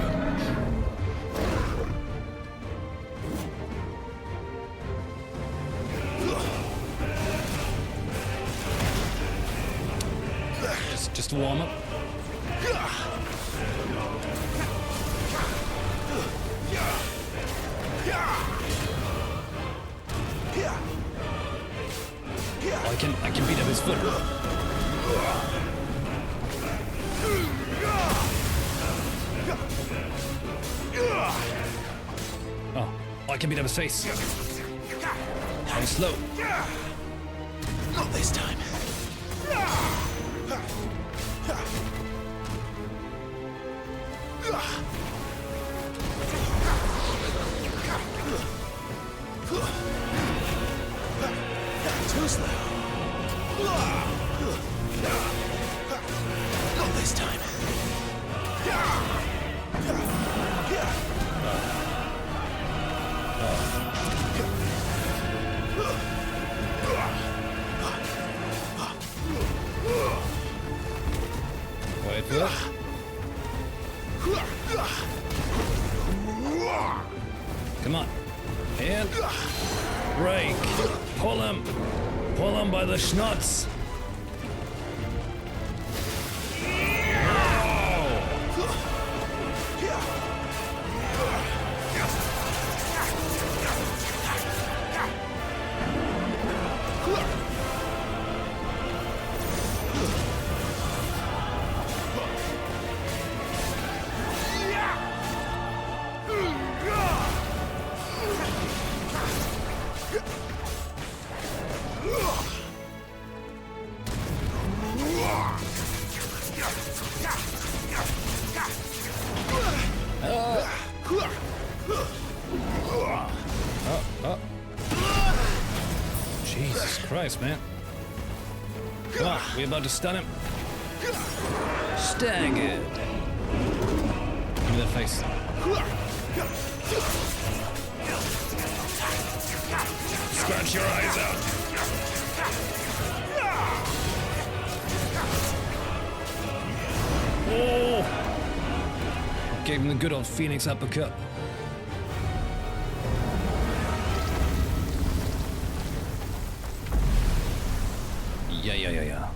Just warm up. I can beat up his foot. Oh, I can beat up his face. I'm slow. Not this time. Too slow. Not this time. Wait for it. Come on. And break. Pull him. Pull him by the schnutz. Oh. Jesus Christ, man. Come on, we about to stun him. Staggered. Give me that face. Scratch your eyes out. Oh! Gave him the good old Phoenix uppercut. Yeah.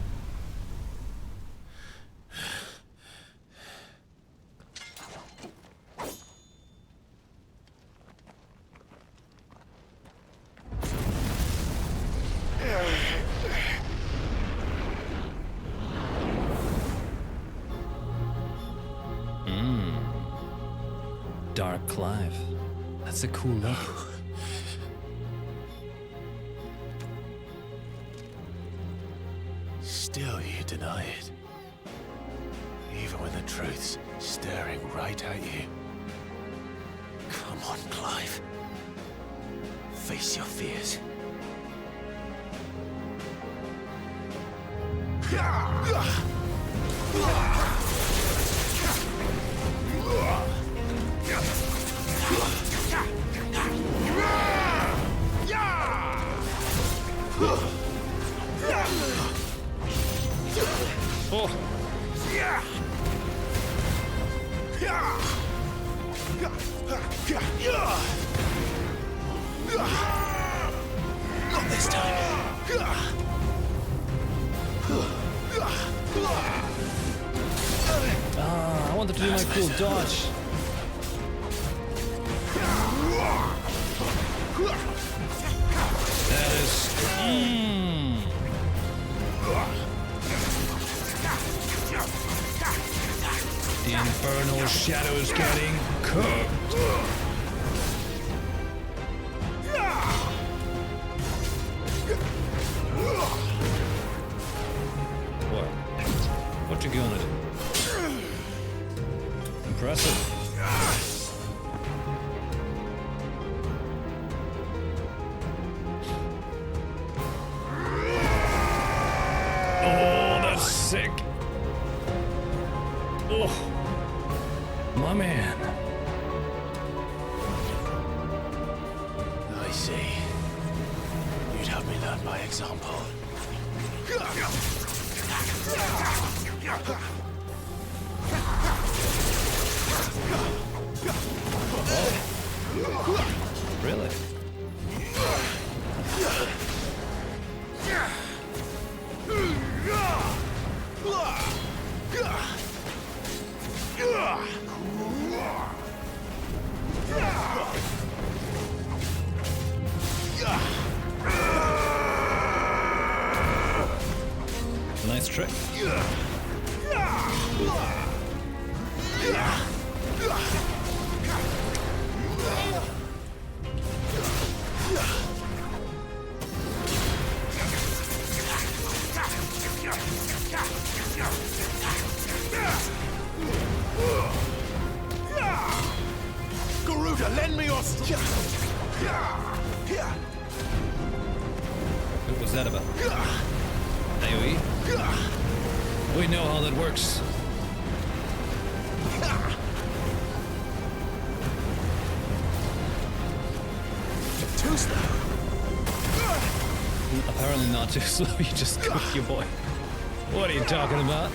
Dark Clive. That's a cool look. Still you deny it. Even when the truth's staring right at you. Come on, Clive. Face your fears. Oh. Not this time. Ah, I wanted to do my cool dodge. That is. The infernal shadows getting cooked. What you gonna do? Impressive. Oh, that's sick. Oh, my man. I see. You'd have me learn by example. Really? Nice trick. Garuda, lend me your What was that about? AoE? We know how that works. Too slow. Apparently not too slow, you just cooked your boy. What are you talking about?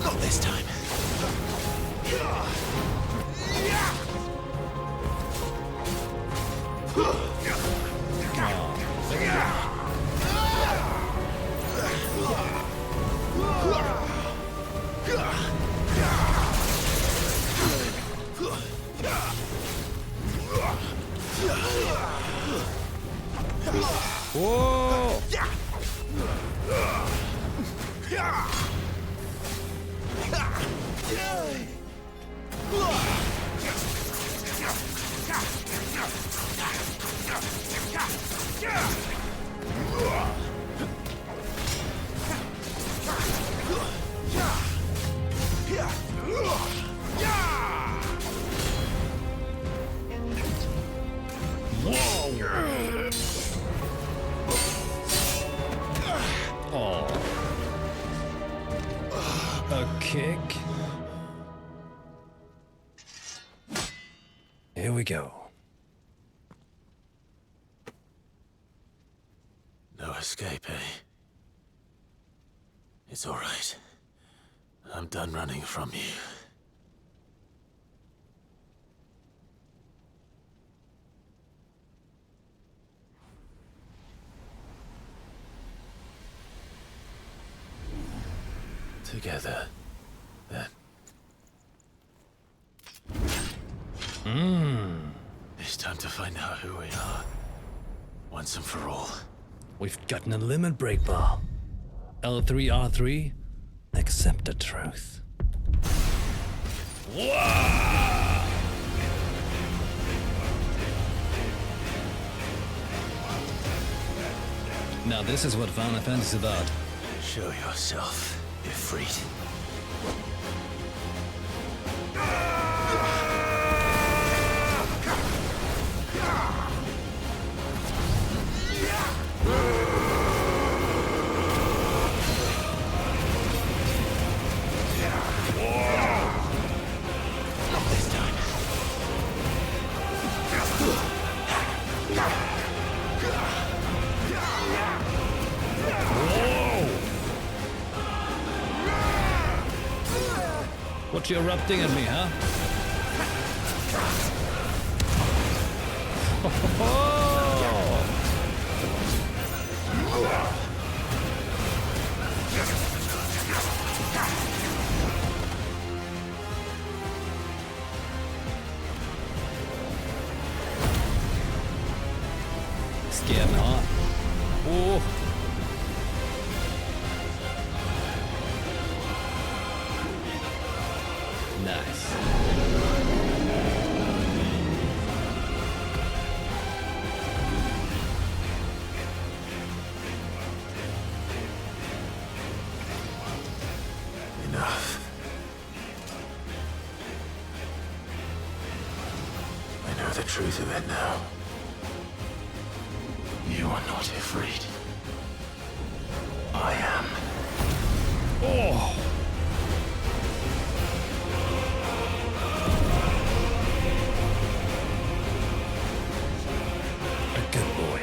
Not this time. Whoa! Oh. A kick. Here we go. No escape, eh? It's all right. I'm done running from you. Together, then. It's time to find out who we are. Once and for all. We've gotten a limit break ball. L3R3, accept the truth. Whoa! Now this is what Final Fantasy is about. Show yourself, Ifrit. What you erupting at me, huh? Scared hot. Oh. Nice. Enough. I know the truth of it now. You are not Ifrit. I am. Oh! A good boy.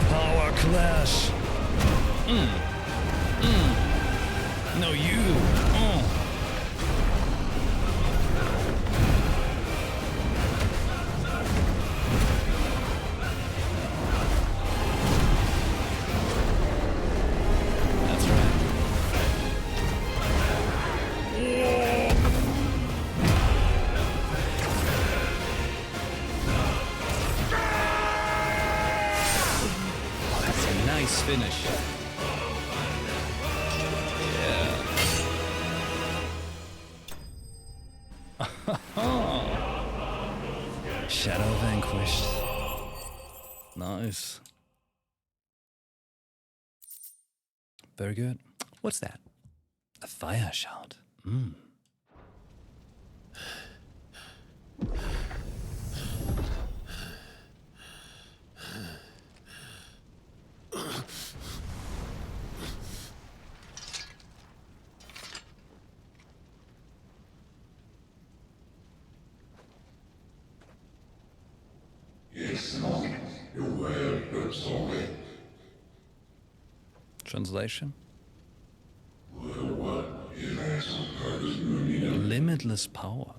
Power clash. No, you. That's right. Oh, that's a nice finish. Shadow vanquished. Nice. Very good. What's that? A fire shot. Translation? Limitless power.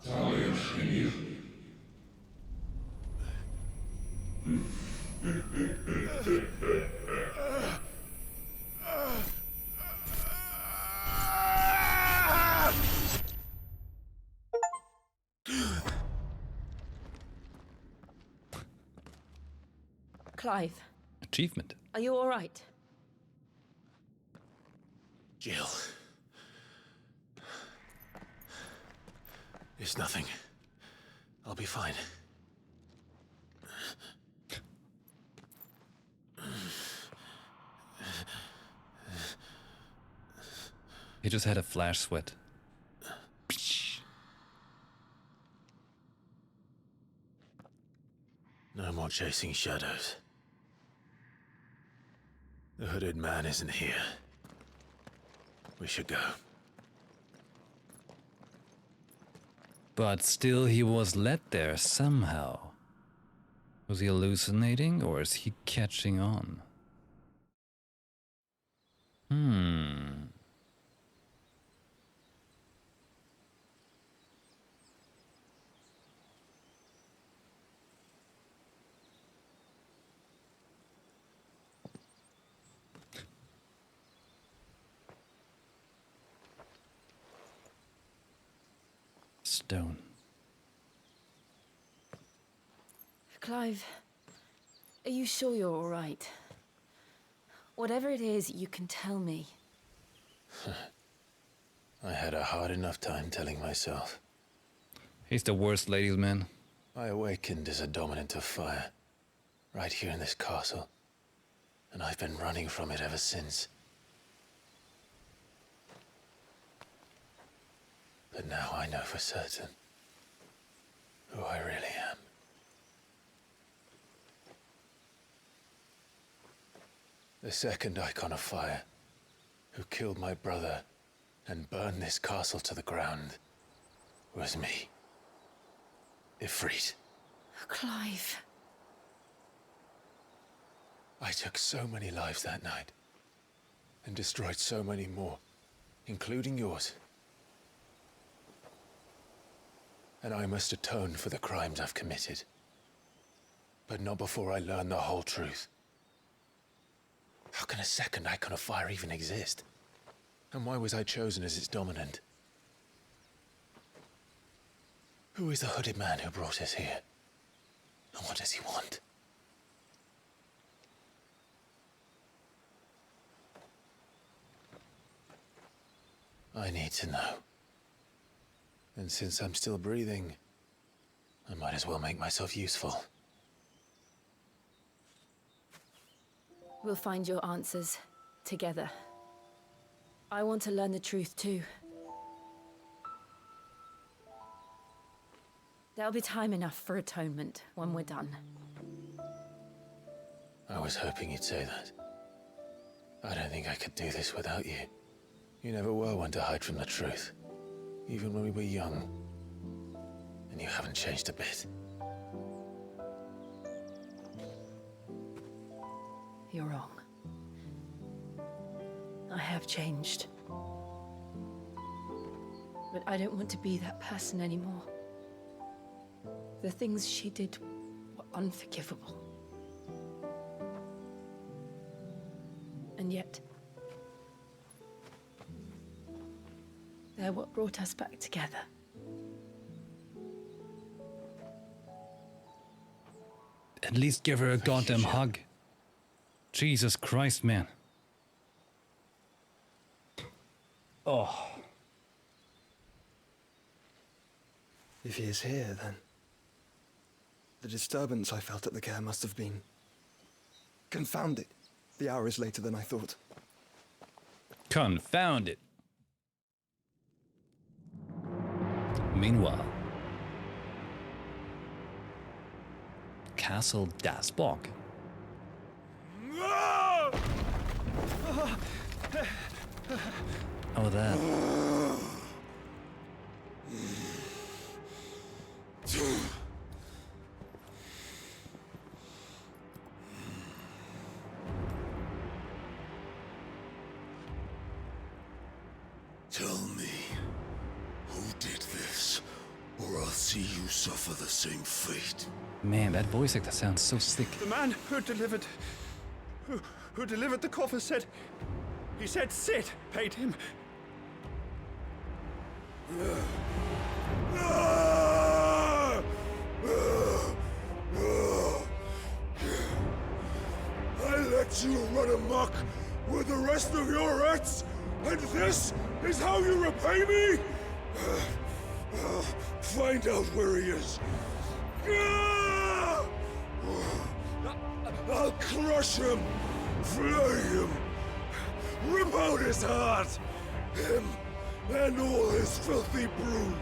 Clive, Achievement. are you all right? Jill. It's nothing. I'll be fine. He just had a flash sweat. No more chasing shadows. The hooded man isn't here. We should go. But still he was led there somehow. Was he hallucinating or is he catching on? Stone. Clive, are you sure you're all right? Whatever it is, you can tell me. I had a hard enough time telling myself. He's the worst ladies' man. I awakened as a dominant of fire, right here in this castle, and I've been running from it ever since. But now I know for certain who I really am. The second icon of fire, who killed my brother and burned this castle to the ground, was me. Ifrit. Clive. I took so many lives that night, and destroyed so many more, including yours. And I must atone for the crimes I've committed. But not before I learn the whole truth. How can a second icon of fire even exist? And why was I chosen as its dominant? Who is the hooded man who brought us here? And what does he want? I need to know. And since I'm still breathing, I might as well make myself useful. We'll find your answers together. I want to learn the truth too. There'll be time enough for atonement when we're done. I was hoping you'd say that. I don't think I could do this without you. You never were one to hide from the truth, even when we were young. And you haven't changed a bit. You're wrong. I have changed. But I don't want to be that person anymore. The things she did were unforgivable. And yet, they're what brought us back together. At least give her a goddamn hug. Jesus Christ, man. Oh. If he is here, then the disturbance I felt at the care must have been confounded. The hour is later than I thought. Confound it. Meanwhile, Castle Dasbog. Oh, that. Tell me, who did this, or I'll see you suffer the same fate. Man, that voice actor sounds so sick. The man who delivered the coffer said, he said Sid paid him. I let lets you run amok with the rest of your rats, and this is how you repay me? Find out where he is. I'll crush him, flay him, rip out his heart, him and all his filthy brood,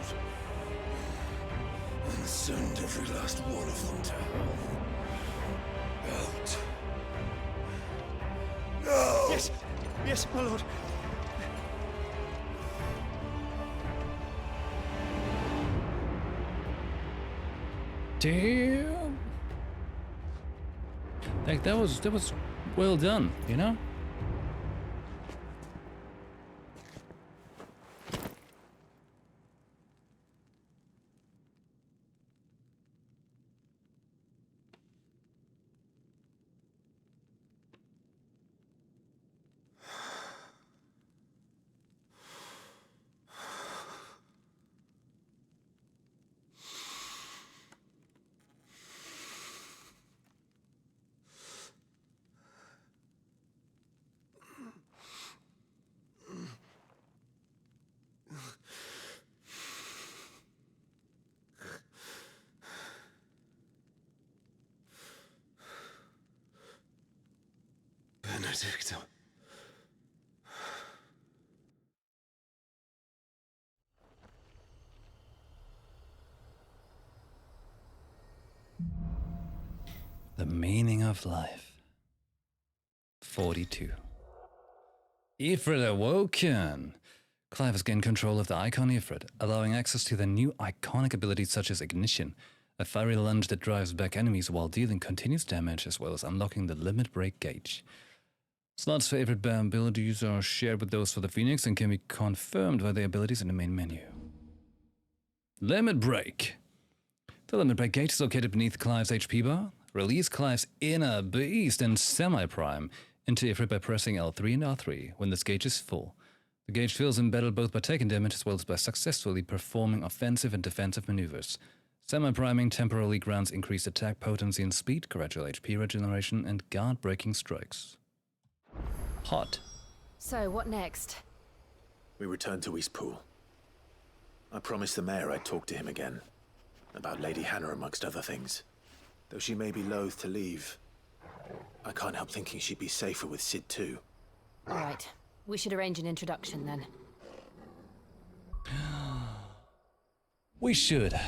and send every last one of them to hell. Out. No! Yes! Yes, my lord. Damn. Like that was well done, you know? Benedicta. The meaning of life. 42. Ifrit awoken! Clive has gained control of the icon Ifrit, allowing access to the new iconic abilities such as Ignition, a fiery lunge that drives back enemies while dealing continuous damage, as well as unlocking the limit break gauge. Slots for Ifrit abilities are shared with those for the Phoenix and can be confirmed by the abilities in the main menu. Limit break! The limit break gauge is located beneath Clive's HP bar. Release Clive's inner beast and semi-prime into Ifrit by pressing L3 and R3 when this gauge is full. The gauge fills in battle both by taking damage as well as by successfully performing offensive and defensive maneuvers. Semi-priming temporarily grants increased attack potency and speed, gradual HP regeneration, and guard-breaking strikes. Hot. So, what next? We return to Eastpool. I promised the mayor I'd talk to him again. About Lady Hannah amongst other things. Though she may be loath to leave, I can't help thinking she'd be safer with Sid too. All right. We should arrange an introduction then. We should.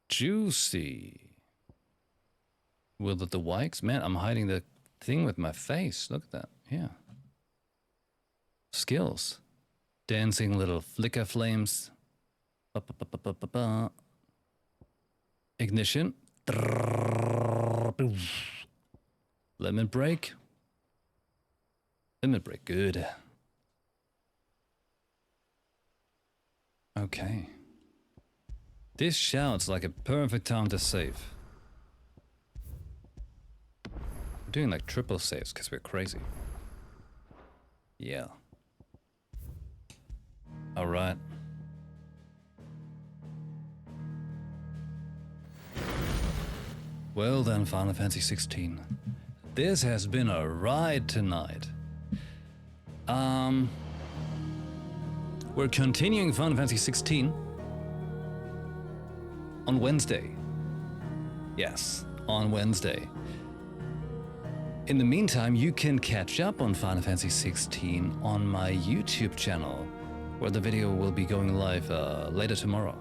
Juicy. Will the Wikes? Man, I'm hiding the thing with my face. Look at that. Yeah. Skills. Dancing little flicker flames. Ignition. Limit break. Limit break. Good. Okay. This shouts like a perfect time to save. We're doing like triple saves because we're crazy. Yeah. Alright. Well then, Final Fantasy 16. This has been a ride tonight. We're continuing Final Fantasy 16 on Wednesday. Yes, on Wednesday. In the meantime, you can catch up on Final Fantasy 16 on my YouTube channel, where the video will be going live later tomorrow.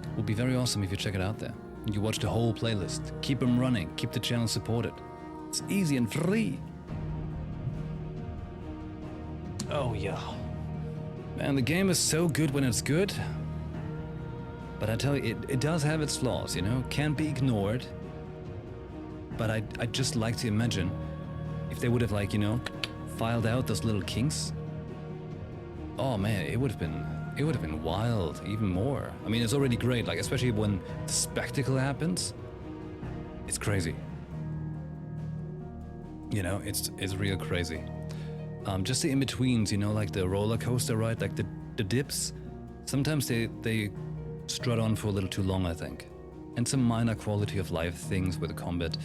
It would be very awesome if you check it out there. You watch the whole playlist. Keep them running. Keep the channel supported. It's easy and free. Oh yeah. Man, the game is so good when it's good. But I tell you, it does have its flaws, you know? Can't be ignored. But I'd just like to imagine if they would have, like, you know, filed out those little kinks. Oh man, it would have been wild, even more. I mean, it's already great, like, especially when the spectacle happens. It's crazy. You know, it's real crazy. Just the in-betweens, you know, like the roller coaster ride, like the dips. Sometimes they strut on for a little too long, I think. And some minor quality of life things with the combat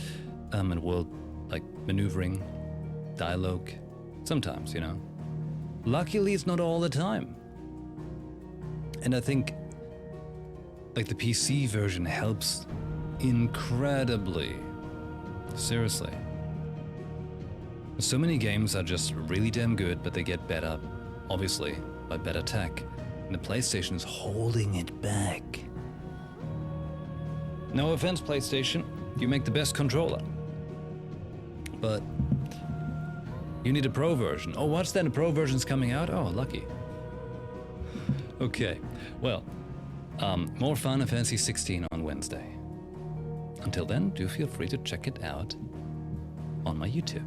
and world, like maneuvering, dialogue. Sometimes, you know. Luckily, it's not all the time. And I think, like, the PC version helps incredibly. Seriously. So many games are just really damn good, but they get better, obviously, by better tech. And the PlayStation is holding it back. No offense, PlayStation. You make the best controller. But you need a Pro version. Oh, what's that? A Pro version's coming out? Oh, lucky. Okay, well, more Final Fantasy 16 on Wednesday. Until then, do feel free to check it out on my YouTube.